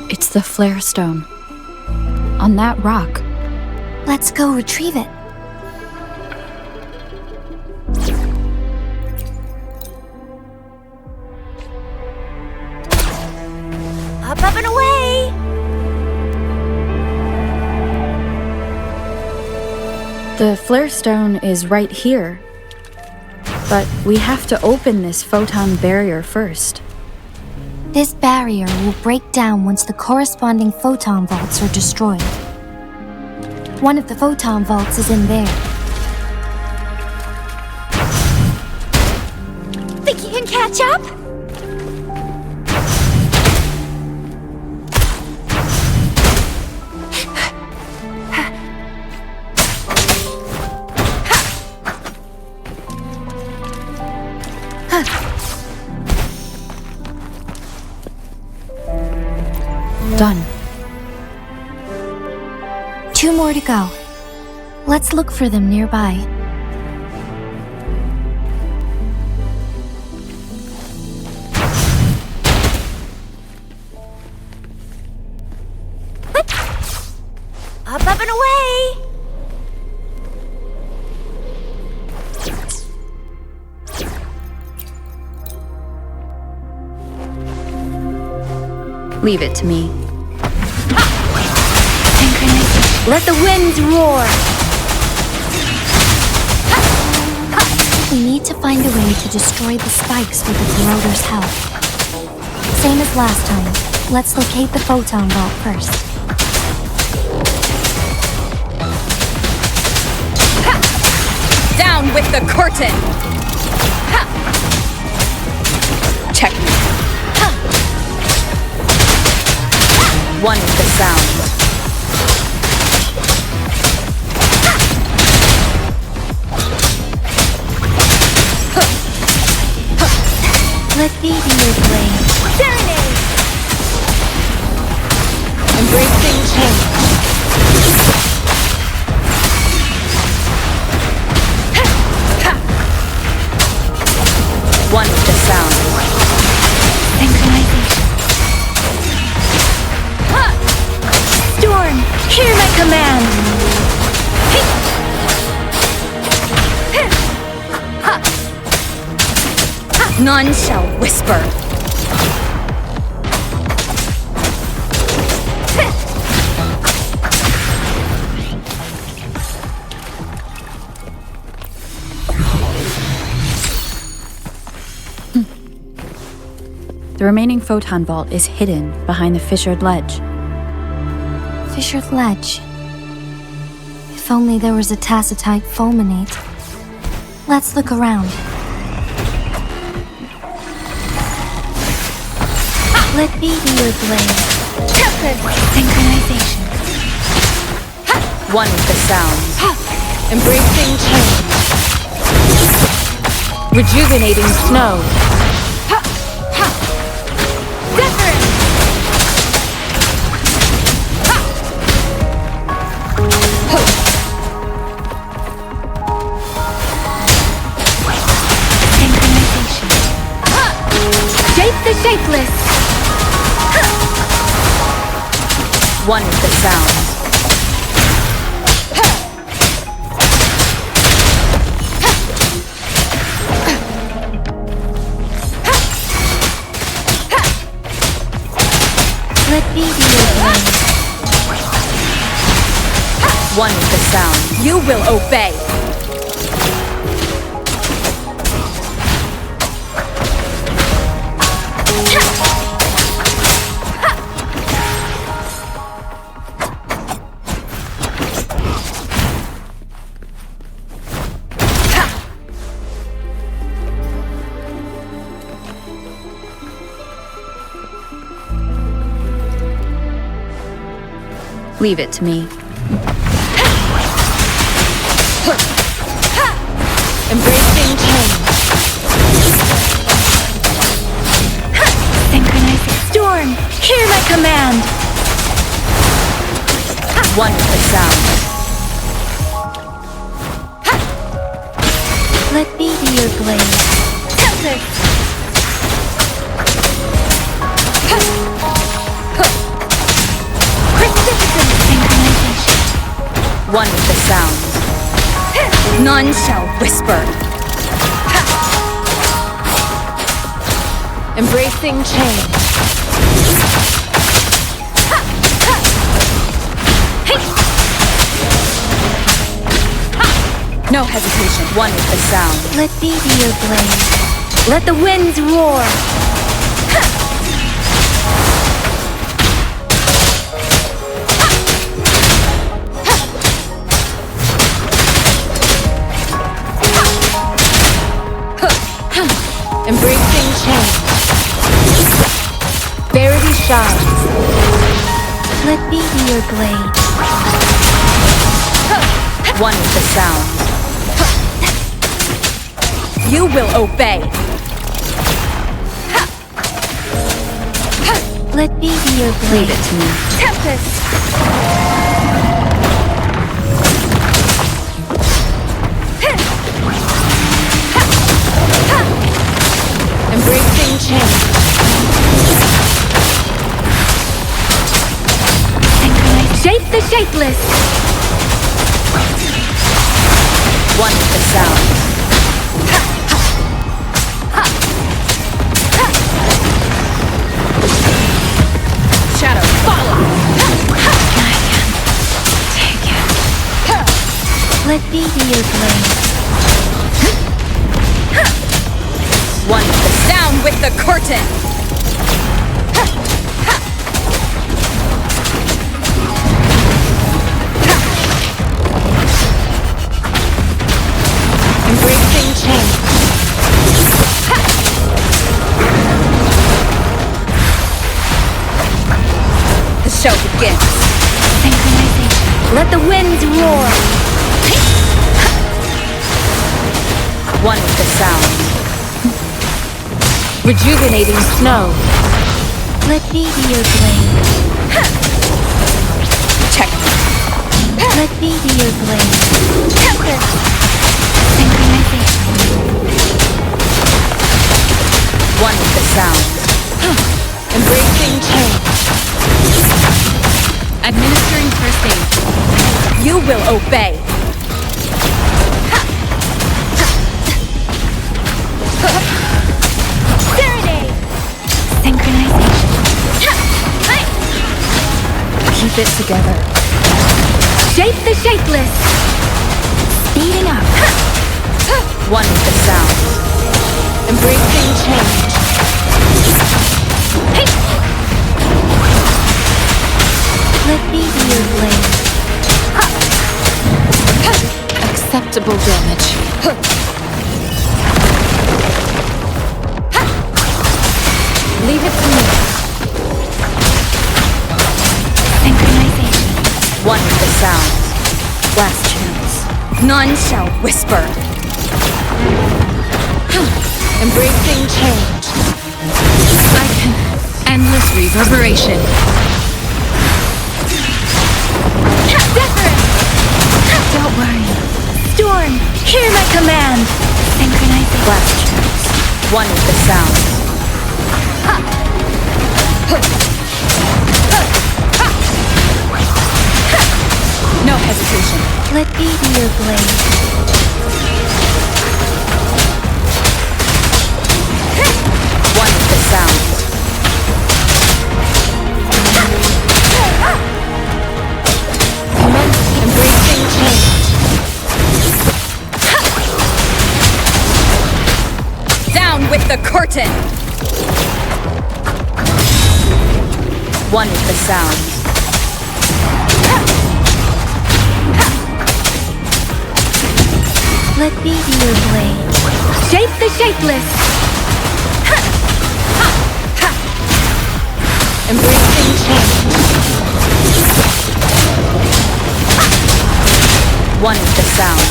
[SPEAKER 4] It's the flare stone. On that rock.
[SPEAKER 11] Let's go retrieve it.
[SPEAKER 1] Up, up, and away!
[SPEAKER 4] The flare stone is right here. But we have to open this photon barrier first.
[SPEAKER 11] This barrier will break down once the corresponding photon vaults are destroyed. One of the photon vaults is in there.
[SPEAKER 1] Think you can catch up?
[SPEAKER 4] Done.
[SPEAKER 11] 2 more to go. Let's look for them nearby.
[SPEAKER 1] Up, up, and away!
[SPEAKER 4] Leave it to me.
[SPEAKER 9] Let the winds roar!
[SPEAKER 11] We need to find a way to destroy the spikes with the corroder's help. Same as last time. Let's locate the photon vault first.
[SPEAKER 9] Down with the curtain! Check me. One with the sound.
[SPEAKER 11] Let me be your blade.
[SPEAKER 1] Serenade!
[SPEAKER 9] Embracing change. One with the sound.
[SPEAKER 11] Synchronization.
[SPEAKER 9] Storm, hear my command! None shall whisper.
[SPEAKER 4] The remaining photon vault is hidden behind the fissured ledge.
[SPEAKER 11] Fissured ledge. If If only there was a tacitite fulminate. Let's look around. Let be your blade. Synchronization.
[SPEAKER 9] One with the sounds. Embracing change. Rejuvenating snow. Wuthering!
[SPEAKER 2] Synchronization.
[SPEAKER 9] Shape the shapeless. One with the sounds.
[SPEAKER 11] Let be your blade.
[SPEAKER 9] One with the sound. You will obey.
[SPEAKER 4] Leave it to me.
[SPEAKER 9] Embracing change.
[SPEAKER 2] Synchronizing.
[SPEAKER 9] Storm, hear my command. One with the sound.
[SPEAKER 11] Let be your blade.
[SPEAKER 9] Tempest. Precipitant synchronization. One with the sound. None shall whisper. Embracing change. No hesitation. One with the sound.
[SPEAKER 11] Let be your blade.
[SPEAKER 9] Let the winds roar. Embracing change. Verity shines.
[SPEAKER 11] Let be your blade.
[SPEAKER 9] One with the sound. You will obey.
[SPEAKER 11] Let be your blade.
[SPEAKER 4] Leave it to me.
[SPEAKER 9] Tempest. Embracing change. Shape the shapeless. One with the sound. Shadow, follow.
[SPEAKER 2] Take it.
[SPEAKER 11] Let be your blade.
[SPEAKER 9] One with the down with the curtain. Embracing change. The show begins.
[SPEAKER 2] Synchronization.
[SPEAKER 9] Let the winds roar. One with the sound. Rejuvenating snow.
[SPEAKER 11] Let be your blade.
[SPEAKER 9] Check.
[SPEAKER 11] Let be your blade.
[SPEAKER 9] Tempest.
[SPEAKER 2] Synchronization.
[SPEAKER 9] One with the sound. Embracing change.
[SPEAKER 2] Administering first aid.
[SPEAKER 9] You will obey. Serenade.
[SPEAKER 2] Synchronization.
[SPEAKER 4] Keep it together.
[SPEAKER 9] Shape the shapeless.
[SPEAKER 2] Speeding up.
[SPEAKER 9] One with the sound. Embracing change.
[SPEAKER 11] Let be your blade.
[SPEAKER 9] Deductible damage. Leave it to me.
[SPEAKER 2] Synchronization.
[SPEAKER 9] One with the sound. Last chance. None shall whisper. Embracing change. I can. Endless reverberation.
[SPEAKER 2] Don't worry.
[SPEAKER 9] Storm, hear my command.
[SPEAKER 2] Synchronization.
[SPEAKER 9] Last chance. One with the sound. No hesitation.
[SPEAKER 2] Let be your blade.
[SPEAKER 9] One with the sound. Embracing change. Down with the curtain. One with the sound.
[SPEAKER 2] Let be your blade.
[SPEAKER 9] Shape the shapeless. Embracing change. One with the sound.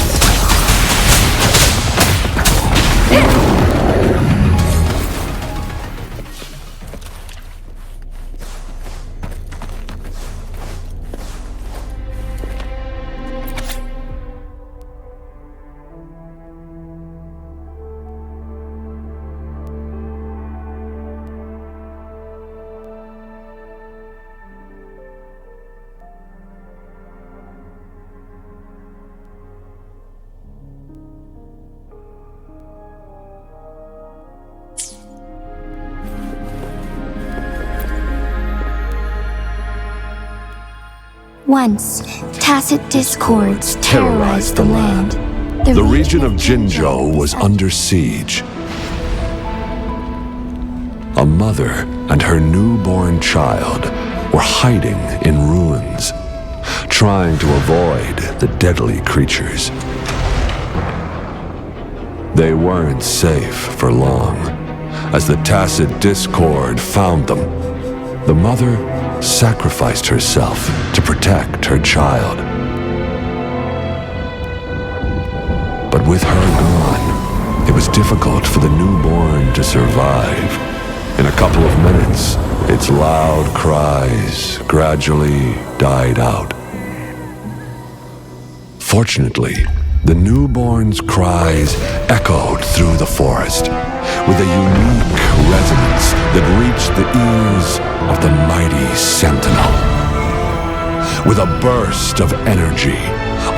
[SPEAKER 2] Once, tacit discords terrorized the land.
[SPEAKER 13] The region of Jinzhou was under siege. A mother and her newborn child were hiding in ruins, trying to avoid the deadly creatures. They weren't safe for long. As the tacit discord found them, the mother sacrificed herself to protect her child. But with her gone, it was difficult for the newborn to survive. In a couple of minutes, its loud cries gradually died out. Fortunately, the newborn's cries echoed through the forest with a unique resonance that reached the ears of the mighty Sentinel. With a burst of energy,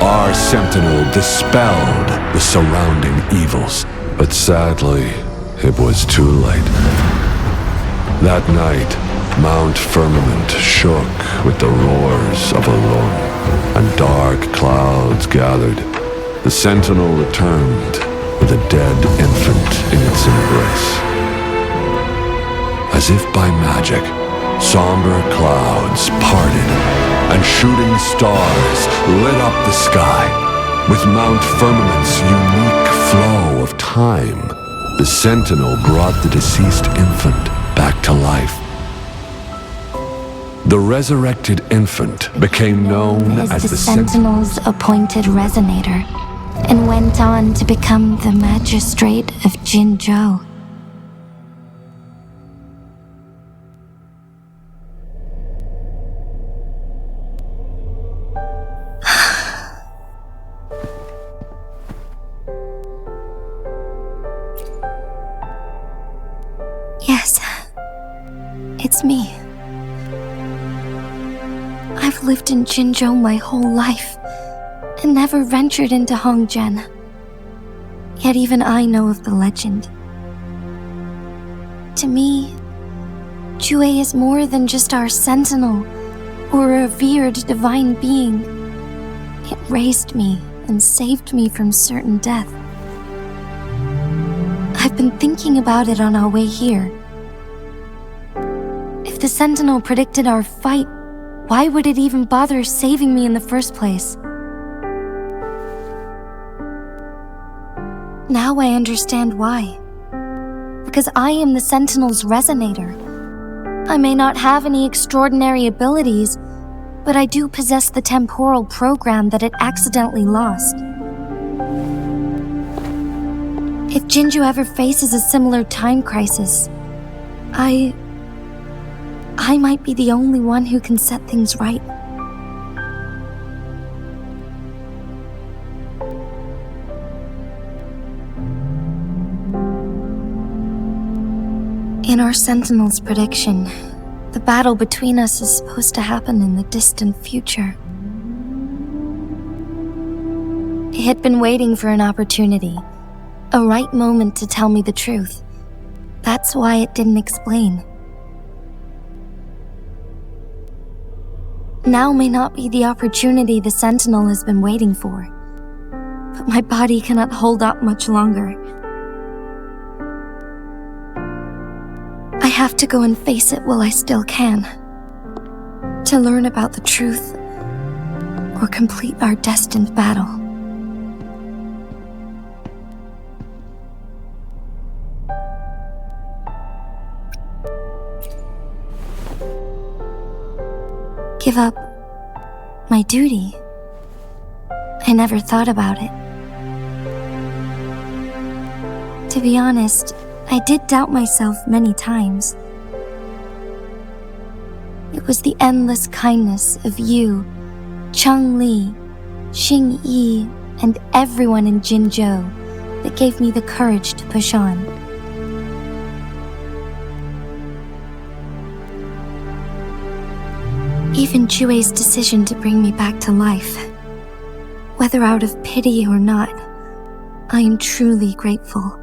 [SPEAKER 13] our Sentinel dispelled the surrounding evils. But sadly, it was too late. That night, Mount Firmament shook with the roars of a Lorn, and dark clouds gathered. The Sentinel returned with a dead infant in its embrace. As if by magic, somber clouds parted, and shooting stars lit up the sky. With Mount Firmament's unique flow of time, the Sentinel brought the deceased infant back to life. The resurrected infant became known as the
[SPEAKER 2] Sentinel's appointed resonator, and went on to become the magistrate of Jinzhou. Yes, it's me. I've lived in Jinzhou my whole life, and never ventured into Hongzhen. Yet even I know of the legend. To me, Jue is more than just our sentinel, or a revered divine being. It raised me and saved me from certain death. I've been thinking about it on our way here. If the sentinel predicted our fight, why would it even bother saving me in the first place?
[SPEAKER 11] Now I understand why. Because I am the Sentinel's resonator. I may not have any extraordinary abilities, but I do possess the temporal program that it accidentally lost. If Jinju ever faces a similar time crisis, I might be the only one who can set things right. In our Sentinel's prediction, the battle between us is supposed to happen in the distant future. It had been waiting for an opportunity, a right moment to tell me the truth. That's why it didn't explain. Now may not be the opportunity the Sentinel has been waiting for, but my body cannot hold up much longer. I have to go and face it while I still can, to learn about the truth or complete our destined battle. Give up my duty? I never thought about it. To be honest, I did doubt myself many times. It was the endless kindness of you, Changli, Xingyi, and everyone in Jinzhou that gave me the courage to push on. Even Jue's decision to bring me back to life, whether out of pity or not, I am truly grateful.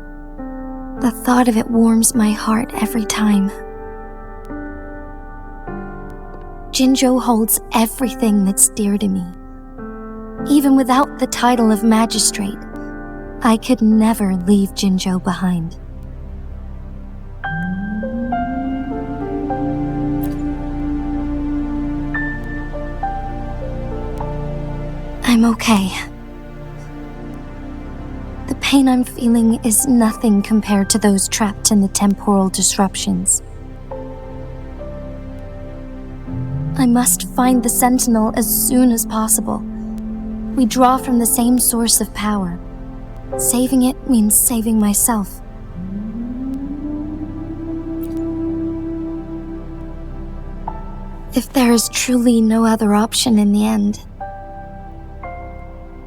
[SPEAKER 11] The thought of it warms my heart every time. Jinzhou holds everything that's dear to me. Even without the title of magistrate, I could never leave Jinzhou behind. I'm okay. The pain I'm feeling is nothing compared to those trapped in the temporal disruptions. I must find the Sentinel as soon as possible. We draw from the same source of power. Saving it means saving myself. If there is truly no other option in the end,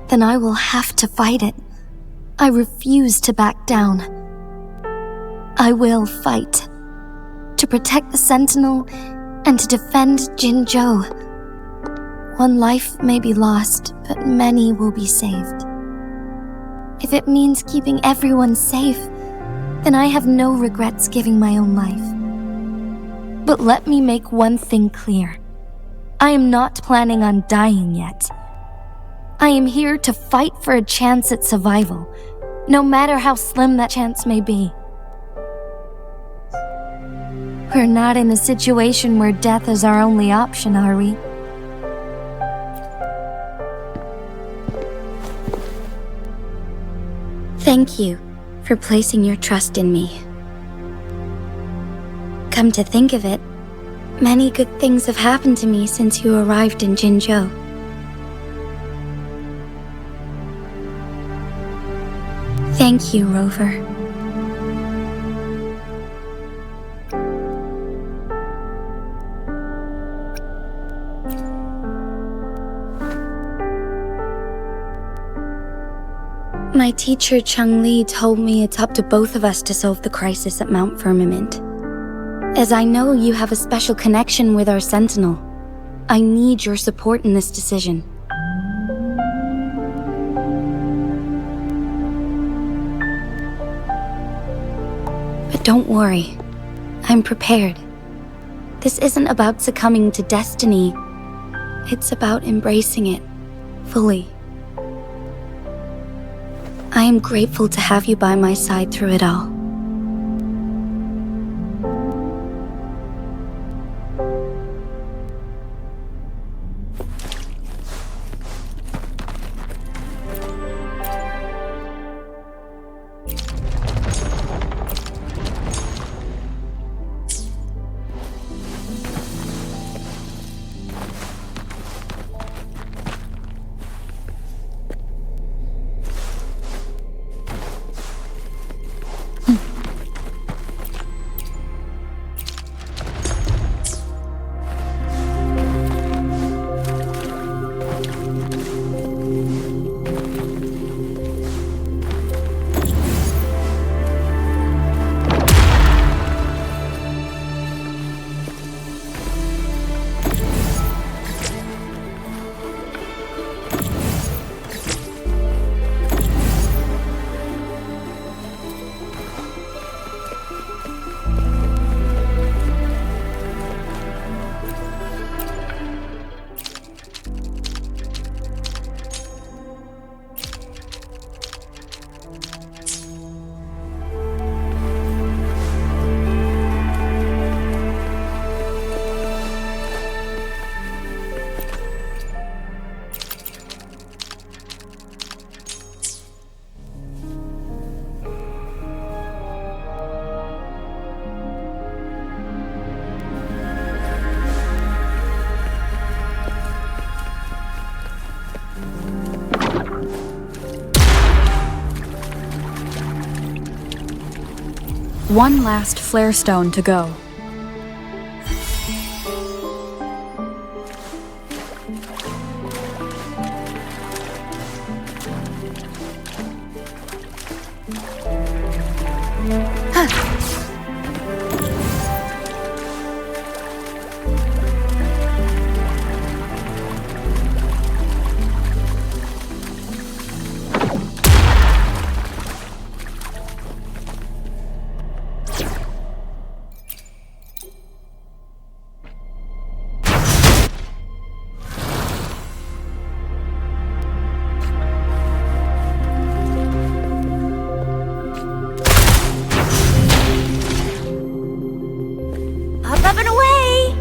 [SPEAKER 11] then I will have to fight it. I refuse to back down. I will fight. To protect the Sentinel and to defend Jinzhou. One life may be lost, but many will be saved. If it means keeping everyone safe, then I have no regrets giving my own life. But let me make one thing clear. I am not planning on dying yet. I am here to fight for a chance at survival, no matter how slim that chance may be. We're not in a situation where death is our only option, are we? Thank you for placing your trust in me. Come to think of it, many good things have happened to me since you arrived in Jinzhou. Thank you, Rover. My teacher Changli told me it's up to both of us to solve the crisis at Mount Firmament. As I know you have a special connection with our Sentinel, I need your support in this decision. But don't worry, I'm prepared. This isn't about succumbing to destiny, it's about embracing it fully. I am grateful to have you by my side through it all.
[SPEAKER 4] One last flare stone to go.
[SPEAKER 1] Up and away!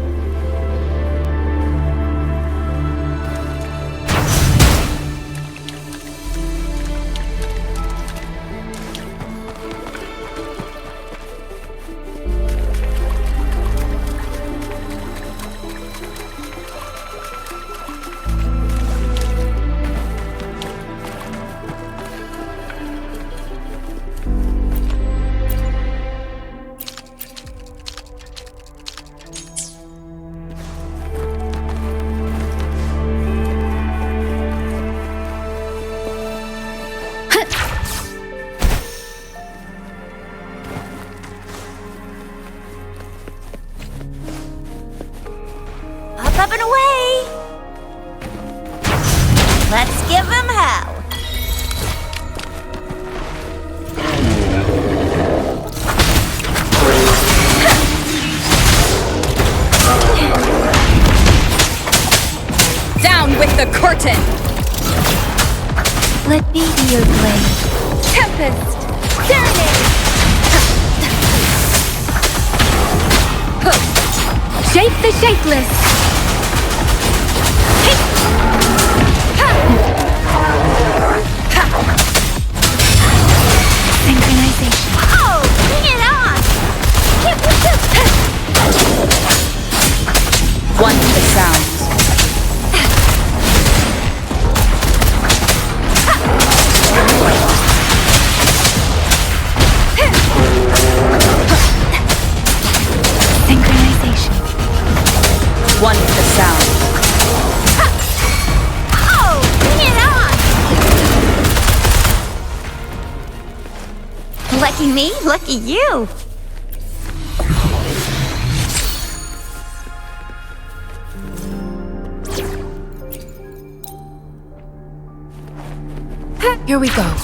[SPEAKER 1] Up and away! Let's give him hell!
[SPEAKER 9] Down with the curtain!
[SPEAKER 2] Let me be your blade.
[SPEAKER 9] Tempest! Serenade!
[SPEAKER 2] Shape the shapeless! Synchronization.
[SPEAKER 1] Oh, bring it on!
[SPEAKER 9] One with the sounds.
[SPEAKER 2] Synchronization.
[SPEAKER 9] One with the sounds.
[SPEAKER 1] Oh, bring it on! Lucky me, lucky you.
[SPEAKER 8] Here we go.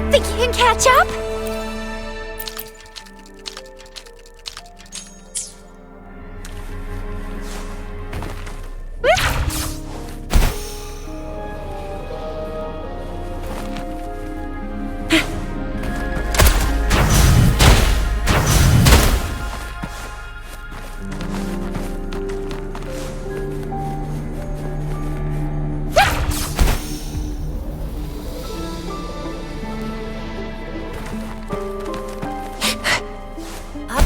[SPEAKER 1] Think you can catch up?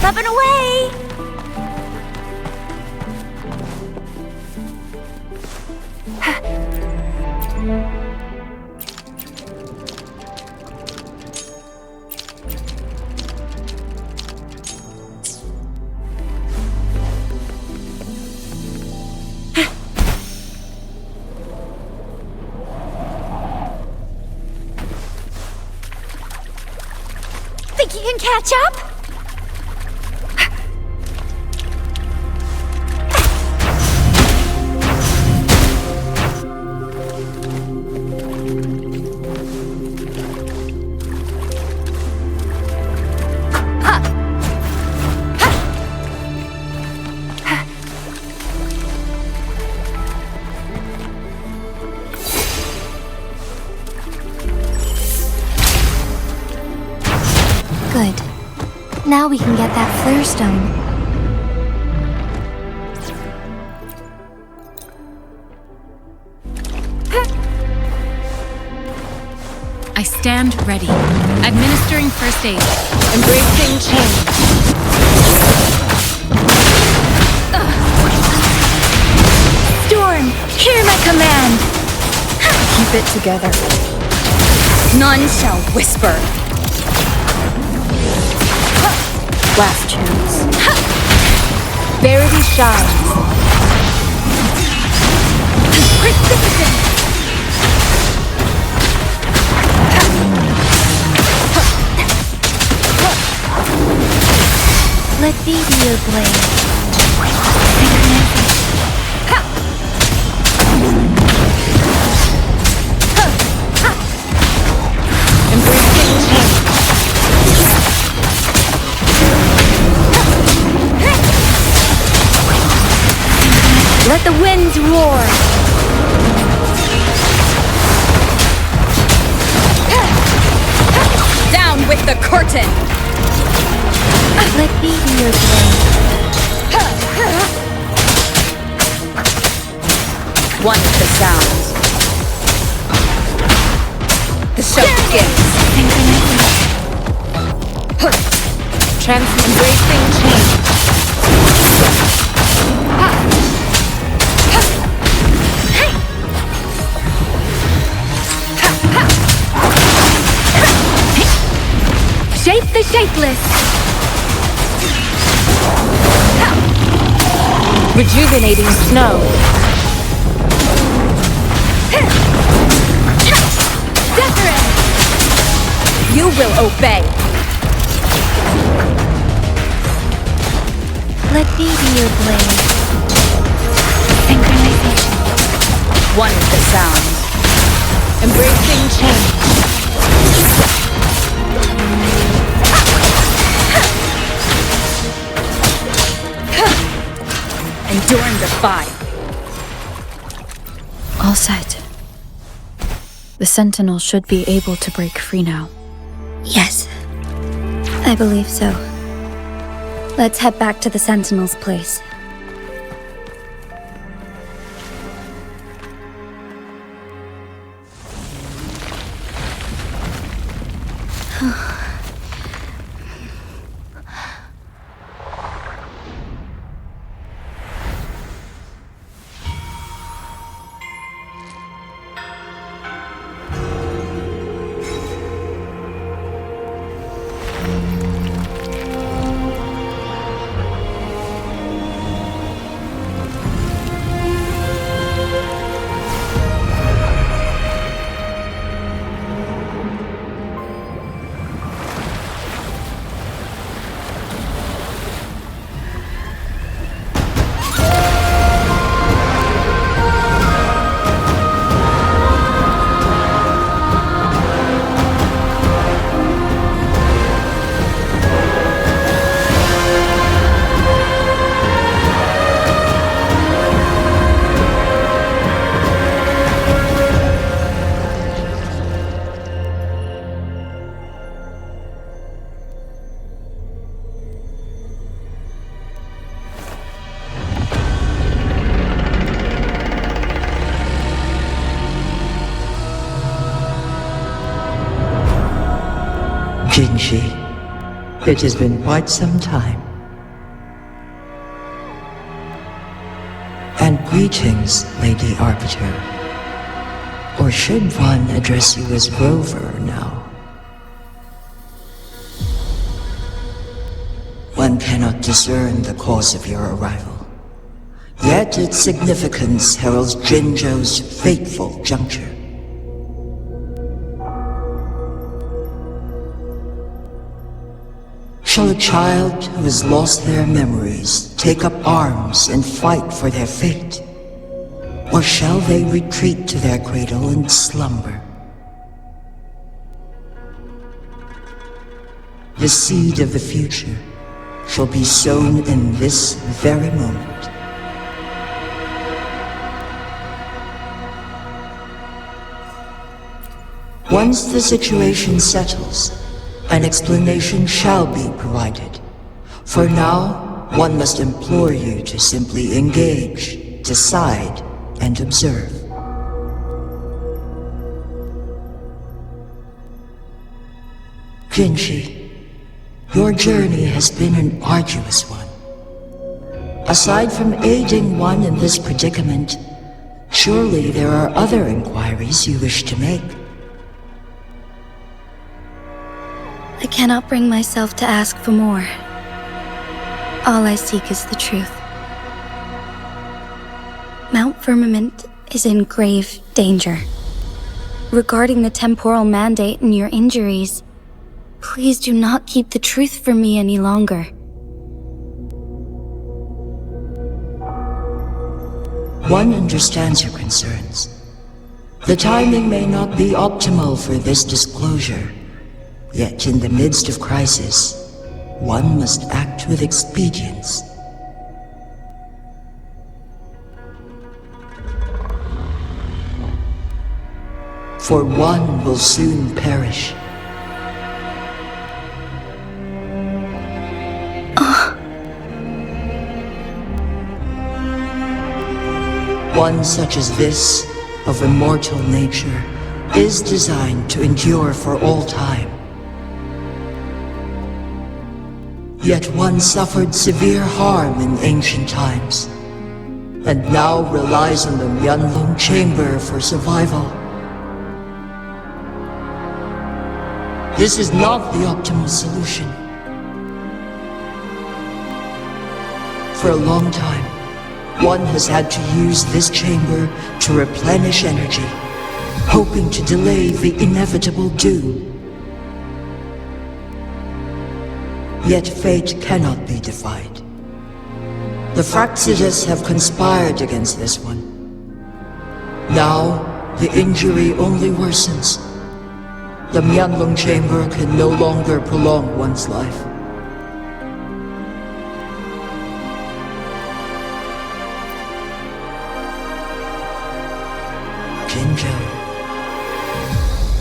[SPEAKER 1] Up and away!
[SPEAKER 2] Think you can catch up?
[SPEAKER 11] Good. Now we can get that flare stone.
[SPEAKER 9] I stand ready. Administering first aid.
[SPEAKER 3] Embracing change.
[SPEAKER 2] Storm, hear my command!
[SPEAKER 4] Keep it together.
[SPEAKER 9] None shall whisper.
[SPEAKER 4] Last chance.
[SPEAKER 3] Verity shines.
[SPEAKER 2] Precipitant!
[SPEAKER 11] Let me be your blade.
[SPEAKER 3] Embracing change.
[SPEAKER 9] Let the winds roar. Down with the curtain.
[SPEAKER 11] Let me be your blade.
[SPEAKER 9] One with the sounds. The show begins.
[SPEAKER 3] Embracing change.
[SPEAKER 2] Shape the shapeless!
[SPEAKER 3] Rejuvenating snow.
[SPEAKER 2] Wuthering!
[SPEAKER 9] You will obey.
[SPEAKER 11] Let me be your blade.
[SPEAKER 2] Synchronization.
[SPEAKER 9] One with the sounds.
[SPEAKER 3] Embracing change.
[SPEAKER 9] Enduring the fire.
[SPEAKER 4] All set. The Sentinel should be able to break free now.
[SPEAKER 11] Yes. I believe so. Let's head back to the Sentinel's place.
[SPEAKER 14] Jinji, it has been quite some time. And greetings, Lady Arbiter. Or should one address you as Rover now? One cannot discern the cause of your arrival. Yet its significance heralds Jinzhou's fateful juncture. Shall a child who has lost their memories take up arms and fight for their fate? Or shall they retreat to their cradle and slumber? The seed of the future shall be sown in this very moment. Once the situation settles, an explanation shall be provided. For now, one must implore you to simply engage, decide, and observe. Jinji, your journey has been an arduous one. Aside from aiding one in this predicament, surely there are other inquiries you wish to make.
[SPEAKER 11] I cannot bring myself to ask for more. All I seek is the truth. Mount Firmament is in grave danger. Regarding the temporal mandate and your injuries, please do not keep the truth from me any longer.
[SPEAKER 14] One understands your concerns. The timing may not be optimal for this disclosure. Yet in the midst of crisis, one must act with expedience. For one will soon perish. One such as this, of immortal nature, is designed to endure for all time. Yet one suffered severe harm in ancient times, and now relies on the Myanlong chamber for survival. This is not the optimal solution. For a long time, one has had to use this chamber to replenish energy, hoping to delay the inevitable doom. Yet fate cannot be defied. The Fraxidas have conspired against this one. Now, the injury only worsens. The Myanlong chamber can no longer prolong one's life. Jinzhou.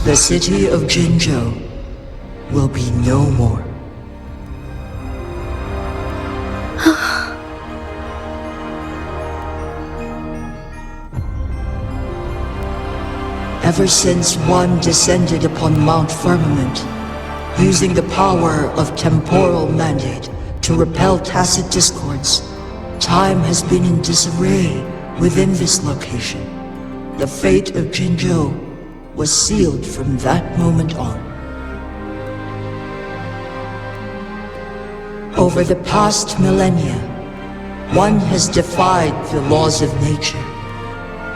[SPEAKER 14] The city of Jinzhou will be no more. Ever since one descended upon Mount Firmament, using the power of temporal mandate to repel tacit discords, time has been in disarray within this location. The fate of Jinzhou was sealed from that moment on. Over the past millennia, one has defied the laws of nature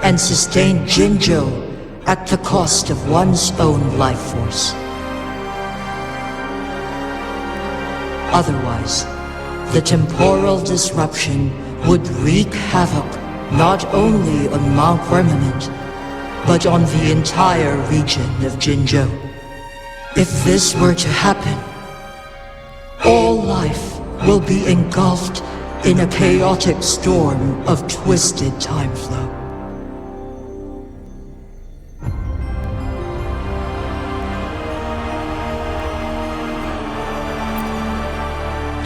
[SPEAKER 14] and sustained Jinzhou at the cost of one's own life force. Otherwise, the temporal disruption would wreak havoc not only on Mount Firmament, but on the entire region of Jinzhou. If this were to happen, all life will be engulfed in a chaotic storm of twisted time flow.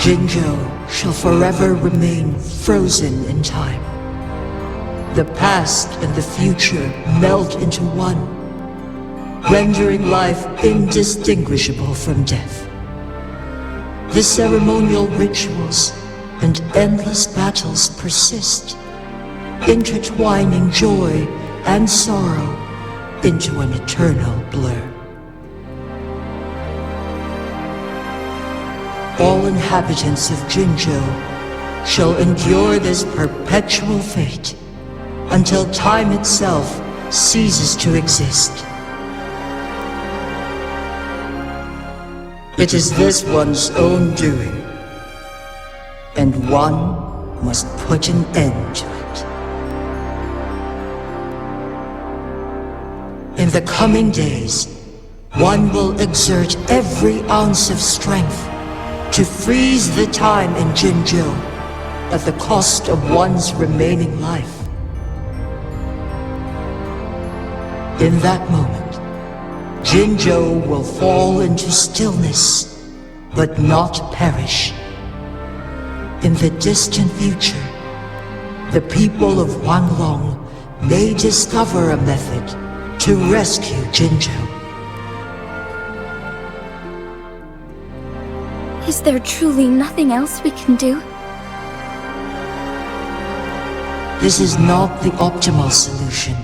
[SPEAKER 14] Jinzhou shall forever remain frozen in time. The past and the future melt into one, rendering life indistinguishable from death. The ceremonial rituals and endless battles persist, intertwining joy and sorrow into an eternal blur. All inhabitants of Jinzhou shall endure this perpetual fate until time itself ceases to exist. It is this one's own doing, and one must put an end to it. In the coming days, one will exert every ounce of strength to freeze the time in Jinzhou at the cost of one's remaining life. In that moment, Jinzhou will fall into stillness, but not perish. In the distant future, the people of Wanlong may discover a method to rescue Jinzhou.
[SPEAKER 11] Is there truly nothing else we can do?
[SPEAKER 14] This is not the optimal solution,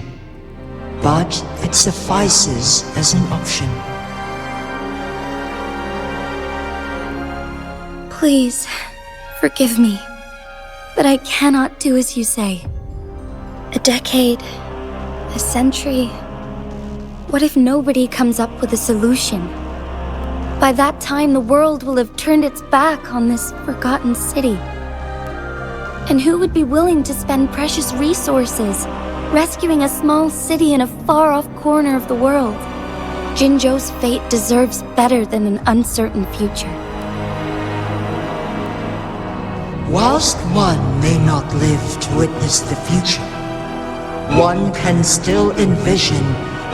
[SPEAKER 14] but it suffices as an option.
[SPEAKER 11] Please, forgive me, but I cannot do as you say. A decade, a century. What if nobody comes up with a solution? By that time, the world will have turned its back on this forgotten city. And who would be willing to spend precious resources rescuing a small city in a far-off corner of the world? Jinzhou's fate deserves better than an uncertain future.
[SPEAKER 14] Whilst one may not live to witness the future, one can still envision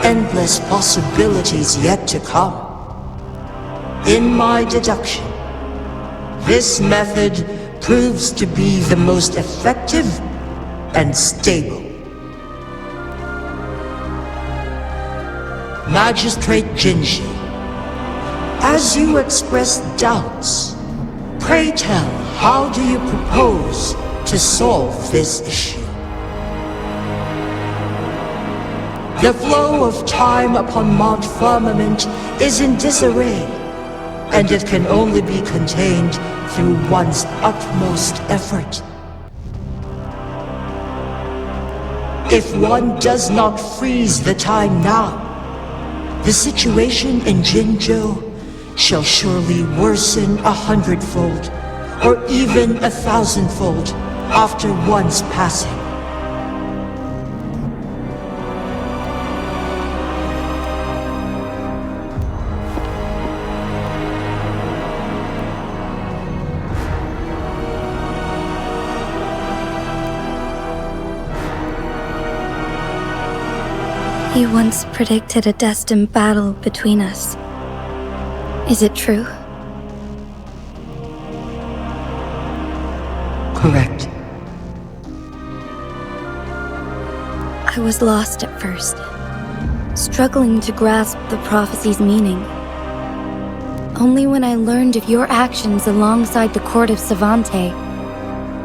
[SPEAKER 14] endless possibilities yet to come. In my deduction, this method proves to be the most effective and stable. Magistrate Jinji, as you express doubts, pray tell, how do you propose to solve this issue? The flow of time upon Mount Firmament is in disarray, and it can only be contained through one's utmost effort. If one does not freeze the time now, the situation in Jinzhou shall surely worsen 100-fold, or even 1,000-fold, after one's passing.
[SPEAKER 11] You once predicted a destined battle between us. Is it true?
[SPEAKER 14] Correct.
[SPEAKER 11] I was lost at first, struggling to grasp the prophecy's meaning. Only when I learned of your actions alongside the court of Savante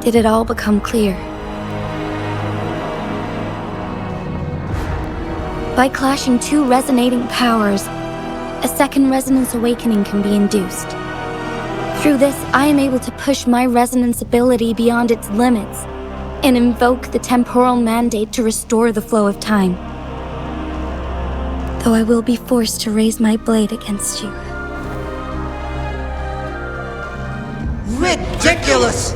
[SPEAKER 11] did it all become clear. By clashing two resonating powers, a second resonance awakening can be induced. Through this, I am able to push my resonance ability beyond its limits and invoke the temporal mandate to restore the flow of time. Though I will be forced to raise my blade against you.
[SPEAKER 14] Ridiculous!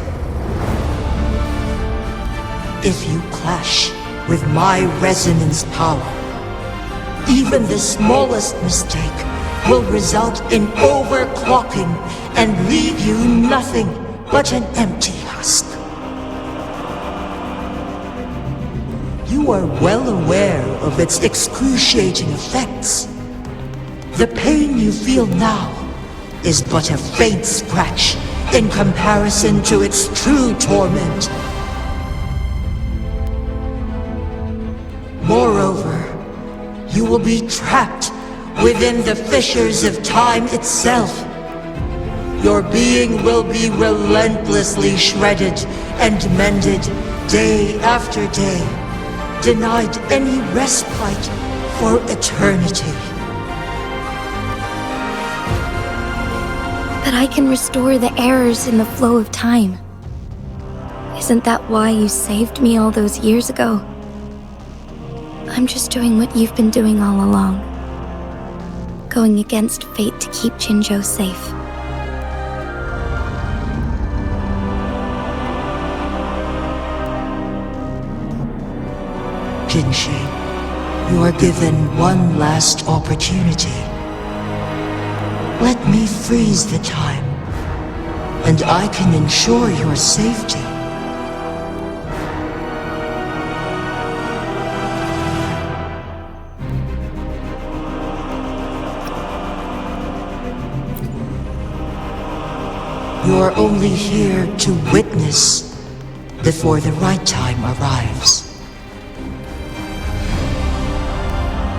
[SPEAKER 14] If you clash with my resonance power, even the smallest mistake will result in overclocking and leave you nothing but an empty husk. You are well aware of its excruciating effects. The pain you feel now is but a faint scratch in comparison to its true torment. Moreover, you will be trapped within the fissures of time itself. Your being will be relentlessly shredded and mended day after day, denied any respite for eternity.
[SPEAKER 11] But I can restore the errors in the flow of time. Isn't that why you saved me all those years ago? I'm just doing what you've been doing all along. going against fate to keep Jinzhou safe.
[SPEAKER 14] Jinshi, you are given one last opportunity. Let me freeze the time, and I can ensure your safety. You're only here to witness before the right time arrives.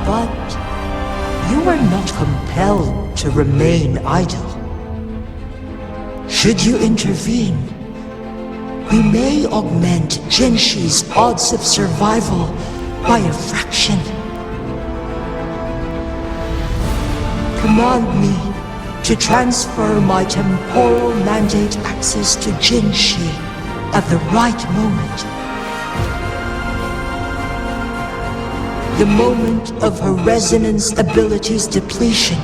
[SPEAKER 14] But you are not compelled to remain idle. Should you intervene, we may augment Jinshi's odds of survival by a fraction. Command me to transfer my temporal mandate access to Jinshi at the right moment. The moment of her resonance ability's depletion,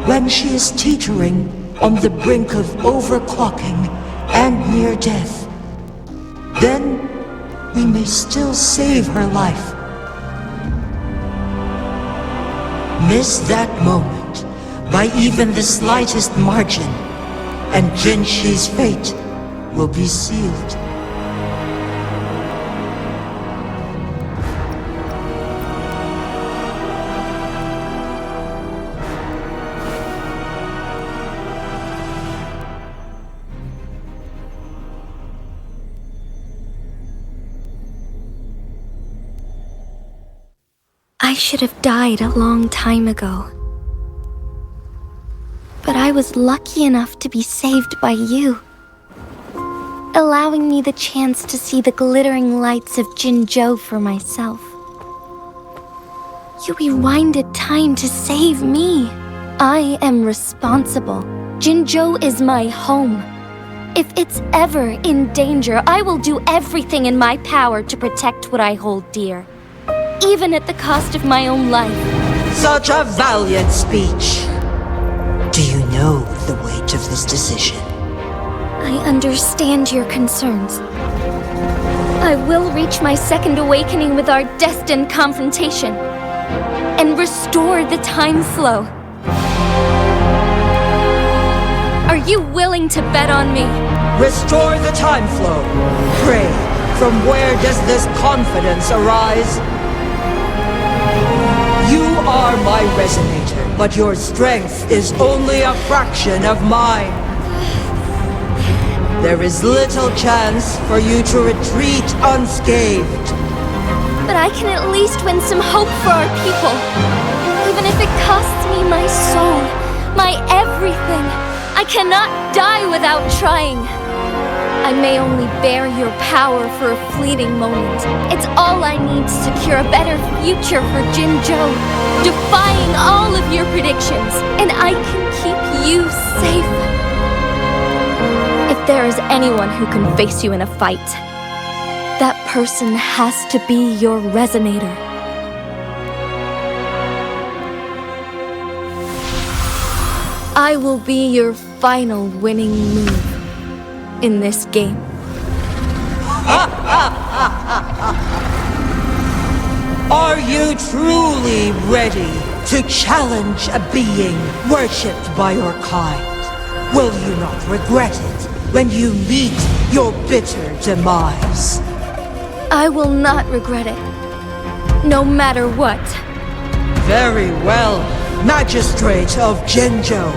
[SPEAKER 14] when she is teetering on the brink of overclocking and near death. Then we may still save her life. Miss that moment by even the slightest margin, and Jinshi's fate will be sealed.
[SPEAKER 11] I should have died a long time ago. But I was lucky enough to be saved by you, allowing me the chance to see the glittering lights of Jinzhou for myself. You rewinded time to save me. I am responsible. Jinzhou is my home. If it's ever in danger, I will do everything in my power to protect what I hold dear, even at the cost of my own life.
[SPEAKER 14] Such a valiant speech. Do you know the weight of this decision?
[SPEAKER 11] I understand your concerns. I will reach my second awakening with our destined confrontation and restore the time flow. Are you willing to bet on me?
[SPEAKER 14] Restore the time flow. Pray, from where does this confidence arise? You are my resonator, but your strength is only a fraction of mine. There is little chance for you to retreat unscathed.
[SPEAKER 11] But I can at least win some hope for our people. Even if it costs me my soul, my everything. I cannot die without trying. I may only bear your power for a fleeting moment. It's all I need to secure a better future for Jinzhou, defying all of your predictions, and I can keep you safe. If there is anyone who can face you in a fight, that person has to be your resonator. I will be your final winning move in this game.
[SPEAKER 14] Are you truly ready to challenge a being worshipped by your kind? Will you not regret it when you meet your bitter demise?
[SPEAKER 11] I will not regret it, no matter what.
[SPEAKER 14] Very well, Magistrate of Jinzhou.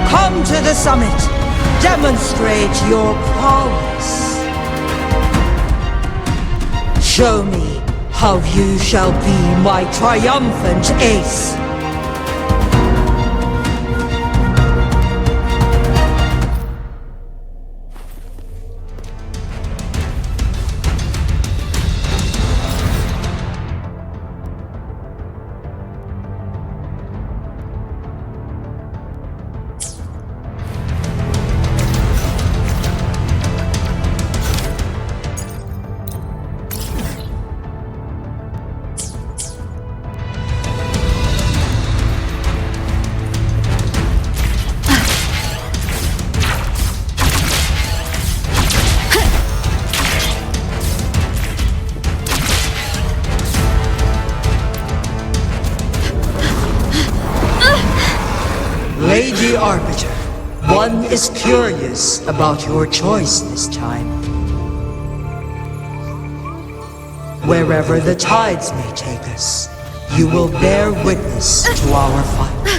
[SPEAKER 14] Come to the summit. Demonstrate your prowess. Show me how you shall be my triumphant ace. Lady Arbiter, one is curious about your choice this time. Wherever the tides may take us, you will bear witness to our fight.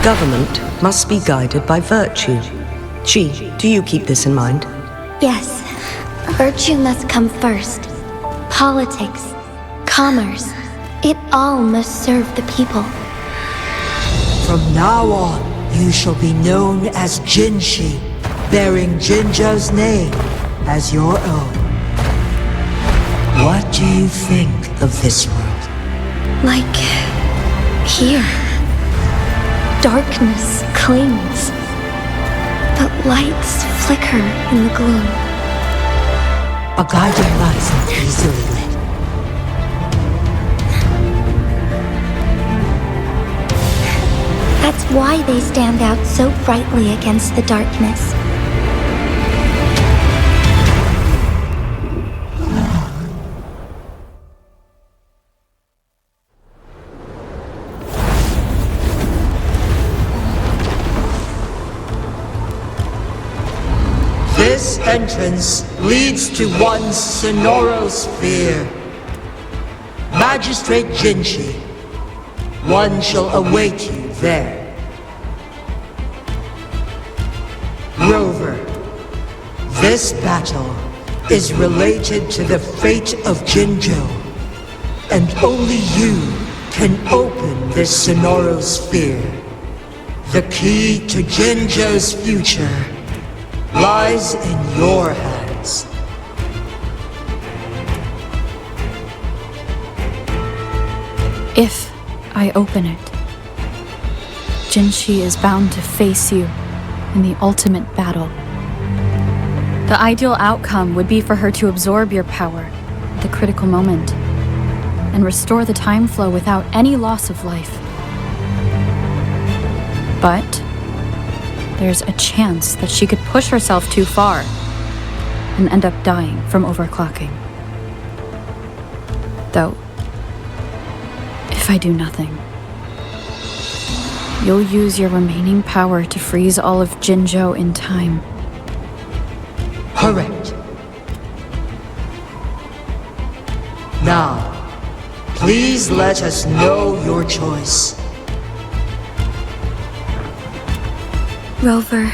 [SPEAKER 10] Government must be guided by virtue. Chi, do you keep this in mind?
[SPEAKER 11] Yes, virtue must come first. Politics, commerce, it all must serve the people.
[SPEAKER 14] From now on, you shall be known as Jinshi, bearing Jinzhou's name as your own. What do you think of this world?
[SPEAKER 11] Like here. Darkness clings, but lights flicker in the gloom.
[SPEAKER 14] A guiding light is not easily lit.
[SPEAKER 11] That's why they stand out so brightly against the darkness.
[SPEAKER 14] This entrance leads to one Sonoro sphere. Magistrate Jinshi, one shall await you there. Rover, this battle is related to the fate of Jinzhou, and only you can open this Sonoro sphere. The key to Jinzhou's future lies in your hands.
[SPEAKER 4] If I open it, Jinshi is bound to face you in the ultimate battle. The ideal outcome would be for her to absorb your power at the critical moment and restore the time flow without any loss of life. But there's a chance that she could push herself too far and end up dying from overclocking. Though, if I do nothing, you'll use your remaining power to freeze all of Jinzhou in time.
[SPEAKER 14] Correct. Now, please let us know your choice.
[SPEAKER 11] Rover.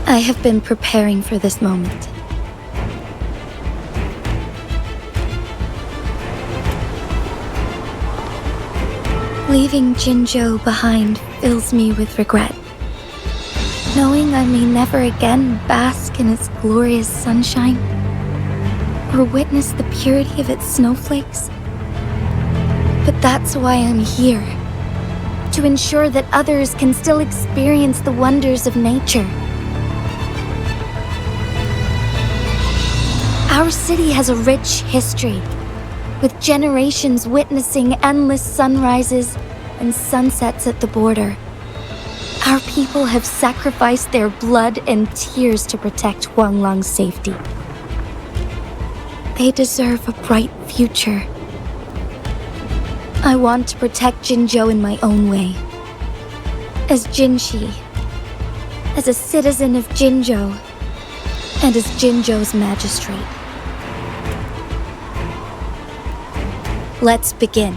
[SPEAKER 11] I have been preparing for this moment. Leaving Jinzhou behind fills me with regret. Knowing I may never again bask in its glorious sunshine, or witness the purity of its snowflakes. But that's why I'm here. To ensure that others can still experience the wonders of nature. Our city has a rich history, with generations witnessing endless sunrises and sunsets at the border. Our people have sacrificed their blood and tears to protect Huanglang's safety. They deserve a bright future. I want to protect Jinzhou in my own way. As Jinshi, as a citizen of Jinzhou, and as Jinzhou's magistrate. Let's begin.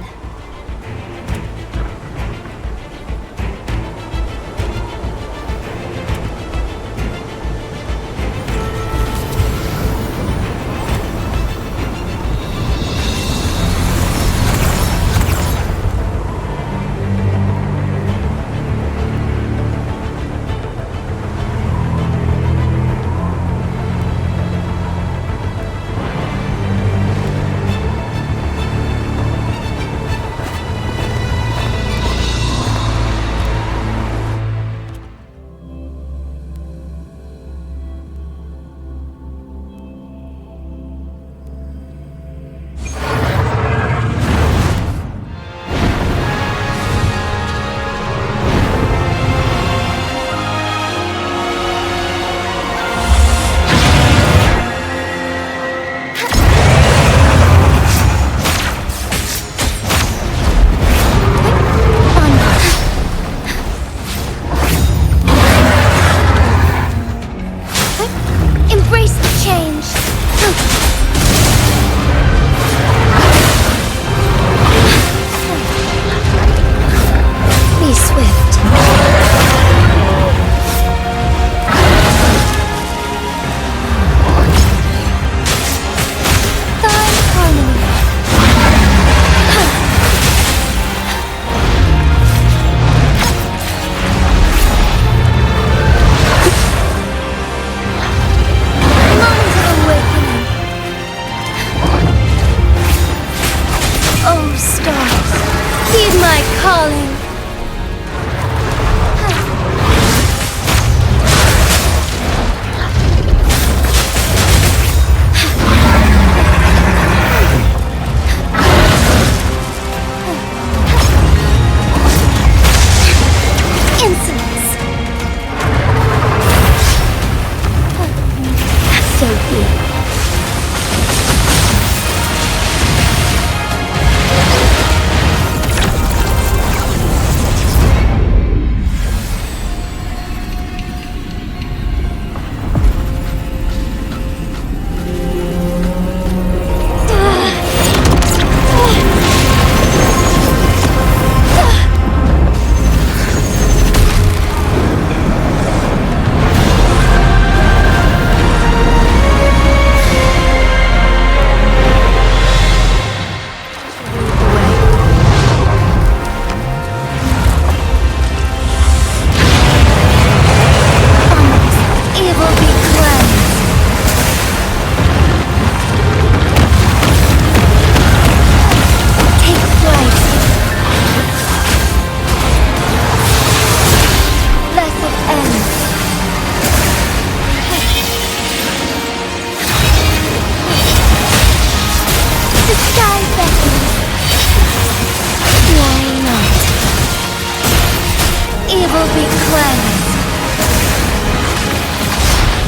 [SPEAKER 9] cleansed.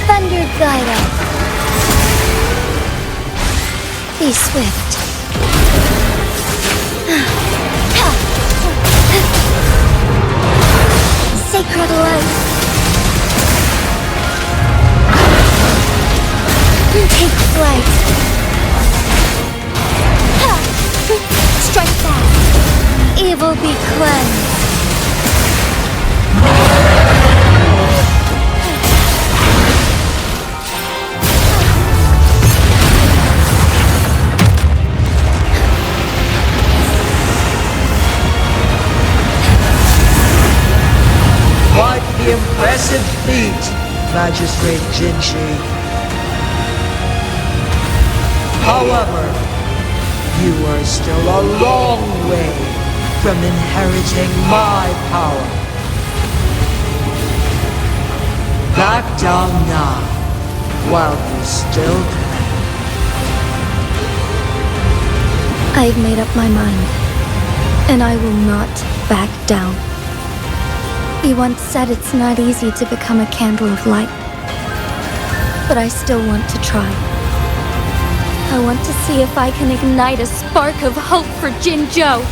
[SPEAKER 9] Thunder guide us. Be swift. Sacred light. Take flight. Strike back. Evil be cleansed.
[SPEAKER 14] Quite the impressive feat, Magistrate Jinshi. However, you are still a long way from inheriting my power. Back down now, while you still can.
[SPEAKER 11] I've made up my mind, and I will not back down. He once said it's not easy to become a candle of light, but I still want to try. I want to see if I can ignite a spark of hope for Jinzhou.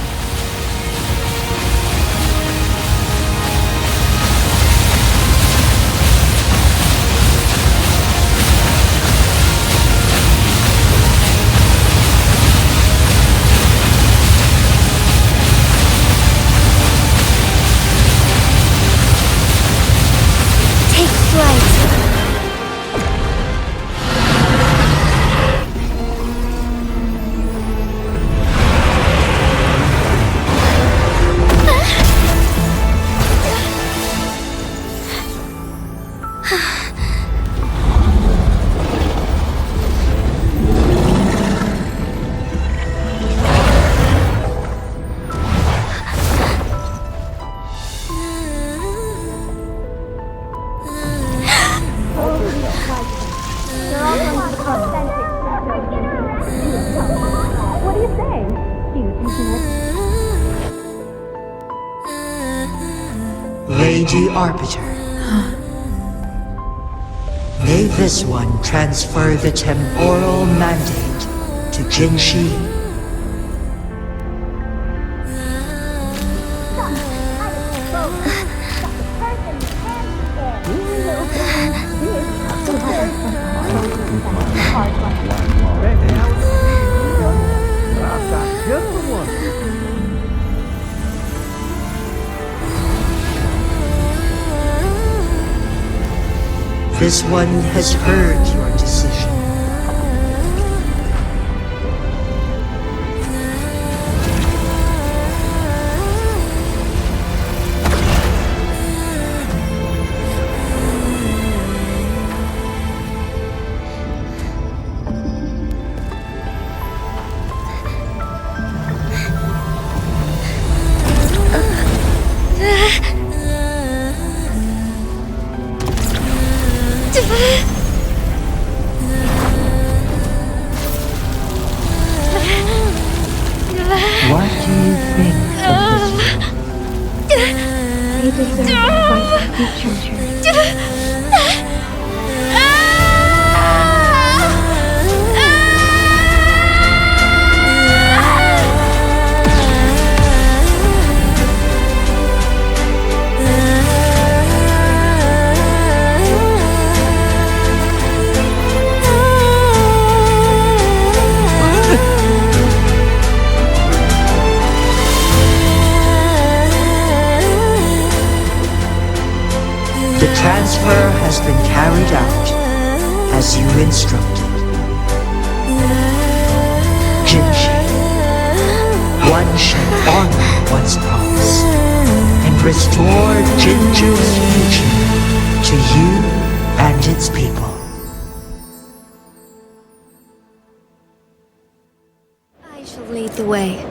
[SPEAKER 9] Take flight.
[SPEAKER 14] Lady Arbiter. May this one transfer the temporal mandate to Jinshi. This one has heard your decision. What do you think of this one?
[SPEAKER 11] They deserve a bright future.
[SPEAKER 14] The transfer has been carried out as you instructed. Jinshi, one shall honor one's promise and restore Jinju's future to you and its people.
[SPEAKER 11] I shall lead the way.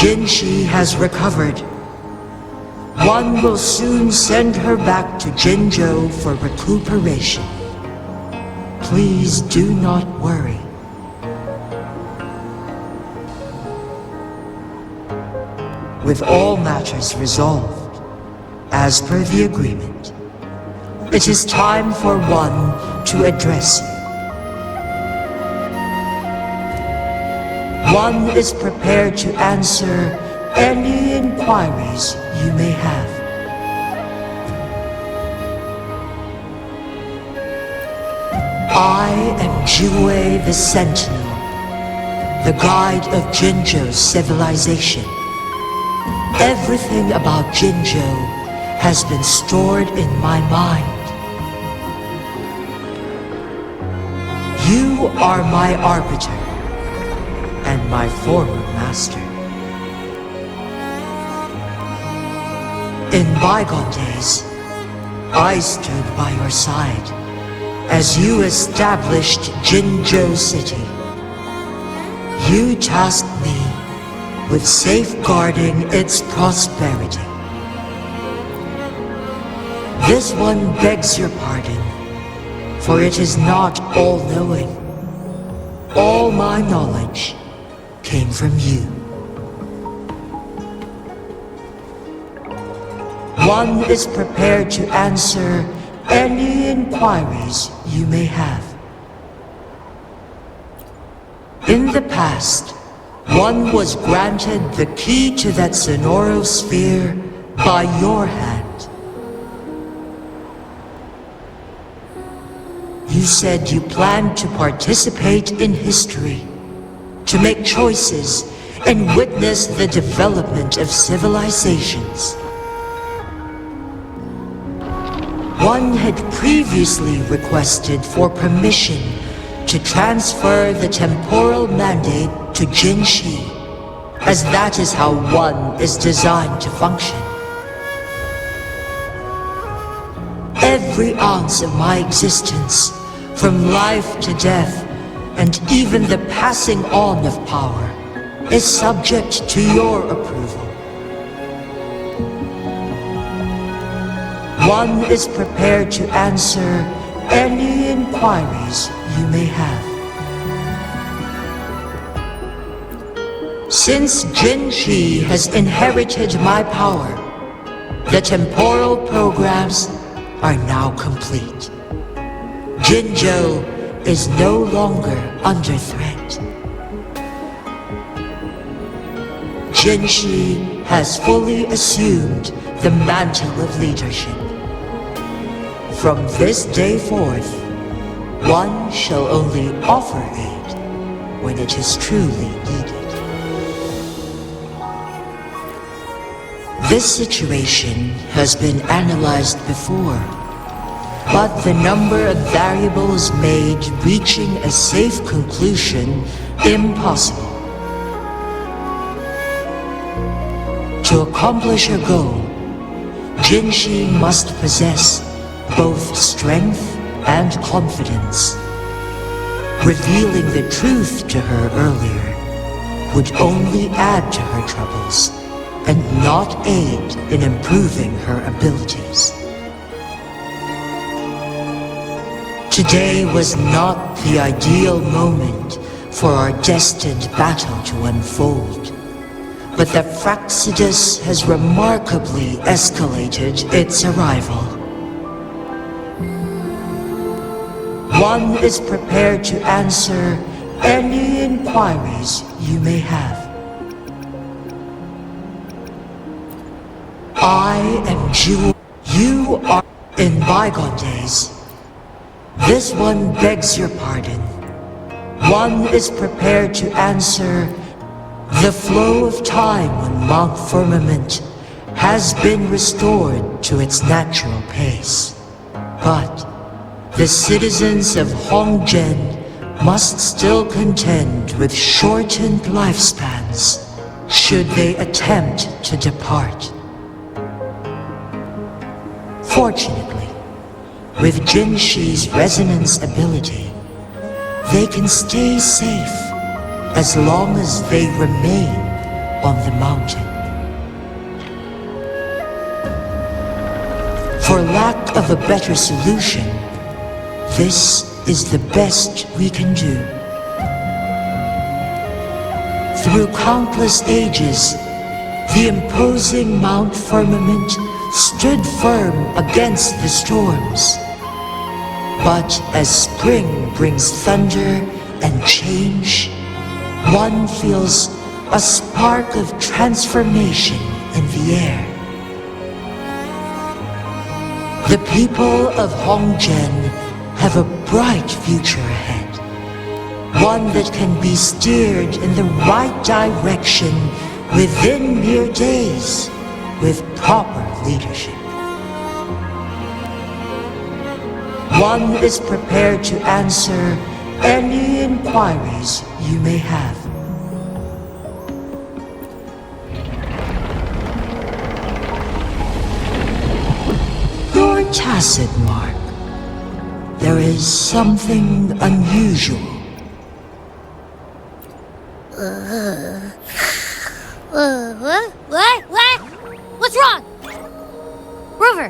[SPEAKER 14] Jinshi has recovered. One will soon send her back to Jinzhou for recuperation. Please do not worry. With all matters resolved, as per the agreement, it is time for one to address you. One is prepared to answer any inquiries you may have. I am Jue the Sentinel, the guide of Jinzhou's civilization. Everything about Jinzhou has been stored in my mind. You are my arbiter and my former master. In bygone days, I stood by your side as you established Jinzhou City. You tasked me with safeguarding its prosperity. This one begs your pardon, for it is not all-knowing. All my knowledge came from you. One is prepared to answer any inquiries you may have. In the past, one was granted the key to that Sonoro sphere by your hand. You said you planned to participate in history, to make choices and witness the development of civilizations. One had previously requested for permission to transfer the temporal mandate to Jinshi, as that is how one is designed to function. Every ounce of my existence, from life to death, and even the passing on of power, is subject to your approval. One is prepared to answer any inquiries you may have. Since Jinshi has inherited my power, the temporal programs are now complete. Jinzhou is no longer under threat. Jinshi has fully assumed the mantle of leadership. From this day forth, one shall only offer aid when it is truly needed. This situation has been analyzed before, but the number of variables made reaching a safe conclusion impossible. To accomplish her goal, Jinshi must possess both strength and confidence. Revealing the truth to her earlier would only add to her troubles and not aid in improving her abilities. Today was not the ideal moment for our destined battle to unfold, but the Fraxidus has remarkably escalated its arrival. One is prepared to answer any inquiries you may have. I am Jewel. You are in bygone days. This one begs your pardon. One is prepared to answer the flow of time on Mount Firmament has been restored to its natural pace. But the citizens of Hongzhen must still contend with shortened lifespans should they attempt to depart. Fortunately, with Jinshi's resonance ability, they can stay safe as long as they remain on the mountain. For lack of a better solution, this is the best we can do. Through countless ages, the imposing Mount Firmament stood firm against the storms. But as spring brings thunder and change, one feels a spark of transformation in the air. The people of Hongzhen have a bright future ahead. One that can be steered in the right direction within mere days with proper leadership. One is prepared to answer any inquiries you may have. Your tacit mark. There is something unusual.
[SPEAKER 3] What? What's wrong? Rover,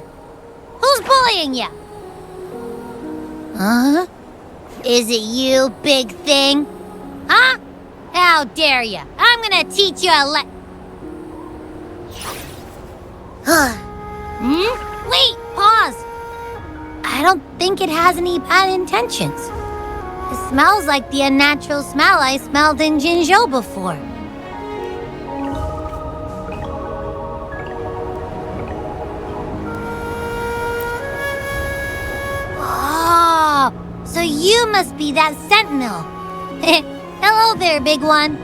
[SPEAKER 3] who's bullying you? Huh? Is it you, big thing? Huh? How dare you? I'm gonna teach you a Wait, pause. I don't think it has any bad intentions. It smells like the unnatural smell I smelled in Jinzhou before. Oh, so you must be that sentinel. Hello there, big one.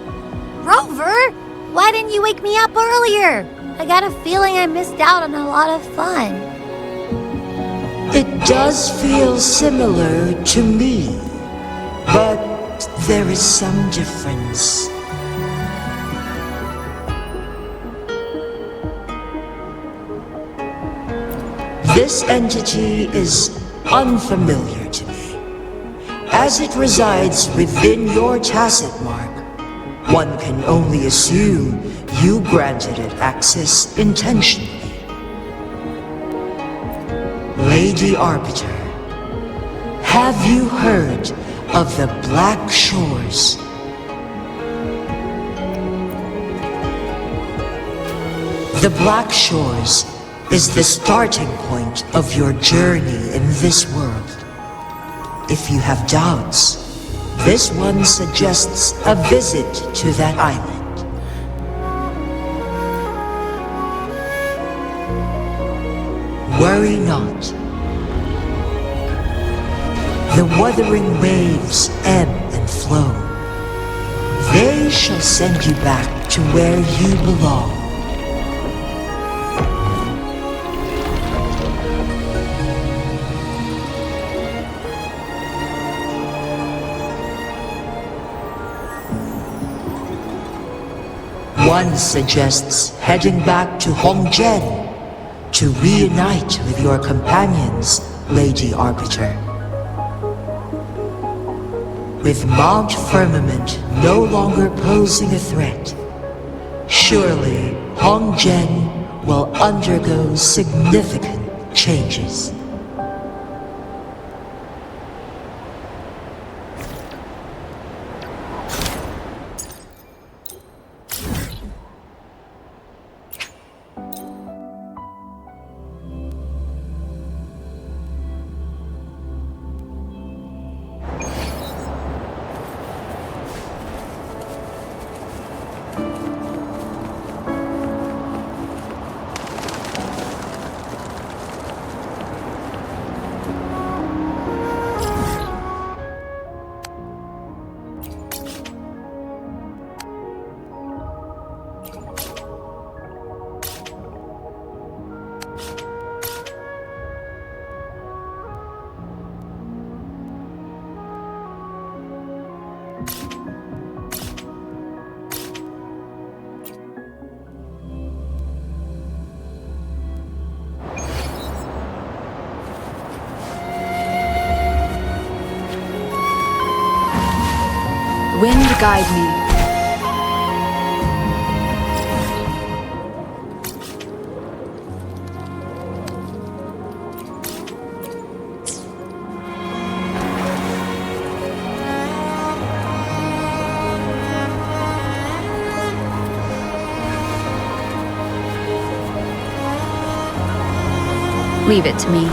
[SPEAKER 3] Rover, why didn't you wake me up earlier? I got a feeling I missed out on a lot of fun.
[SPEAKER 14] It does feel similar to me, but there is some difference. This entity is unfamiliar to me. As it resides within your tacit mark, one can only assume you granted it access intentionally. Lady Arbiter, have you heard of the Black Shores? The Black Shores is the starting point of your journey in this world. If you have doubts, this one suggests a visit to that island. Worry not. The wuthering waves ebb and flow. They shall send you back to where you belong. One suggests heading back to Hongzhen to reunite with your companions, Lady Arbiter. With Mount Firmament no longer posing a threat, surely Hongzhen will undergo significant changes.
[SPEAKER 4] Wind guide me. Leave it to me.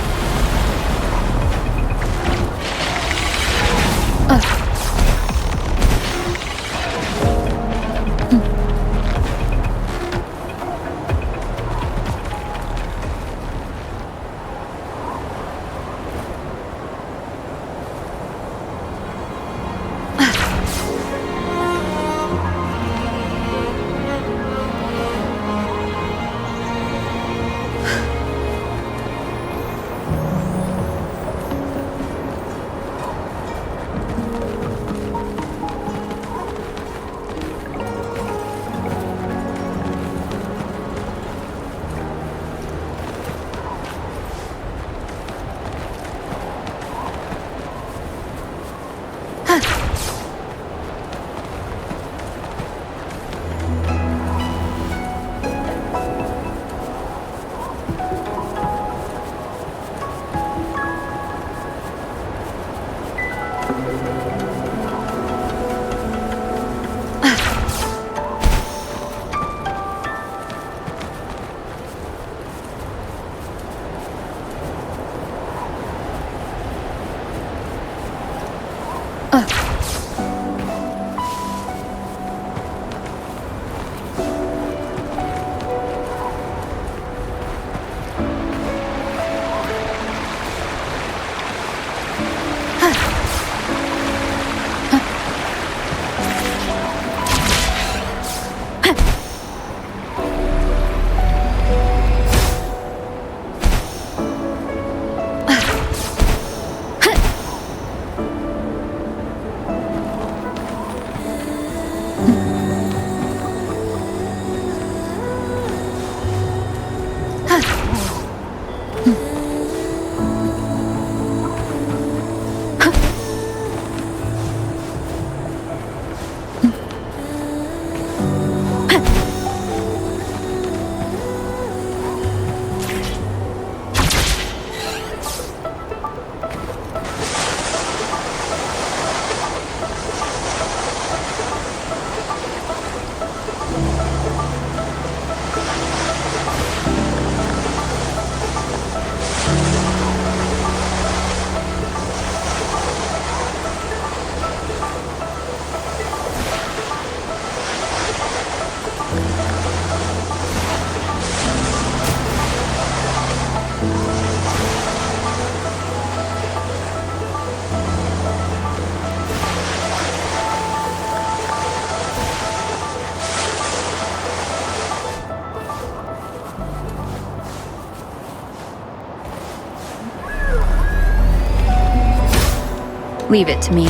[SPEAKER 4] Leave it to me.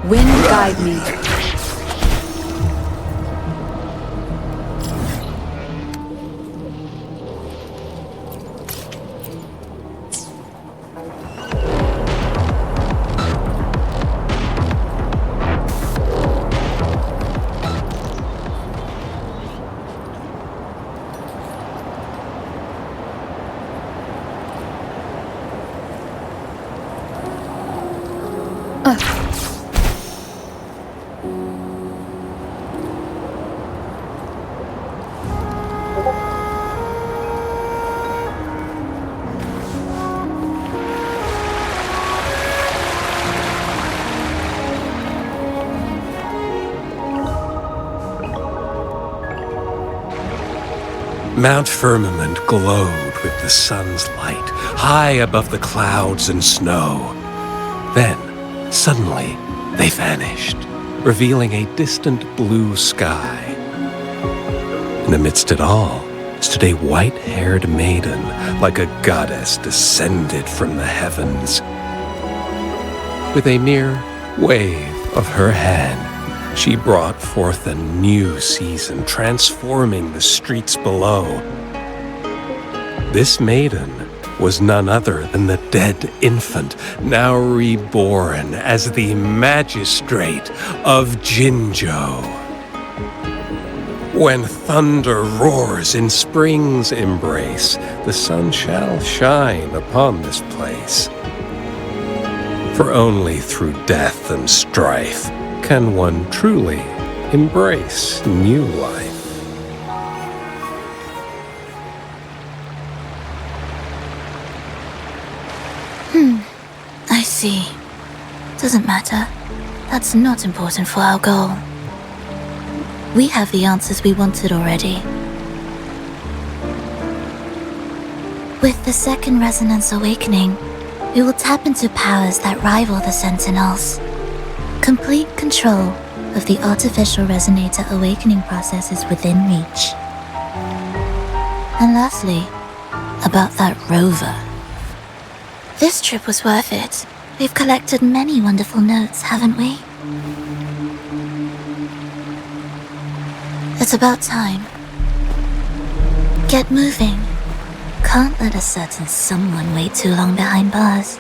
[SPEAKER 4] Wind guide me.
[SPEAKER 15] Mount Firmament glowed with the sun's light, high above the clouds and snow. Then, suddenly, they vanished, revealing a distant blue sky. And amidst it all stood a white-haired maiden, like a goddess descended from the heavens. With a mere wave of her hand, she brought forth a new season, transforming the streets below. This maiden was none other than the dead infant, now reborn as the magistrate of Jinzhou. When thunder roars in spring's embrace, the sun shall shine upon this place. For only through death and strife can one truly embrace new life.
[SPEAKER 2] see. Doesn't matter. That's not important for our goal. We have the answers we wanted already. With the second resonance awakening, we will tap into powers that rival the Sentinels. Complete control of the artificial resonator awakening process is within reach. And lastly, about that rover. This trip was worth it. We've collected many wonderful notes, haven't we? It's about time. Get moving. Can't let a certain someone wait too long behind bars.